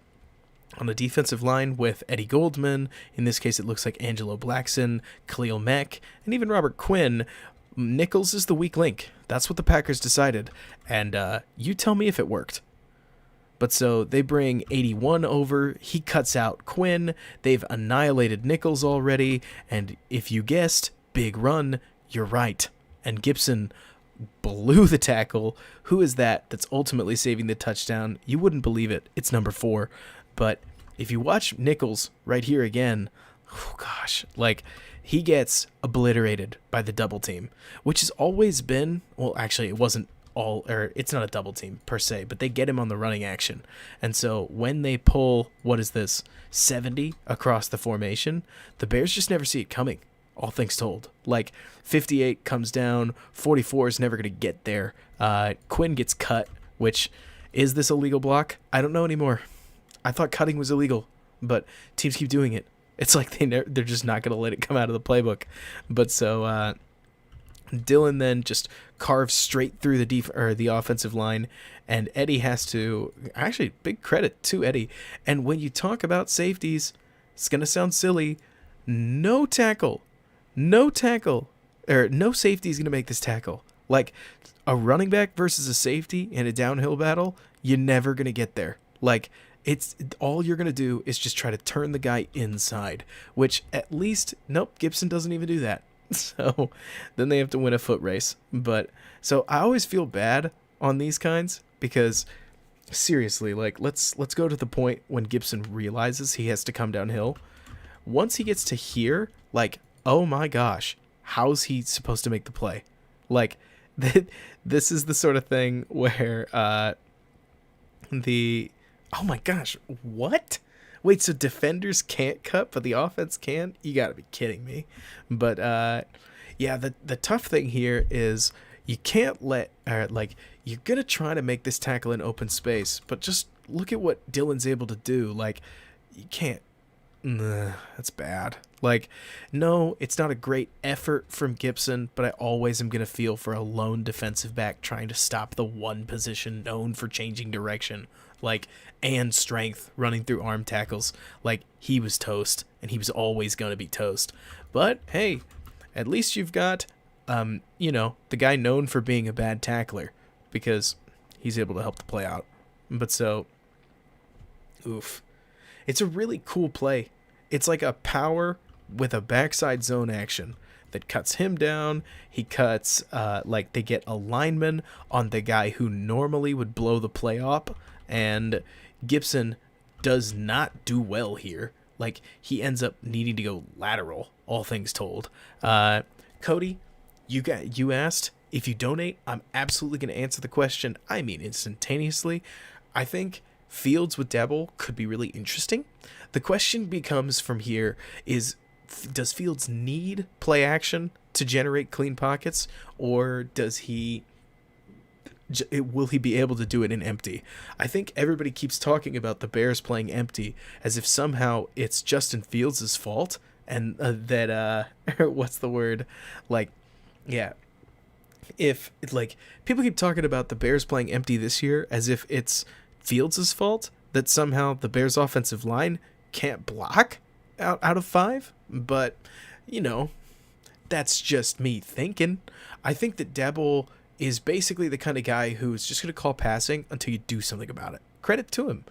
on the defensive line with Eddie Goldman, in this case it looks like Angelo Blackson, Khalil Mack, and even Robert Quinn, Nichols is the weak link. That's what the Packers decided, and you tell me if it worked. But so they bring 81 over. He cuts out Quinn. They've annihilated Nichols already. And if you guessed, big run, you're right. And Gibson blew the tackle. Who is that's ultimately saving the touchdown? You wouldn't believe it. It's number 4. But if you watch Nichols right here again, oh gosh, like he gets obliterated by the double team, which has always been, well, actually it wasn't it's not a double team per se, but they get him on the running action. And so when they pull, 70 across the formation, the Bears just never see it coming, all things told. Like 58 comes down, 44 is never going to get there. Quinn gets cut, which, is this a legal block? I don't know anymore. I thought cutting was illegal, but teams keep doing it. It's like they're just not going to let it come out of the playbook. But so Dylan then just carves straight through the offensive line, and Eddie has to, actually, big credit to Eddie. And when you talk about safeties, it's going to sound silly, no safety is going to make this tackle. Like, a running back versus a safety in a downhill battle, you're never going to get there. Like, it's all you're going to do is just try to turn the guy inside, which at least, nope, Gibson doesn't even do that. So then they have to win a foot race. But so I always feel bad on these kinds because seriously, like let's go to the point when Gibson realizes he has to come downhill. Once he gets to here, like, oh my gosh, how's he supposed to make the play? Like this is the sort of thing where oh my gosh, what? Wait, so defenders can't cut, but the offense can? You got to be kidding me. But, yeah, the tough thing here is you can't let, you're going to try to make this tackle in open space, but just look at what Dylan's able to do. Like, you can't, that's bad. Like, no, it's not a great effort from Gibson, but I always am going to feel for a lone defensive back trying to stop the one position known for changing direction. Like, and strength running through arm tackles. Like, he was toast, and he was always going to be toast. But hey, at least you've got the guy known for being a bad tackler, because he's able to help the play out. But so, oof, it's a really cool play. It's like a power with a backside zone action that cuts him down. He cuts they get a lineman on the guy who normally would blow the play up. And Gibson does not do well here. Like, he ends up needing to go lateral, all things told. Cody, you asked, if you donate, I'm absolutely going to answer the question. I mean, instantaneously. I think Fields with Dabble could be really interesting. The question becomes from here is, does Fields need play action to generate clean pockets, or will he be able to do it in empty? I think everybody keeps talking about the Bears playing empty as if somehow it's Justin Fields' fault, and what's the word? Like, yeah. If, like, people keep talking about the Bears playing empty this year as if it's Fields' fault that somehow the Bears' offensive line can't block out of 5, but, that's just me thinking. I think that Dabble is basically the kind of guy who's just going to call passing until you do something about it. Credit to him.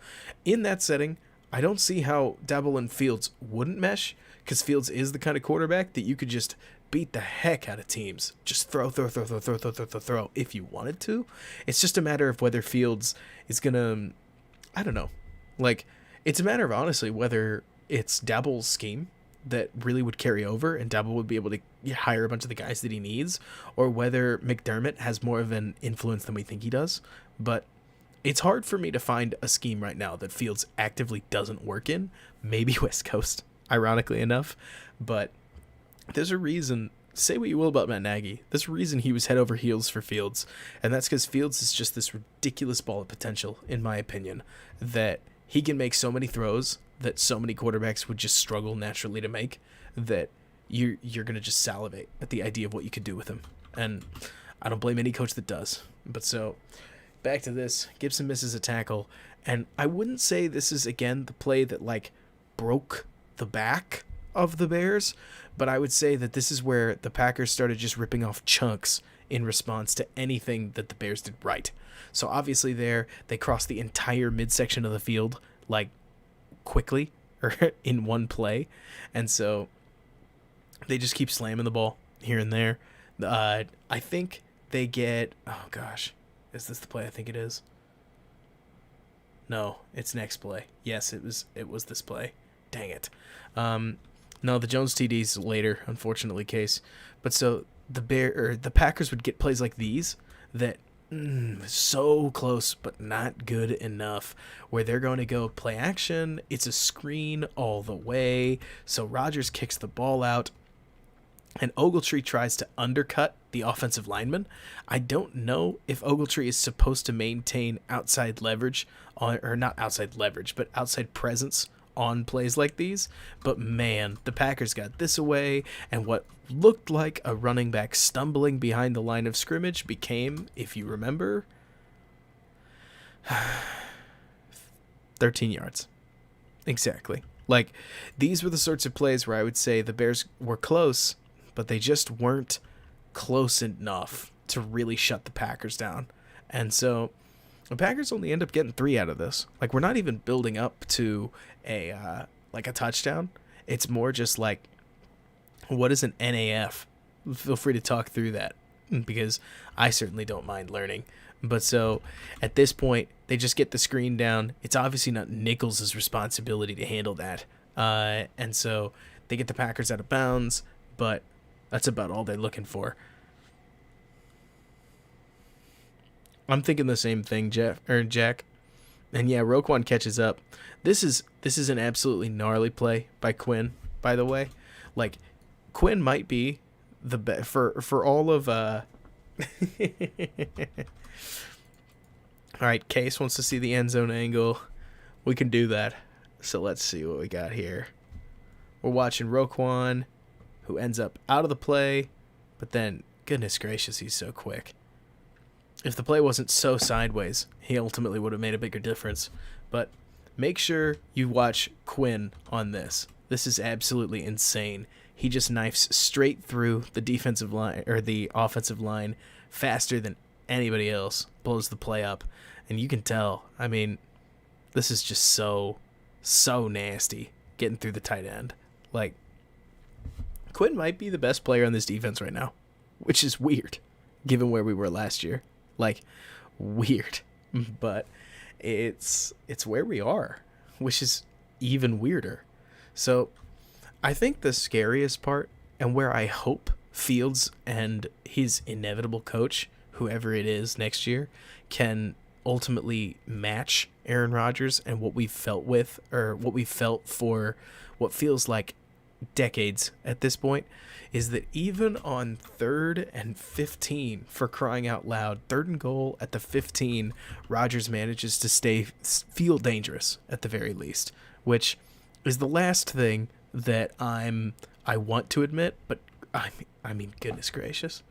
In that setting, I don't see how Dabble and Fields wouldn't mesh, because Fields is the kind of quarterback that you could just beat the heck out of teams. Just throw if you wanted to. It's just a matter of whether Fields is going to, I don't know. Like, it's a matter of, honestly, whether it's Dabble's scheme that really would carry over and Dabble would be able to hire a bunch of the guys that he needs, or whether McDermott has more of an influence than we think he does. But it's hard for me to find a scheme right now that Fields actively doesn't work in. Maybe West Coast, ironically enough. But there's a reason. Say what you will about Matt Nagy. There's a reason he was head over heels for Fields. And that's because Fields is just this ridiculous ball of potential, in my opinion, that he can make so many throws that so many quarterbacks would just struggle naturally to make, that you're going to just salivate at the idea of what you could do with him. And I don't blame any coach that does. But so, back to this. Gibson misses a tackle. And I wouldn't say this is, again, the play that, like, broke the back of the Bears, but I would say that this is where the Packers started just ripping off chunks in response to anything that the Bears did right. So obviously there, they crossed the entire midsection of the field, like, quickly, or in one play, and so they just keep slamming the ball here and there. I think they get, oh gosh, is this the play I think it is? No, it's next play. Yes, it was this play. Dang it. No, the Jones TD's later, unfortunately, case. But so the Packers would get plays like these that so close but not good enough, where they're going to go play action. It's a screen all the way. So Rodgers kicks the ball out, and Ogletree tries to undercut the offensive lineman. I don't know if Ogletree is supposed to maintain outside leverage, or not outside leverage, but outside presence on plays like these, but man, the Packers got this away, and what looked like a running back stumbling behind the line of scrimmage became, if you remember, 13 yards. Exactly. Like, these were the sorts of plays where I would say the Bears were close, but they just weren't close enough to really shut the Packers down. And so the Packers only end up getting 3 out of this. Like, we're not even building up to a touchdown. It's more just like, what is an NAF? Feel free to talk through that, because I certainly don't mind learning. But so at this point, they just get the screen down. It's obviously not Nichols' responsibility to handle that. And so they get the Packers out of bounds, but that's about all they're looking for. I'm thinking the same thing, Jack. And yeah, Roquan catches up. This is an absolutely gnarly play by Quinn, by the way. Like, Quinn might be the best for all of all right, Case wants to see the end zone angle. We can do that. So let's see what we got here. We're watching Roquan, who ends up out of the play, but then, goodness gracious, he's so quick. If the play wasn't so sideways, he ultimately would have made a bigger difference. But make sure you watch Quinn on this. This is absolutely insane. He just knifes straight through the defensive line, or the offensive line, faster than anybody else, blows the play up. And you can tell, I mean, this is just so nasty, getting through the tight end. Like, Quinn might be the best player on this defense right now, which is weird, given where we were last year. Like, weird, but it's where we are, which is even weirder. So I think the scariest part, and where I hope Fields and his inevitable coach, whoever it is next year, can ultimately match Aaron Rodgers and what we felt with, or what we felt for what feels like decades at this point, is that even on 3rd and 15, for crying out loud, 3rd and goal at the 15, Rodgers manages to feel dangerous at the very least, which is the last thing that I want to admit, but I mean, goodness gracious.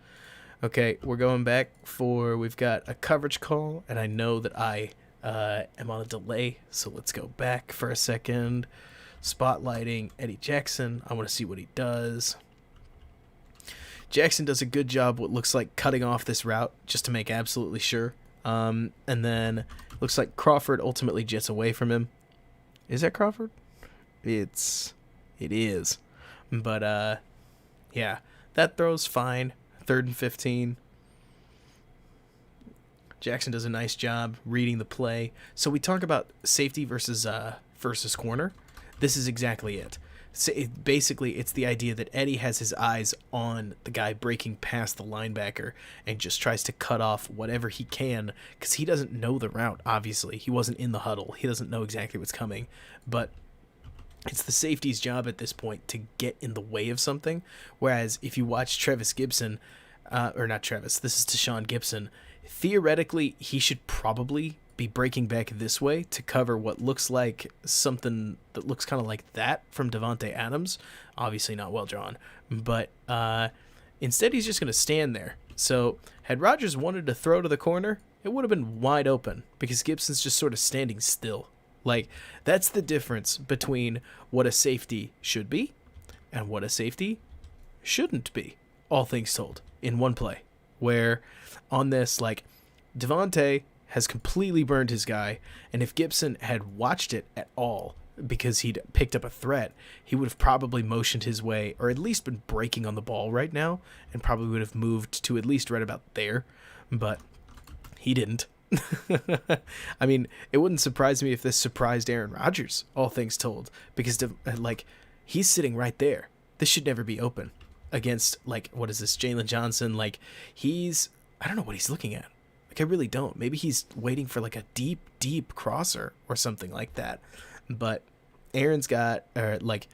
Okay, we're going back we've got a coverage call, and I know that I am on a delay, so let's go back for a second. Spotlighting Eddie Jackson. I want to see what he does. Jackson does a good job what looks like cutting off this route, just to make absolutely sure. And then looks like Crawford ultimately jets away from him. Is that Crawford? It is. But yeah, that throw's fine. 3rd and 15. Jackson does a nice job reading the play. So we talk about safety versus corner. This is exactly it. So basically, it's the idea that Eddie has his eyes on the guy breaking past the linebacker and just tries to cut off whatever he can because he doesn't know the route, obviously. He wasn't in the huddle. He doesn't know exactly what's coming. But it's the safety's job at this point to get in the way of something. Whereas if you watch Trevis Gibson, or not Trevis, this is Deshaun Gibson, theoretically, he should probably be breaking back this way to cover what looks like something that looks kind of like that from Devontae Adams. Obviously not well drawn, but instead he's just going to stand there. So had Rodgers wanted to throw to the corner, it would have been wide open because Gibson's just sort of standing still. Like, that's the difference between what a safety should be and what a safety shouldn't be, all things told, in one play. Where on this, like, Devontae has completely burned his guy, and if Gibson had watched it at all because he'd picked up a threat, he would have probably motioned his way, or at least been breaking on the ball right now, and probably would have moved to at least right about there, but he didn't. I mean, it wouldn't surprise me if this surprised Aaron Rodgers, all things told, because, like, he's sitting right there. This should never be open against, like, what is this, Jalen Johnson? Like, I don't know what he's looking at. Like, I really don't. Maybe he's waiting for, like, a deep, deep crosser or something like that. But Aaron's Aaron's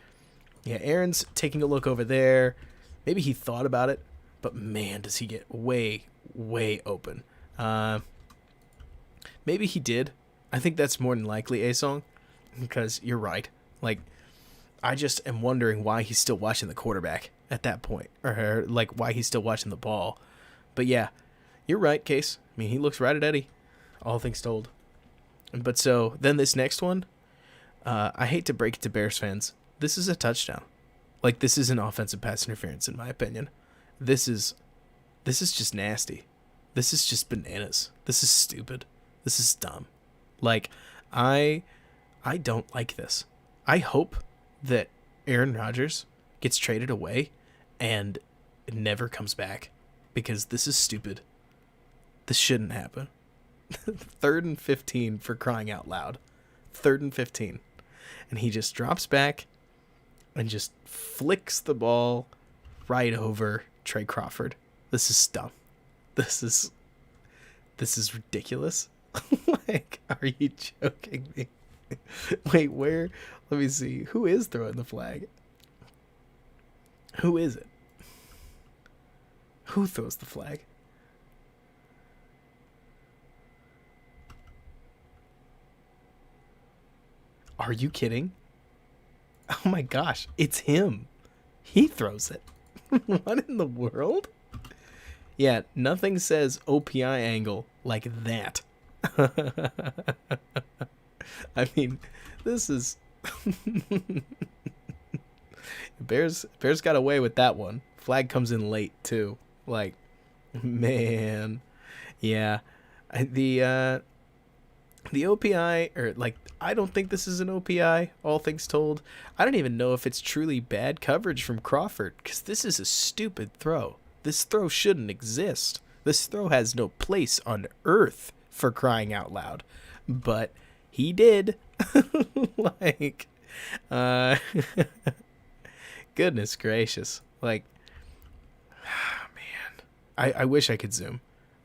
taking a look over there. Maybe he thought about it, but man, does he get way, way open. Maybe he did. I think that's more than likely A-Song, because you're right. Like, I just am wondering why he's still watching the quarterback at that point, or like why he's still watching the ball. But yeah, you're right, Case. I mean, he looks right at Eddie, all things told. But so then this next one, I hate to break it to Bears fans, this is a touchdown. Like, this is an offensive pass interference in my opinion. This is just nasty. This is just bananas. This is stupid. This is dumb. Like, I don't like this. I hope that Aaron Rodgers gets traded away and never comes back, because this is stupid. This shouldn't happen. 3rd and 15, for crying out loud. 3rd and 15. And he just drops back and just flicks the ball right over Trey Crawford. This is dumb. This is ridiculous. Like, are you joking me? Wait, where? Let me see. Who is throwing the flag? Who is it? Who throws the flag? Are you kidding? Oh my gosh, it's him. He throws it. What in the world? Yeah, nothing says OPI angle like that. I mean, this is Bears got away with that one. Flag comes in late too. Like, man. Yeah. The OPI, or like, I don't think this is an OPI, all things told. I don't even know if it's truly bad coverage from Crawford, because this is a stupid throw. This throw shouldn't exist. This throw has no place on earth, for crying out loud. But he did. Like, goodness gracious. Like, man. I wish I could zoom.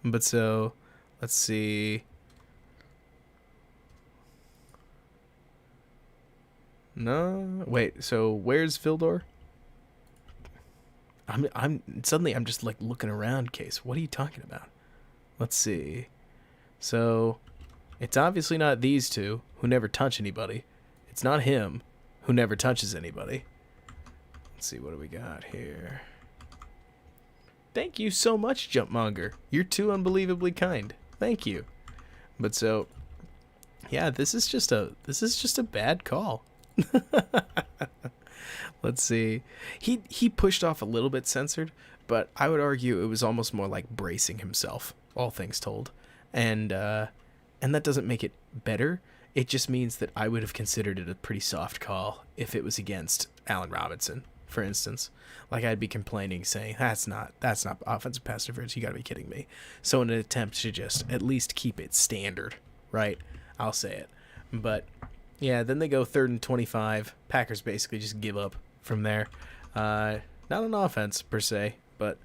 But so, let's see. No, wait. So where's Vildor? I'm suddenly I'm just like looking around. Case, what are you talking about? Let's see. So it's obviously not these two who never touch anybody. It's not him who never touches anybody. Let's see, what do we got here? Thank you so much, Jumpmonger. You're too unbelievably kind. Thank you. But so, yeah, this is just a bad call. Let's see. He pushed off a little bit censored, but I would argue it was almost more like bracing himself, all things told. And that doesn't make it better. It just means that I would have considered it a pretty soft call if it was against Allen Robinson, for instance. Like, I'd be complaining, saying, that's not offensive pass interference. You got to be kidding me. So in an attempt to just at least keep it standard, right? I'll say it. But yeah, then they go 3rd and 25. Packers basically just give up. from there. Not on offense per se, but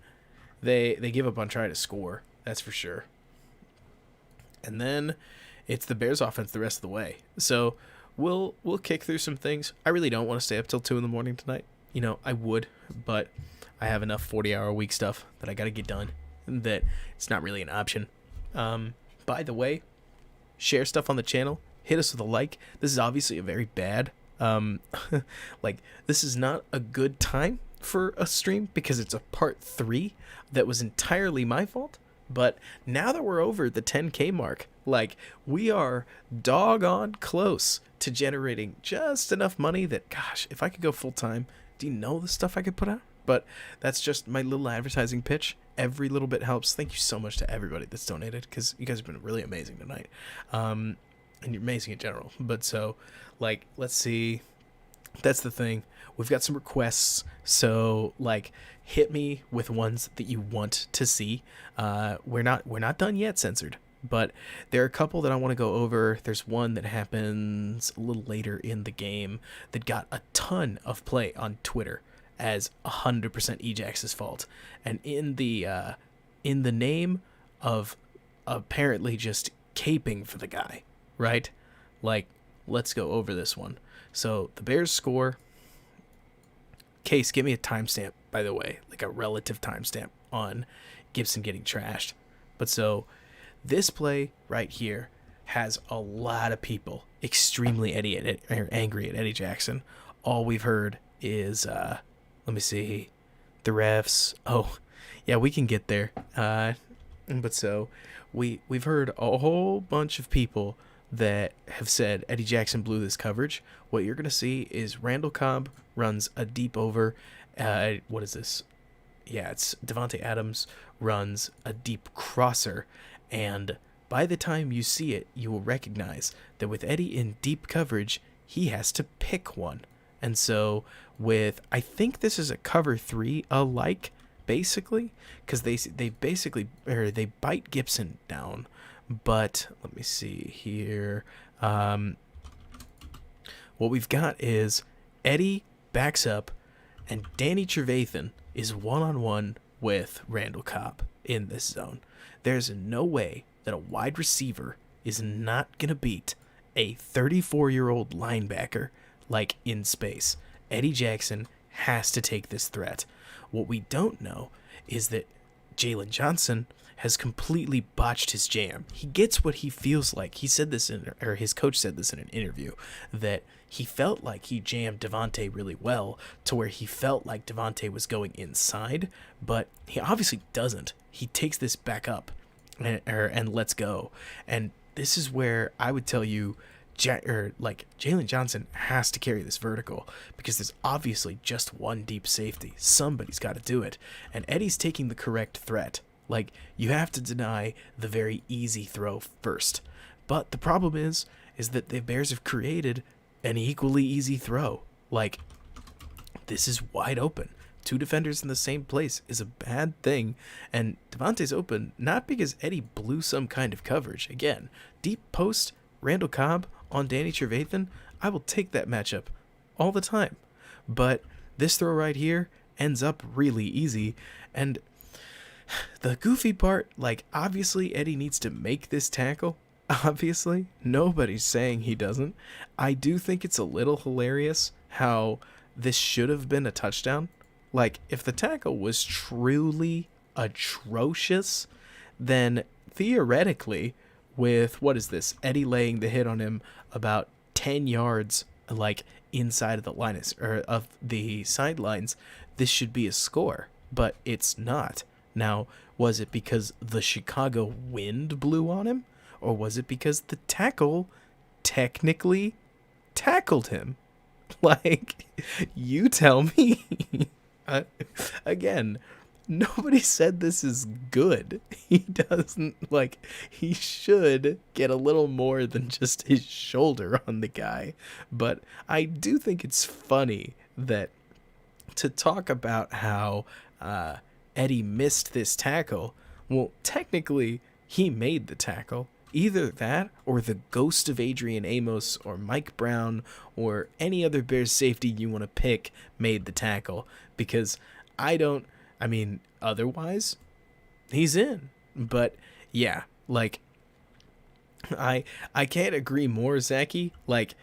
they give up on trying to score. That's for sure. And then it's the Bears offense the rest of the way. So we'll kick through some things. I really don't want to stay up till 2 a.m. tonight. You know, I would, but I have enough 40-hour-a-week stuff that I got to get done that it's not really an option. By the way, share stuff on the channel. Hit us with a like. This is obviously a very bad, this is not a good time for a stream because it's a part 3 that was entirely my fault. But now that we're over the 10K mark, we are doggone close to generating just enough money that, gosh, if I could go full time, do you know the stuff I could put out? But that's just my little advertising pitch. Every little bit helps. Thank you so much to everybody that's donated, because you guys have been really amazing tonight. And you're amazing in general. But so, let's see. That's the thing. We've got some requests. So, hit me with ones that you want to see. We're not done yet, censored. But there are a couple that I want to go over. There's one that happens a little later in the game that got a ton of play on Twitter as 100% Ejax's fault. And in the name of apparently just caping for the guy, right? Let's go over this one. So the Bears score. Case, give me a timestamp, by the way, a relative timestamp on Gibson getting trashed. But so this play right here has a lot of people extremely angry at Eddie Jackson. All we've heard is, let me see, the refs. Oh, yeah, we can get there. But so we've heard a whole bunch of people that have said Eddie Jackson blew this coverage. What you're going to see is Randall Cobb runs a deep over. What is this? Yeah, it's Devontae Adams runs a deep crosser. And by the time you see it, you will recognize that with Eddie in deep coverage, he has to pick one. And so I think this is a cover 3 alike, basically, because they bite Gibson down. But let me see here. What we've got is Eddie backs up, and Danny Trevathan is one-on-one with Randall Cobb in this zone. There's no way that a wide receiver is not going to beat a 34-year-old linebacker in space. Eddie Jackson has to take this threat. What we don't know is that Jalen Johnson has completely botched his jam. He gets what he feels like. He said this his coach said this in an interview, that he felt like he jammed Devontae really well to where he felt like Devontae was going inside, but he obviously doesn't. He takes this back up and lets go. And this is where I would tell you, Jalen Johnson has to carry this vertical, because there's obviously just one deep safety. Somebody's got to do it. And Eddie's taking the correct threat. You have to deny the very easy throw first. But the problem is that the Bears have created an equally easy throw. This is wide open. 2 defenders in the same place is a bad thing. And Devontae's open, not because Eddie blew some kind of coverage. Again, deep post, Randall Cobb on Danny Trevathan, I will take that matchup all the time. But this throw right here ends up really easy. And the goofy part, obviously Eddie needs to make this tackle. Obviously, nobody's saying he doesn't. I do think it's a little hilarious how this should have been a touchdown. If the tackle was truly atrocious, then theoretically, with, what is this, Eddie laying the hit on him about 10 yards, inside of the line of the sidelines, this should be a score. But it's not. Now, was it because the Chicago wind blew on him? Or was it because the tackle technically tackled him? You tell me. Again, nobody said this is good. He doesn't, he should get a little more than just his shoulder on the guy. But I do think it's funny that to talk about how Eddie missed this tackle, well, technically, he made the tackle. Either that or the ghost of Adrian Amos or Mike Brown or any other Bears safety you want to pick made the tackle. Because otherwise, he's in. But yeah, like, I can't agree more, Zachy. Like,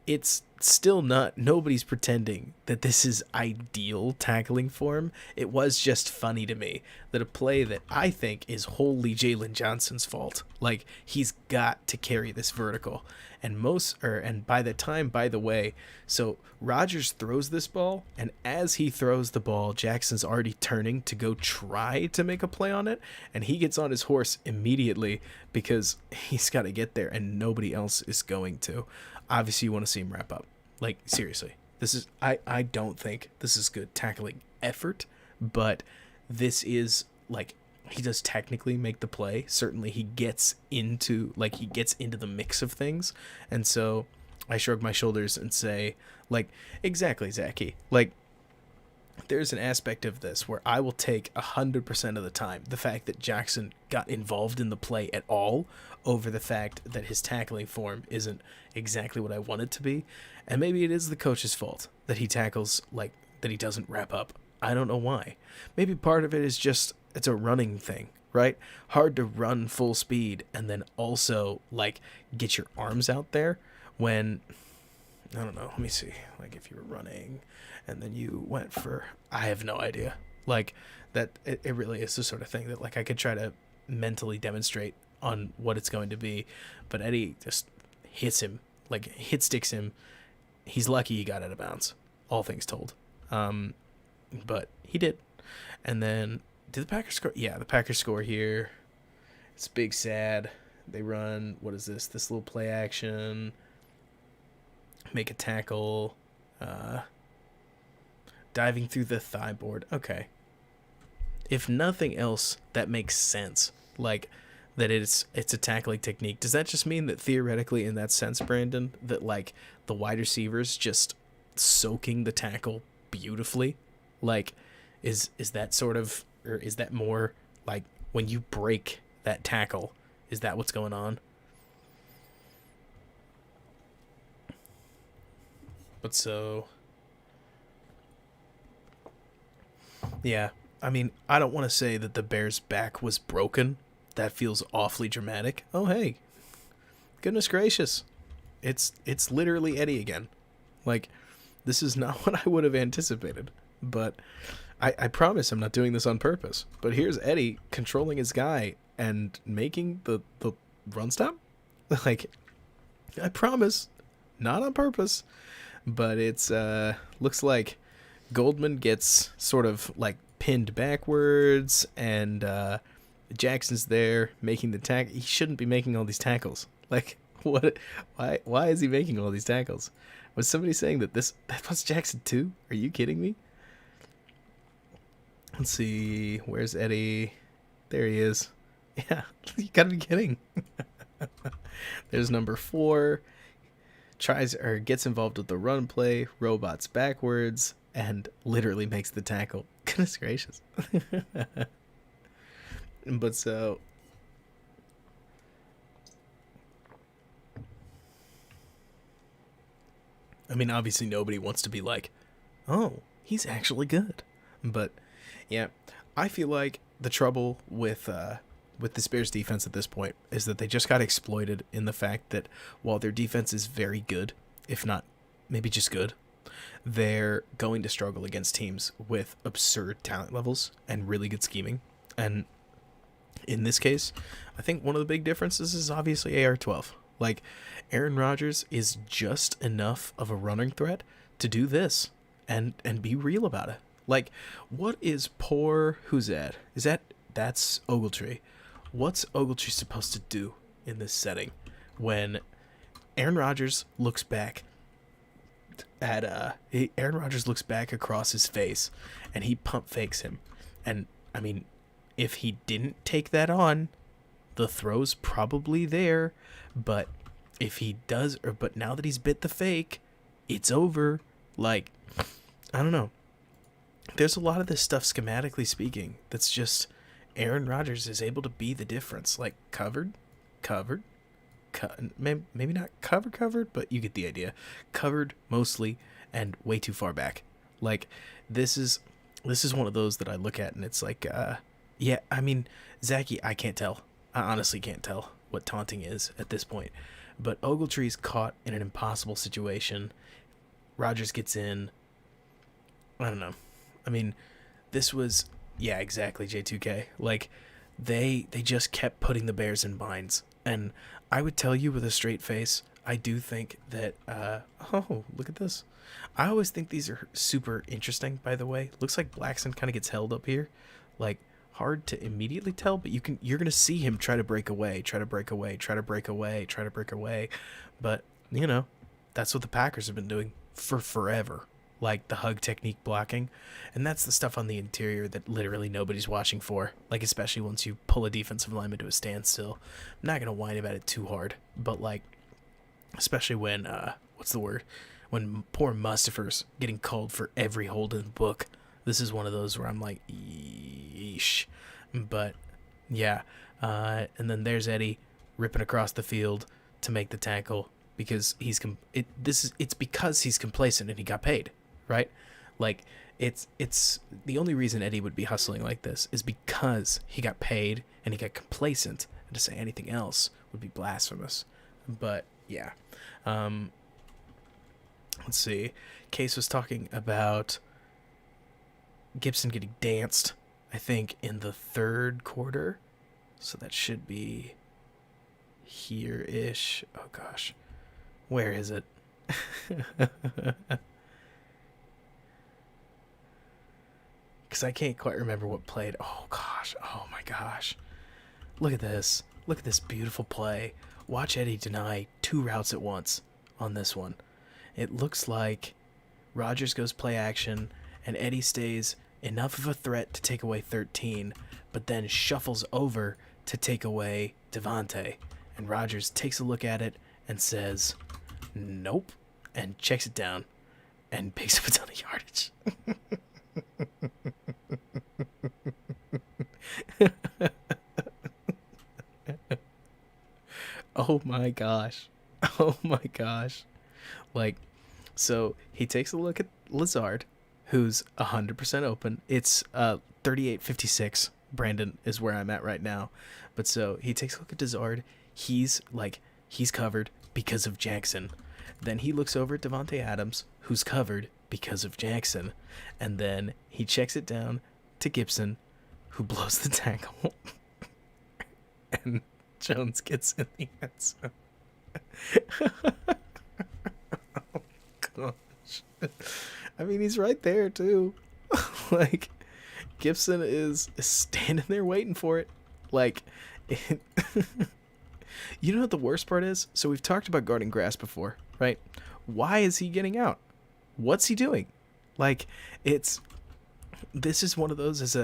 it's still not, nobody's pretending that this is ideal tackling form. It was just funny to me that a play that I think is wholly Jalen Johnson's fault, like, he's got to carry this vertical. And by the way, so Rodgers throws this ball, and as he throws the ball, Jackson's already turning to go try to make a play on it, and he gets on his horse immediately because he's got to get there and nobody else is going to. Obviously, you want to see him wrap up. Like, seriously, this is, I don't think this is good tackling effort, but this is, like, he does technically make the play. Certainly he gets into the mix of things. And so I shrug my shoulders and say, like, exactly, Zachy. Like, there's an aspect of this where I will take 100% of the time the fact that Jackson got involved in the play at all over the fact that his tackling form isn't exactly what I want it to be. And maybe it is the coach's fault that he tackles, like, that he doesn't wrap up. I don't know why. Maybe part of it is just, it's a running thing, right? Hard to run full speed and then also, like, get your arms out there when, I don't know, let me see, like, if you were running and then you went for, I have no idea. Like, that, it really is the sort of thing that, like, I could try to mentally demonstrate on what it's going to be, but Eddie just hits him, like, hit sticks him. He's lucky he got out of bounds, all things told. But he did. And then, did the Packers score? Yeah, the Packers score here. It's big sad. They run, what is this? This little play action. Make a tackle. Diving through the thigh board. Okay. If nothing else, that makes sense. Like, that it's a tackling technique. Does that just mean that theoretically, in that sense, Brandon, that, like, the wide receivers just soaking the tackle beautifully? Like, is that sort of, or is that more like when you break that tackle, is that what's going on? But so, yeah, I mean, I don't want to say that the Bears' back was broken. That feels awfully dramatic. Oh, hey, goodness gracious. It's literally Eddie again. Like, this is not what I would have anticipated. But I promise I'm not doing this on purpose. But here's Eddie controlling his guy and making the run stop. Like, I promise, not on purpose. But it's looks like Goldman gets sort of, like, pinned backwards, and Jackson's there making the tackle. He shouldn't be making all these tackles. Like, what? Why is he making all these tackles? Was somebody saying that was Jackson too? Are you kidding me? Let's see. Where's Eddie? There he is. Yeah, you gotta be kidding. There's number 4. Gets involved with the run play, robots backwards, and literally makes the tackle. Goodness gracious. But so, I mean, obviously nobody wants to be like, oh, he's actually good. But yeah, I feel like the trouble with this Bears defense at this point is that they just got exploited in the fact that while their defense is very good, if not maybe just good, they're going to struggle against teams with absurd talent levels and really good scheming. And in this case, I think one of the big differences is obviously AR-12. Like, Aaron Rodgers is just enough of a running threat to do this and be real about it. Like, what is who's that? That's Ogletree. What's Ogletree supposed to do in this setting when Aaron Rodgers looks back across his face and he pump fakes him? And I mean, if he didn't take that on, the throw's probably there, but if he does, but now that he's bit the fake, it's over. Like, I don't know. There's a lot of this stuff, schematically speaking, that's just Aaron Rodgers is able to be the difference. Like, covered, maybe not covered, but you get the idea. Covered mostly and way too far back. Like this is one of those that I look at and it's like, yeah, I mean, Zachy, I can't tell. I honestly can't tell what taunting is at this point. But Ogletree's caught in an impossible situation. Rodgers gets in. I don't know. I mean, this was, yeah, exactly, J2K. Like, they just kept putting the Bears in binds. And I would tell you with a straight face, I do think that, oh, look at this. I always think these are super interesting, by the way. Looks like Blackson kind of gets held up here. Like, hard to immediately tell, but you're going to see him try to break away. But, you know, that's what the Packers have been doing for forever. Like the hug technique blocking. And that's the stuff on the interior that literally nobody's watching for. Like, especially once you pull a defensive lineman to a standstill. I'm not going to whine about it too hard. But, like, especially when, what's the word? When poor Mustafer's getting called for every hold in the book. This is one of those where I'm like, yeesh. But, yeah. And then there's Eddie ripping across the field to make the tackle. Because it's because he's complacent and he got paid, right? Like it's the only reason Eddie would be hustling like this is because he got paid and he got complacent, and to say anything else would be blasphemous. But yeah, let's see. Case was talking about Gibson getting danced, I think, in the third quarter, so that should be here-ish. Oh gosh. Where is it? Because I can't quite remember what played. Oh, gosh. Oh, my gosh. Look at this. Look at this beautiful play. Watch Eddie deny 2 routes at once on this one. It looks like Rodgers goes play action, and Eddie stays enough of a threat to take away 13, but then shuffles over to take away Devontae. And Rodgers takes a look at it and says, nope, and checks it down and picks up a ton of yardage. Oh my gosh. Oh my gosh. Like, so he takes a look at Lazard, who's 100% open. It's 38-56. Brandon is where I'm at right now. But so he takes a look at Lazard. He's covered because of Jackson. Then he looks over at Devontae Adams, who's covered because of Jackson. And then he checks it down to Gibson, who blows the tackle. And Jones gets in the end zone. Oh, gosh. I mean, he's right there, too. Like, Gibson is standing there waiting for it. Like, you know what the worst part is? So we've talked about guarding grass before, right? Why is he getting out? What's he doing? Like, this is one of those,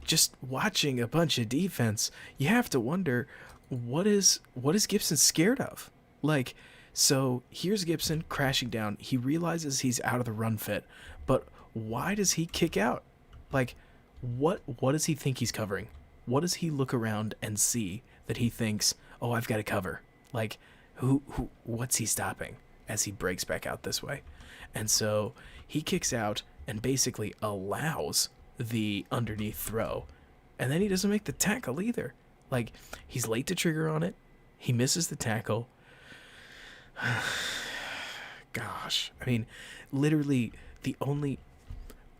just watching a bunch of defense, you have to wonder, what is Gibson scared of? Like, so here's Gibson crashing down. He realizes he's out of the run fit, but why does he kick out? Like, what does he think he's covering? What does he look around and see that he thinks, oh, I've got to cover? Like, what's he stopping as he breaks back out this way? And so he kicks out and basically allows the underneath throw. And then he doesn't make the tackle either. Like, he's late to trigger on it. He misses the tackle. Gosh. I mean, literally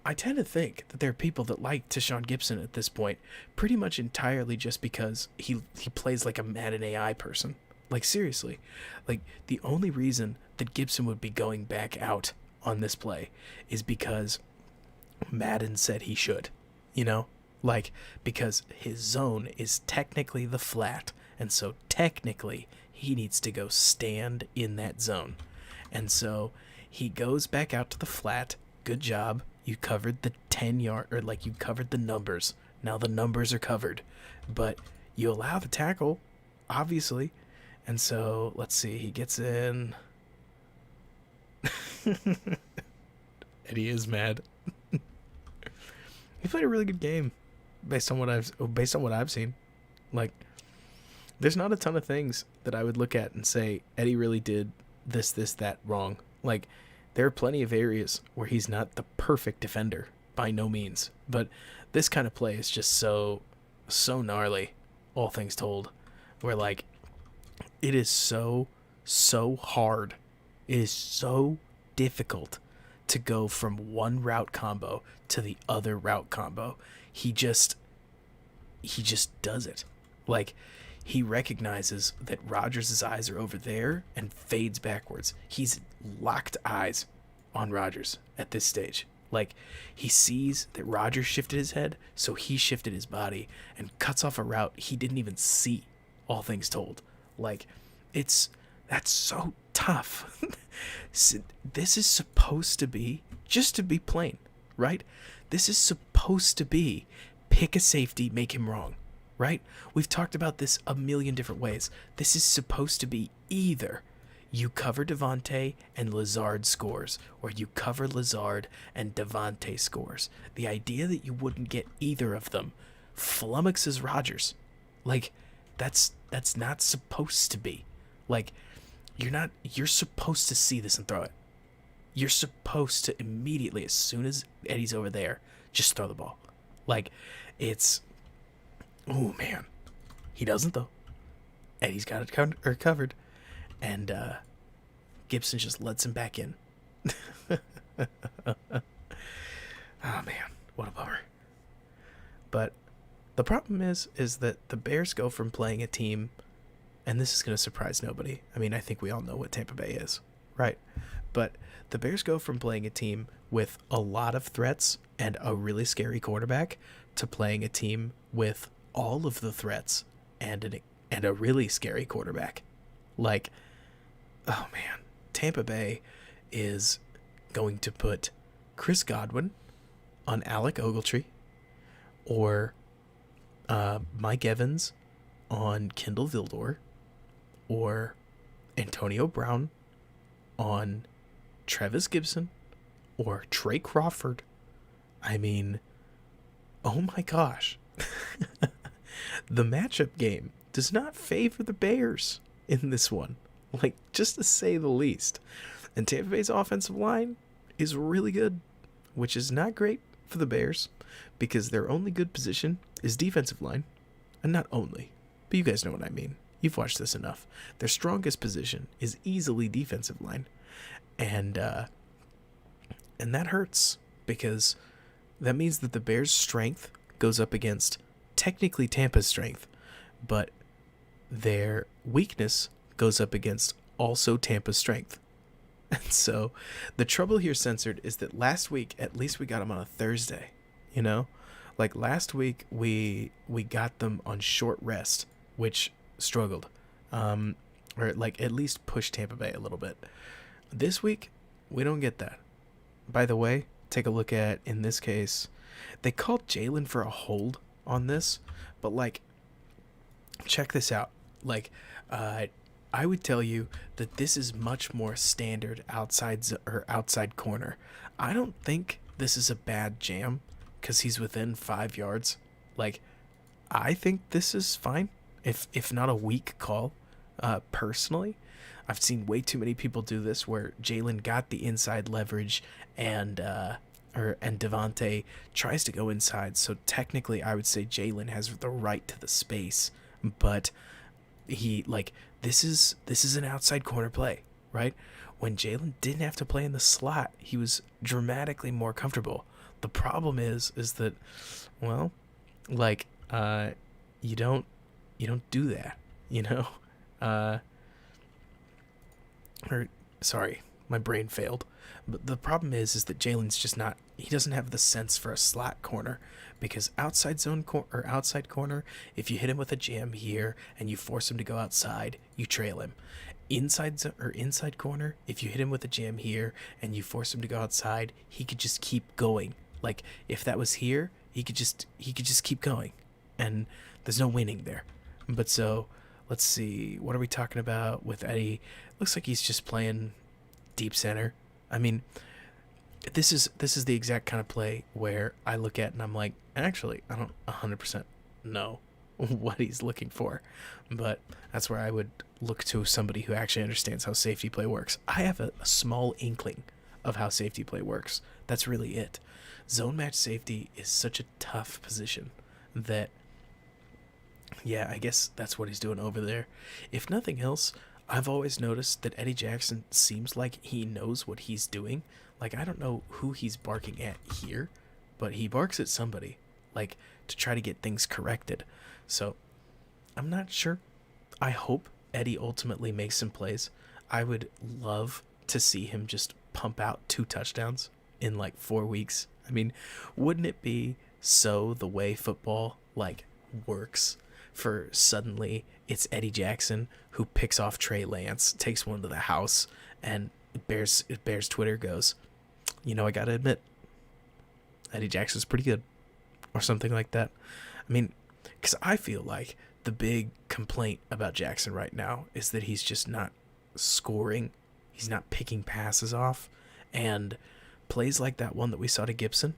I tend to think that there are people that like Tashawn Gibson at this point pretty much entirely just because he plays like a Madden AI person. Like, seriously. Like, the only reason that Gibson would be going back out on this play is because Madden said he should, you know? Like, because his zone is technically the flat, and so technically he needs to go stand in that zone. And so he goes back out to the flat. Good job. You covered the 10-yard, or like you covered the numbers. Now the numbers are covered, but you allow the tackle, obviously. And so, let's see, he gets in. Eddie is mad. He played a really good game based on what I've seen. Like, there's not a ton of things that I would look at and say Eddie really did this, that wrong. Like, there are plenty of areas where he's not the perfect defender by no means, but this kind of play is just so gnarly, all things told, where like it is so hard. It is so difficult to go from one route combo to the other route combo. He just does it. Like, he recognizes that Rodgers' eyes are over there and fades backwards. He's locked eyes on Rodgers at this stage. Like, he sees that Rodgers shifted his head, so he shifted his body and cuts off a route he didn't even see, all things told. Like, that's so tough. This is supposed to be, just to be plain, right? This is supposed to be pick a safety, make him wrong, right? We've talked about this a million different ways. This is supposed to be either you cover Devontae and Lazard scores, or you cover Lazard and Devontae scores. The idea that you wouldn't get either of them flummoxes Rodgers. Like, that's not supposed to be. Like, you're supposed to see this and throw it. You're supposed to immediately, as soon as Eddie's over there, just throw the ball. Like, it's, oh man, he doesn't though. Eddie's got it covered, and Gibson just lets him back in. Oh man, what a bummer. But the problem is that the Bears go from playing a team, and this is going to surprise nobody. I mean, I think we all know what Tampa Bay is, right? But the Bears go from playing a team with a lot of threats and a really scary quarterback to playing a team with all of the threats and a really scary quarterback. Like, oh man, Tampa Bay is going to put Chris Godwin on Alec Ogletree, or Mike Evans on Kendall Vildor, or Antonio Brown on Travis Gibson, or Trey Crawford. I mean, oh my gosh. The matchup game does not favor the Bears in this one, like, just to say the least. And Tampa Bay's offensive line is really good, which is not great for the Bears, because their only good position is defensive line. And not only, but you guys know what I mean. You've watched this enough. Their strongest position is easily defensive line. And that hurts, because that means that the Bears' strength goes up against technically Tampa's strength, but their weakness goes up against also Tampa's strength. And so the trouble here, Censored, is that last week, at least we got them on a Thursday, you know? Like, last week we got them on short rest, which struggled, or like at least pushed Tampa Bay a little bit. This week, we don't get that. By the way, take a look at, in this case, they called Jalen for a hold on this, but like, check this out. Like, I would tell you that this is much more standard outside corner. I don't think this is a bad jam because he's within 5 yards. Like, I think this is fine, if not a weak call. Personally, I've seen way too many people do this where Jalen got the inside leverage and Devontae tries to go inside. So technically, I would say Jalen has the right to the space, but he, like, this is an outside corner play, right? When Jalen didn't have to play in the slot, he was dramatically more comfortable. The problem is that, well, like, you don't do that, you know? Or sorry, my brain failed. But the problem is that Jalen's just not, he doesn't have the sense for a slot corner, because outside corner, if you hit him with a jam here and you force him to go outside, you trail him. Inside corner, if you hit him with a jam here and you force him to go outside, he could just keep going. Like, if that was here, he could just keep going, and there's no winning there. But so, let's see, what are we talking about with Eddie? Looks like he's just playing deep center. I mean, this is the exact kind of play where I look at and I'm like, actually, I don't 100% know what he's looking for. But that's where I would look to somebody who actually understands how safety play works. I have a small inkling of how safety play works. That's really it. Zone match safety is such a tough position that, yeah, I guess that's what he's doing over there. If nothing else, I've always noticed that Eddie Jackson seems like he knows what he's doing. Like, I don't know who he's barking at here, but he barks at somebody, like, to try to get things corrected. So, I'm not sure. I hope Eddie ultimately makes some plays. I would love to see him just pump out 2 touchdowns in, like, 4 weeks. I mean, wouldn't it be so the way football, like, works? For suddenly it's Eddie Jackson who picks off Trey Lance, takes one to the house, and Bears Twitter goes, you know, I gotta admit, Eddie Jackson's pretty good, or something like that. I mean, because I feel like the big complaint about Jackson right now is that he's just not scoring, he's not picking passes off, and plays like that one that we saw to Gibson,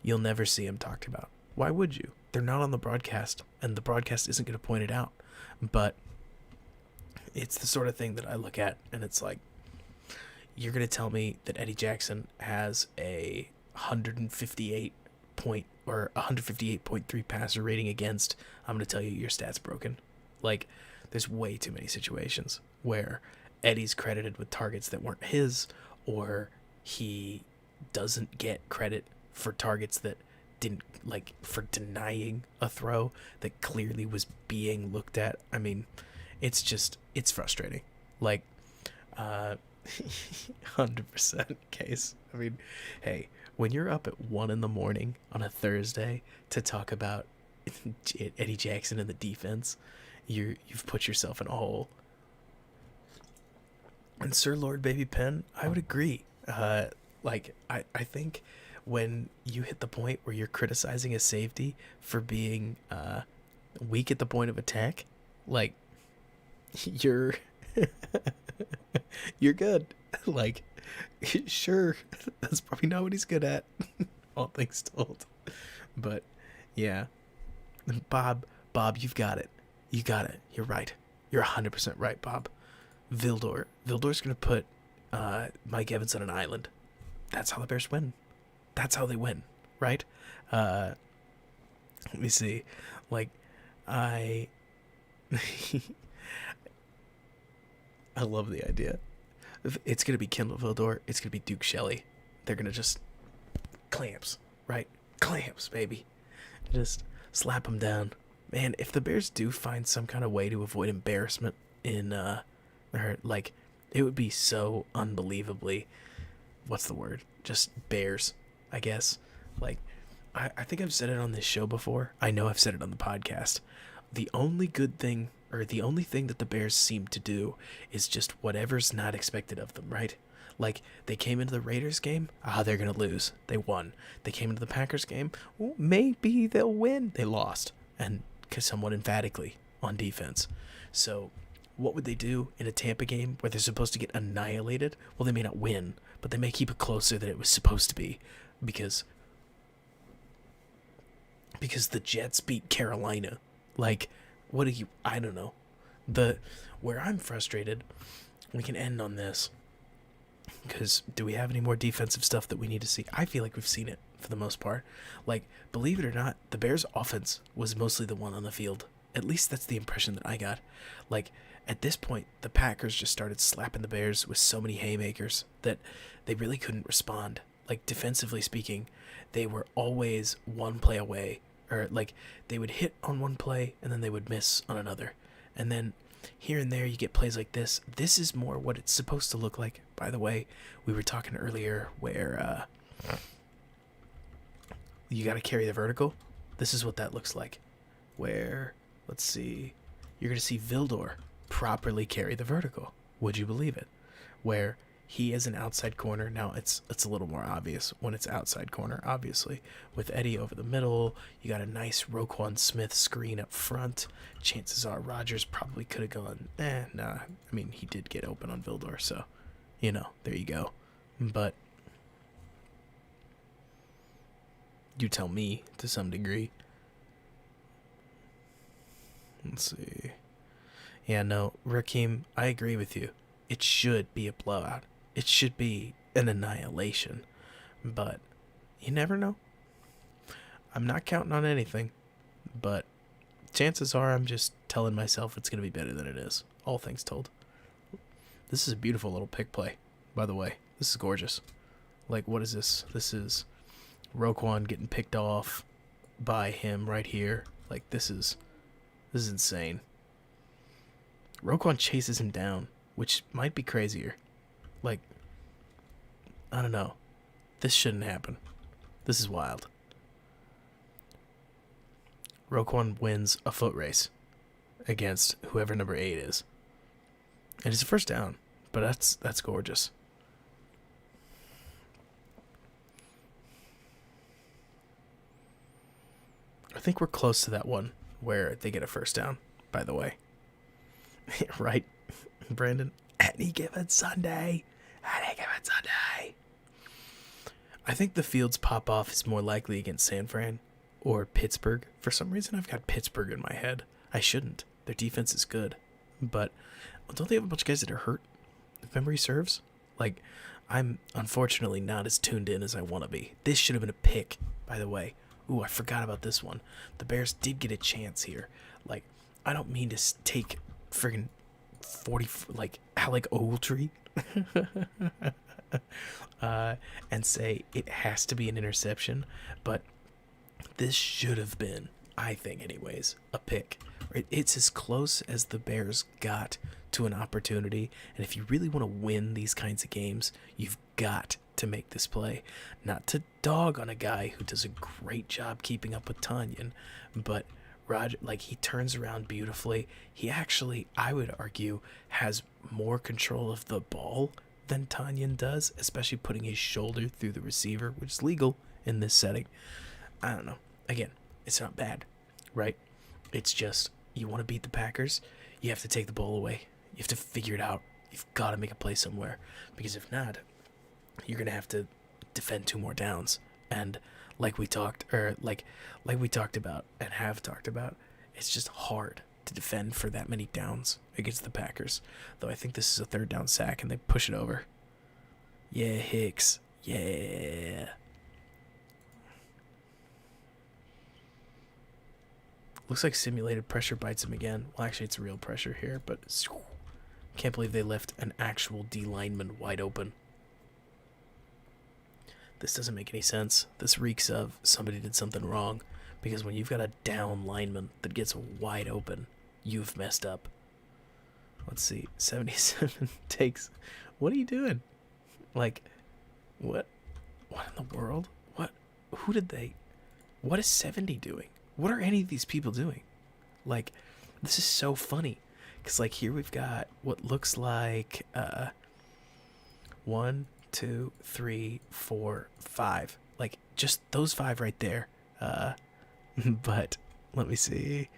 you'll never see him talked about. Why would you? They're not on the broadcast, and the broadcast isn't going to point it out. But it's the sort of thing that I look at, and it's like, you're going to tell me that Eddie Jackson has a 158.3 passer rating against. I'm going to tell you your stats broken. Like, there's way too many situations where Eddie's credited with targets that weren't his, or he doesn't get credit for targets that didn't, like, for denying a throw that clearly was being looked at. I mean, it's frustrating. Like, 100% case. I mean, hey, when you're up at 1 a.m. on a Thursday to talk about Eddie Jackson and the defense, you've put yourself in a hole. And Sir Lord Baby Pen, I would agree. Like, I think when you hit the point where you're criticizing a safety for being weak at the point of attack, like, you're you're good. Like, sure, that's probably not what he's good at, all things told. But yeah, Bob, you've got it. You got it. You're right. You're 100% right, Bob. Vildor's gonna put Mike Evans on an island. That's how the Bears win. That's how they win, right? Let me see. Like, I love the idea. It's going to be Kendall Vildor. It's going to be Duke Shelley. They're going to just clamps, right? Clamps, baby. Just slap them down. Man, if the Bears do find some kind of way to avoid embarrassment in, like, it would be so unbelievably, what's the word? Just Bears, I guess. Like, I think I've said it on this show before. I know I've said it on the podcast. The only good thing, or the only thing that the Bears seem to do is just whatever's not expected of them, right? Like, they came into the Raiders game, they're going to lose. They won. They came into the Packers game, well, maybe they'll win. They lost, and somewhat emphatically on defense. So what would they do in a Tampa game where they're supposed to get annihilated? Well, they may not win, but they may keep it closer than it was supposed to be, because the Jets beat Carolina. Like, I don't know. Where I'm frustrated, we can end on this, because do we have any more defensive stuff that we need to see? I feel like we've seen it for the most part. Like, believe it or not, the Bears' offense was mostly the one on the field. At least that's the impression that I got. Like, at this point, the Packers just started slapping the Bears with so many haymakers that they really couldn't respond. Like, defensively speaking, they were always one play away. Or, like, they would hit on one play, and then they would miss on another. And then here and there you get plays like this. This is more what it's supposed to look like. By the way, we were talking earlier where you got to carry the vertical. This is what that looks like. Where, let's see, you're going to see Vildor properly carry the vertical. Would you believe it? Where he is an outside corner. Now, it's a little more obvious when it's outside corner, obviously. With Eddie over the middle, you got a nice Roquan Smith screen up front. Chances are Rodgers probably could have gone, nah. I mean, he did get open on Vildor, so, you know, there you go. But you tell me, to some degree. Let's see. Yeah, no, Raheem, I agree with you. It should be a blowout. It should be an annihilation. But you never know. I'm not counting on anything. But chances are I'm just telling myself it's going to be better than it is. All things told. This is a beautiful little pick play, by the way. This is gorgeous. Like, what is this? This is Roquan getting picked off by him right here. Like, this is insane. Roquan chases him down, which might be crazier. Like, I don't know. This shouldn't happen. This is wild. Roquan wins a foot race against whoever number 8 is. And it's a first down, but that's gorgeous. I think we're close to that one where they get a first down, by the way. Right, Brandon? Any given Sunday. Any given Sunday. I think the Fields pop off is more likely against San Fran or Pittsburgh. For some reason, I've got Pittsburgh in my head. I shouldn't. Their defense is good. But don't they have a bunch of guys that are hurt, if memory serves? Like, I'm unfortunately not as tuned in as I want to be. This should have been a pick, by the way. Ooh, I forgot about this one. The Bears did get a chance here. Like, I don't mean to take friggin' 40, like, Alec Ogletree and say it has to be an interception, but this should have been, I think anyways, a pick. Right? It's as close as the Bears got to an opportunity, and if you really want to win these kinds of games, you've got to make this play. Not to dog on a guy who does a great job keeping up with Tanyan, but Roger, like, he turns around beautifully. He actually, I would argue, has more control of the ball than Tanyan does, especially putting his shoulder through the receiver, which is legal in this setting. I don't know. Again, it's not bad, right? It's just, you want to beat the Packers, you have to take the ball away. You have to figure it out. You've got to make a play somewhere, because if not, you're gonna have to defend 2 more downs. And like we talked about and have talked about, it's just hard to defend for that many downs against the Packers. Though I think this is a 3rd down sack and they push it over. Yeah, Hicks. Yeah. Looks like simulated pressure bites him again. Well, actually, it's real pressure here, but can't believe they left an actual D lineman wide open. This doesn't make any sense. This reeks of somebody did something wrong, because when you've got a down lineman that gets wide open, you've messed up. Let's see. 77 takes. What are you doing? Like, what? What in the world? What? Who did they? What is 70 doing? What are any of these people doing? Like, this is so funny. Because, like, here we've got what looks like 1, 2, 3, 4, 5. Like, just those 5 right there. But let me see.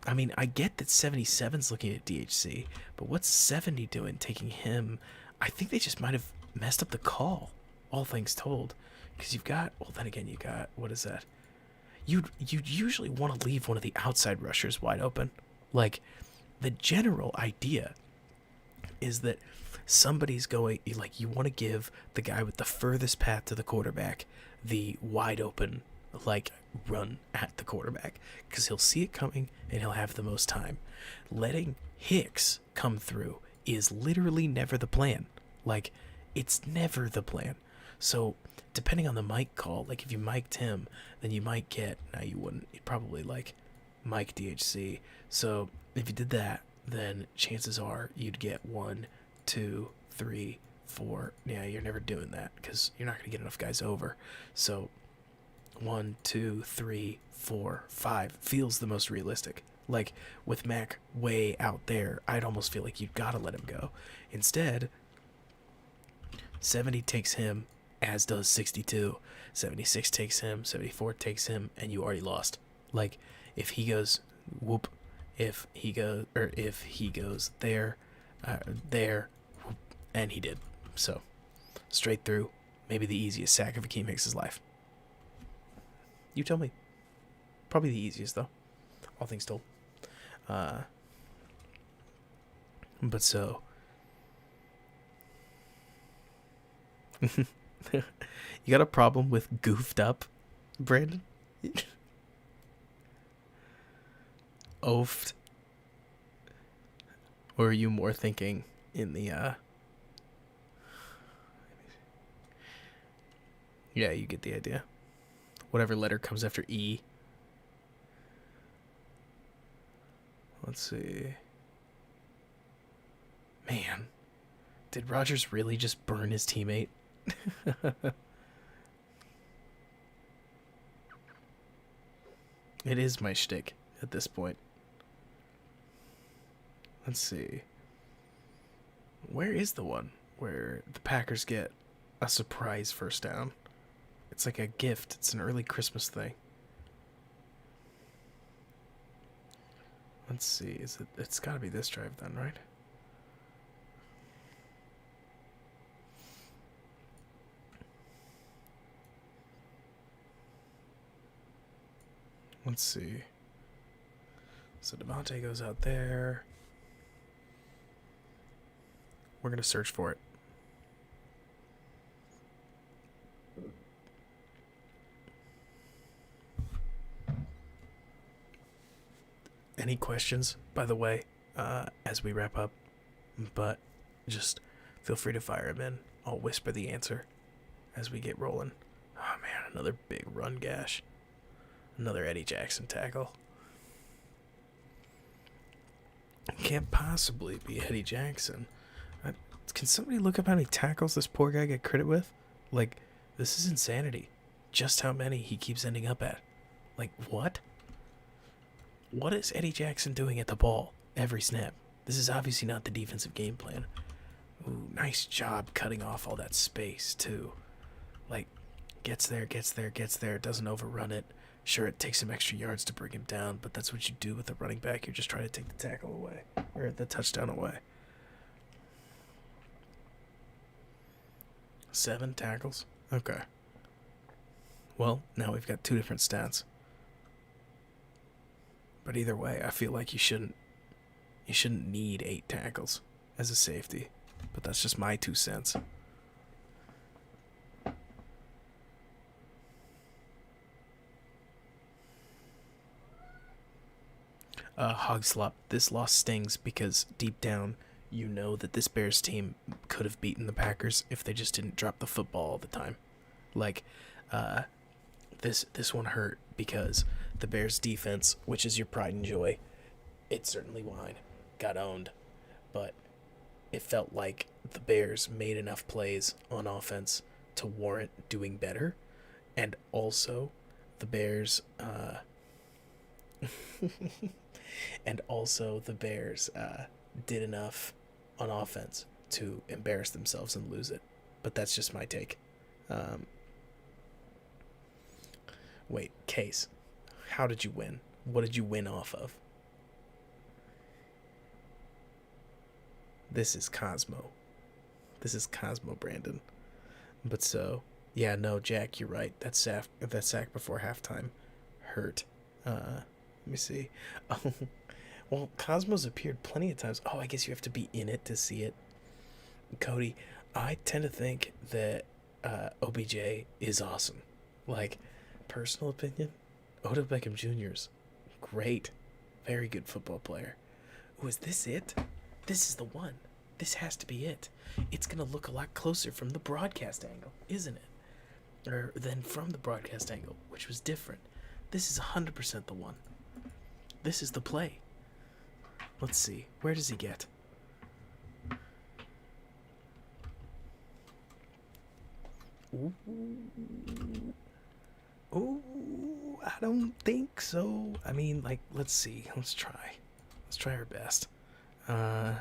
I mean, I get that 77's looking at DHC, but what's 70 doing taking him? I think they just might have messed up the call, all things told. Because you've got, well, then again, you got, what is that? You'd usually want to leave one of the outside rushers wide open. Like, the general idea is that somebody's going, like, you want to give the guy with the furthest path to the quarterback the wide open, like, run at the quarterback, because he'll see it coming and he'll have the most time. Letting Hicks come through is literally never the plan. Like, it's never the plan. So depending on the mic call, like, if you mic'd him, then you might get, no, you wouldn't, you'd probably like mic DHC. So if you did that, then chances are you'd get 1, 2, 3, 4. Yeah, you're never doing that because you're not going to get enough guys over. So 1, 2, 3, 4, 5 feels the most realistic. Like, with Mac way out there, I'd almost feel like you've got to let him go. Instead, 70 takes him, as does 62. 76 takes him, 74 takes him, and you already lost. Like, if he goes whoop, if he goes there, whoop, and he did. So straight through, maybe the easiest sack of Akeem Hicks' life. You tell me. Probably the easiest, though, all things told. But so, you got a problem with goofed up, Brandon? Oafed? Or are you more thinking in the, yeah, you get the idea. Whatever letter comes after E. Let's see. Man, did Rodgers really just burn his teammate? It is my shtick at this point. Let's see. Where is the one where the Packers get a surprise first down? It's like a gift. It's an early Christmas thing. Let's see. It's got to be this drive then, right? Let's see. So Devontae goes out there. We're going to search for it. Any questions, by the way, as we wrap up? But just feel free to fire them in. I'll whisper the answer as we get rolling. Oh, man, another big run gash. Another Eddie Jackson tackle. Can't possibly be Eddie Jackson. Can somebody look up how many tackles this poor guy get credit with? Like, this is insanity. Just how many he keeps ending up at. Like, what? What is Eddie Jackson doing at the ball every snap? This is obviously not the defensive game plan. Ooh, nice job cutting off all that space, too. Like, gets there, doesn't overrun it. Sure, it takes some extra yards to bring him down, but that's what you do with a running back. You're just trying to take the tackle away, or the touchdown away. 7 tackles? Okay. Well, now we've got 2 different stats. But either way, I feel like you shouldn't need 8 tackles as a safety. But that's just my 2 cents. Hogslop, this loss stings because deep down you know that this Bears team could have beaten the Packers if they just didn't drop the football all the time. Like, this one hurt because the Bears defense, which is your pride and joy, it certainly whined, got owned, but it felt like the Bears made enough plays on offense to warrant doing better, and also the Bears did enough on offense to embarrass themselves and lose it. But that's just my take. Wait, Case, how did you win? What did you win off of? This is Cosmo. Brandon. But so, yeah, no, Jack, you're right. That sack before halftime hurt. Let me see. Oh, well, Cosmo's appeared plenty of times. Oh, I guess you have to be in it to see it. Cody, I tend to think that OBJ is awesome. Like, personal opinion, Odell Beckham Jr.'s great. Very good football player. Oh, is this it? This is the one. This has to be it. It's going to look a lot closer from the broadcast angle, isn't it? Or than from the broadcast angle, which was different. This is 100% the one. This is the play. Let's see. Where does he get? Ooh. Ooh, I don't think so. I mean, like, let's see. Let's try. Let's try our best. I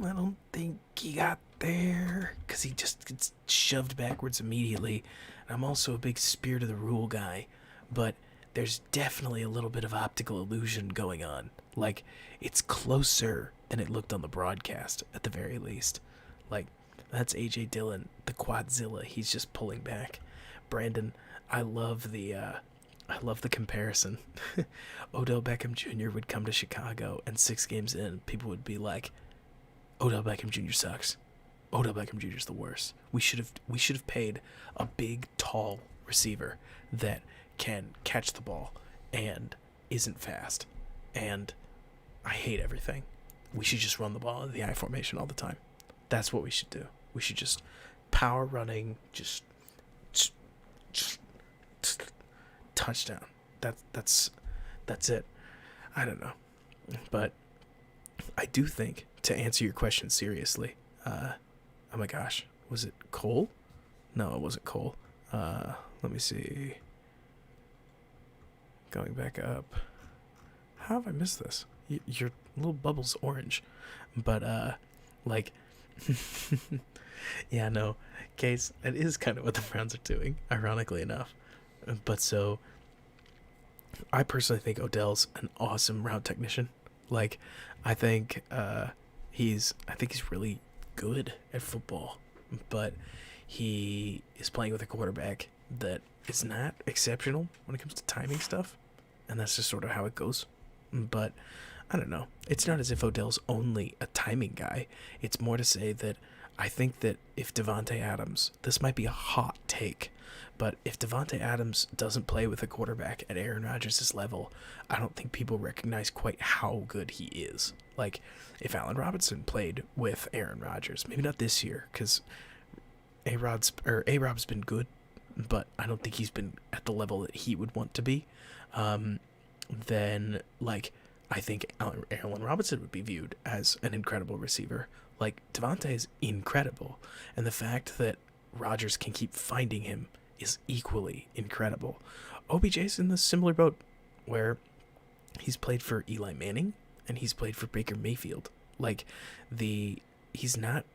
don't think he got there because he just gets shoved backwards immediately. And I'm also a big spirit of the rule guy, but there's definitely a little bit of optical illusion going on. Like, it's closer than it looked on the broadcast, at the very least. Like, that's A.J. Dillon, the Quadzilla. He's just pulling back. Brandon, I love the comparison. Odell Beckham Jr. would come to Chicago, and 6 games in, people would be like, Odell Beckham Jr. sucks. Odell Beckham Jr. is the worst. We should have paid a big, tall receiver that can catch the ball and isn't fast. And I hate everything. We should just run the ball in the I formation all the time. That's what we should do. We should just power running, just touchdown. That's it. I don't know, but I do think, to answer your question seriously, oh my gosh, was it Cole? No, it wasn't Cole. Let me see. Going back up. How have I missed this? Your little bubble's orange, but like, yeah, no, Case, that is kind of what the Browns are doing, ironically enough. But so, I personally think Odell's an awesome route technician. Like, I think he's really good at football, but he is playing with a quarterback that is not exceptional when it comes to timing stuff, and that's just sort of how it goes. But I don't know. It's not as if Odell's only a timing guy. It's more to say that I think that if Davante Adams, this might be a hot take, but if Davante Adams doesn't play with a quarterback at Aaron Rodgers' level, I don't think people recognize quite how good he is. Like, if Allen Robinson played with Aaron Rodgers, maybe not this year, because A-Rob's been good, but I don't think he's been at the level that he would want to be. Then, like, I think Allen Robinson would be viewed as an incredible receiver. Like, Davante is incredible, and the fact that Rodgers can keep finding him is equally incredible. OBJ's in the similar boat, where he's played for Eli Manning and he's played for Baker Mayfield. Like, he's not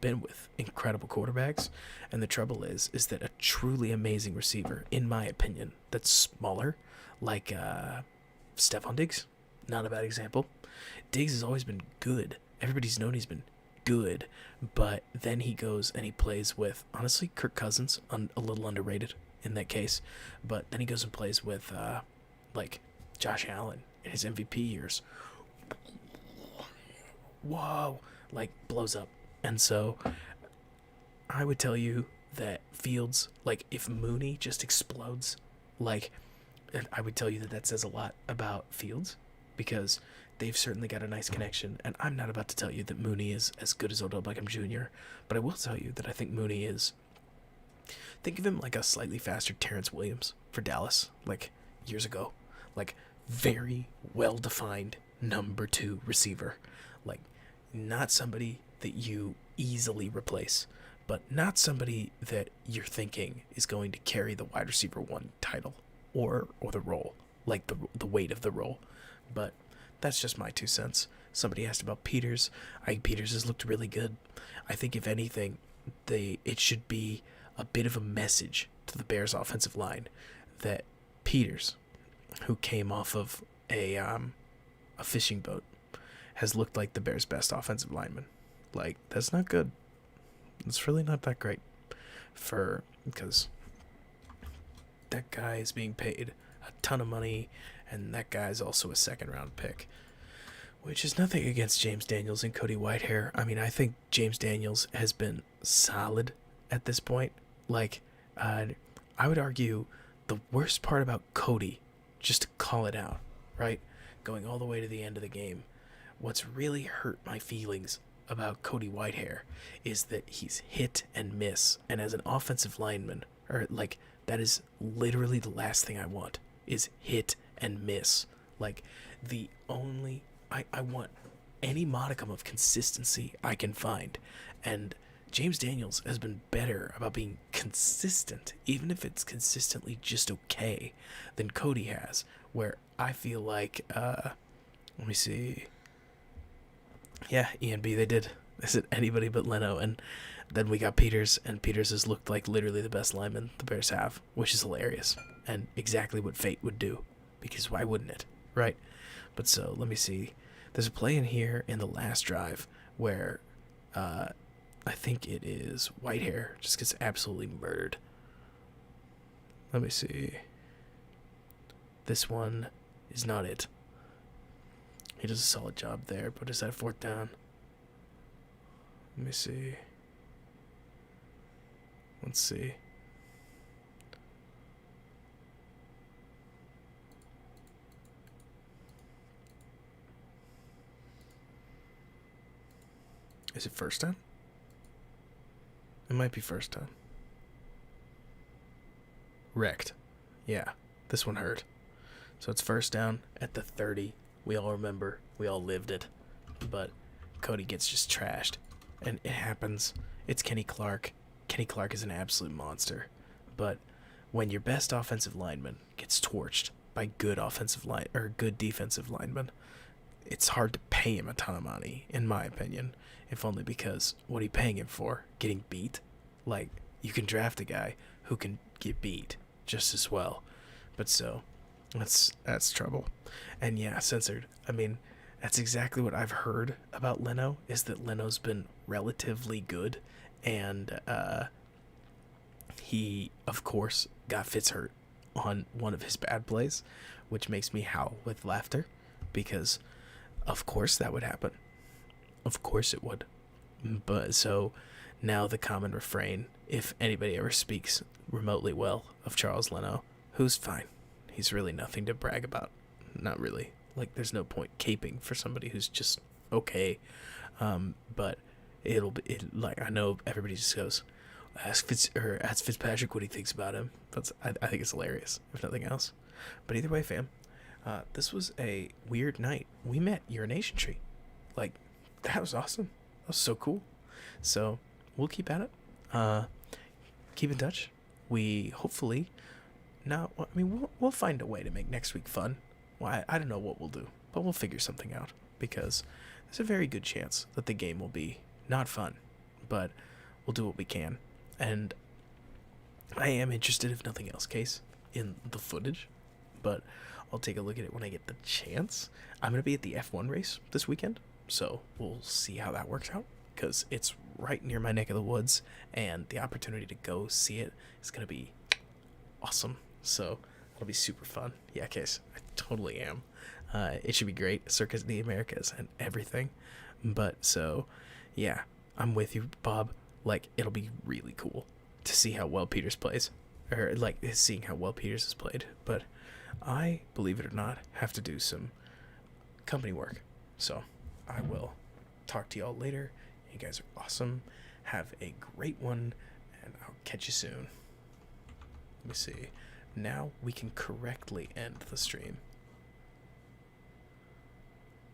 been with incredible quarterbacks, and the trouble is that a truly amazing receiver, in my opinion, that's smaller, like Stephon Diggs, not a bad example. Diggs has always been good. Everybody's known he's been good, but then he goes and he plays with, honestly, Kirk Cousins, a little underrated in that case, but then he goes and plays with like Josh Allen in his MVP years. Whoa, like, blows up. And so I would tell you that Fields, like, if Mooney just explodes, like, I would tell you that says a lot about Fields, because they've certainly got a nice connection. And I'm not about to tell you that Mooney is as good as Odell Beckham Jr., but I will tell you that I think Mooney is, think of him like a slightly faster Terrence Williams for Dallas, like, years ago. Like, very well-defined number 2 receiver. Like, not somebody that you easily replace, but not somebody that you're thinking is going to carry the wide receiver 1 title or the role, like the weight of the role. But that's just my 2 cents. Somebody asked about Peters. I think Peters has looked really good. I think, if anything, it should be a bit of a message to the Bears offensive line that Peters, who came off of a fishing boat, has looked like the Bears' best offensive lineman. Like, that's not good. It's really not that great, because that guy is being paid a ton of money, and that guy's also a second-round pick, which is nothing against James Daniels and Cody Whitehair. I mean, I think James Daniels has been solid at this point. Like, I would argue the worst part about Cody, just to call it out, right, going all the way to the end of the game, what's really hurt my feelings about Cody Whitehair is that he's hit and miss, and as an offensive lineman, or like, that is literally the last thing I want, is hit and miss. Like, the only, I want any modicum of consistency I can find, and James Daniels has been better about being consistent, even if it's consistently just okay, than Cody has, where I feel like, let me see, yeah, E&B, they did. They said anybody but Leno, and then we got Peters, and Peters has looked like literally the best lineman the Bears have, which is hilarious, and exactly what fate would do, because why wouldn't it, right? But so, let me see. There's a play in here in the last drive where I think it is Whitehair just gets absolutely murdered. Let me see. This one is not it. He does a solid job there, but is that a fourth down? Let me see. Let's see. Is it first down? It might be first down. Wrecked. Yeah, this one hurt. So it's first down at the 30. We all remember. We all lived it. But Cody gets just trashed. And it happens. It's Kenny Clark. Kenny Clark is an absolute monster. But when your best offensive lineman gets torched by good defensive linemen, it's hard to pay him a ton of money, in my opinion. If only because what are you paying him for? Getting beat? Like, you can draft a guy who can get beat just as well. But so, that's trouble. And yeah, censored. I mean, that's exactly what I've heard about Leno, is that Leno's been relatively good. And he, of course, got Fitz hurt on one of his bad plays, which makes me howl with laughter because, of course, that would happen. Of course it would. But so now the common refrain, if anybody ever speaks remotely well of Charles Leno, who's fine. He's really nothing to brag about. Not really. Like, there's no point caping for somebody who's just okay. But like, I know everybody just goes, ask Fitzpatrick what he thinks about him. I think it's hilarious, if nothing else. But either way, fam, this was a weird night. We met Urination Tree. Like, that was awesome. That was so cool. So we'll keep at it. Keep in touch. We hopefully we'll find a way to make next week fun. Well, I don't know what we'll do, but we'll figure something out because there's a very good chance that the game will be not fun, but we'll do what we can. And I am interested, if nothing else, Case, in the footage, but I'll take a look at it when I get the chance. I'm going to be at the F1 race this weekend, so we'll see how that works out because it's right near my neck of the woods, and the opportunity to go see it is going to be awesome. So it'll be super fun. Yeah, Case, I totally am. It should be great. Circus of the Americas and everything. But so, yeah, I'm with you, Bob. Like, it'll be really cool to see how well Peters plays. Or, like, seeing how well Peters has played. But I, believe it or not, have to do some company work. So I will talk to y'all later. You guys are awesome. Have a great one, and I'll catch you soon. Let me see. Now we can correctly end the stream.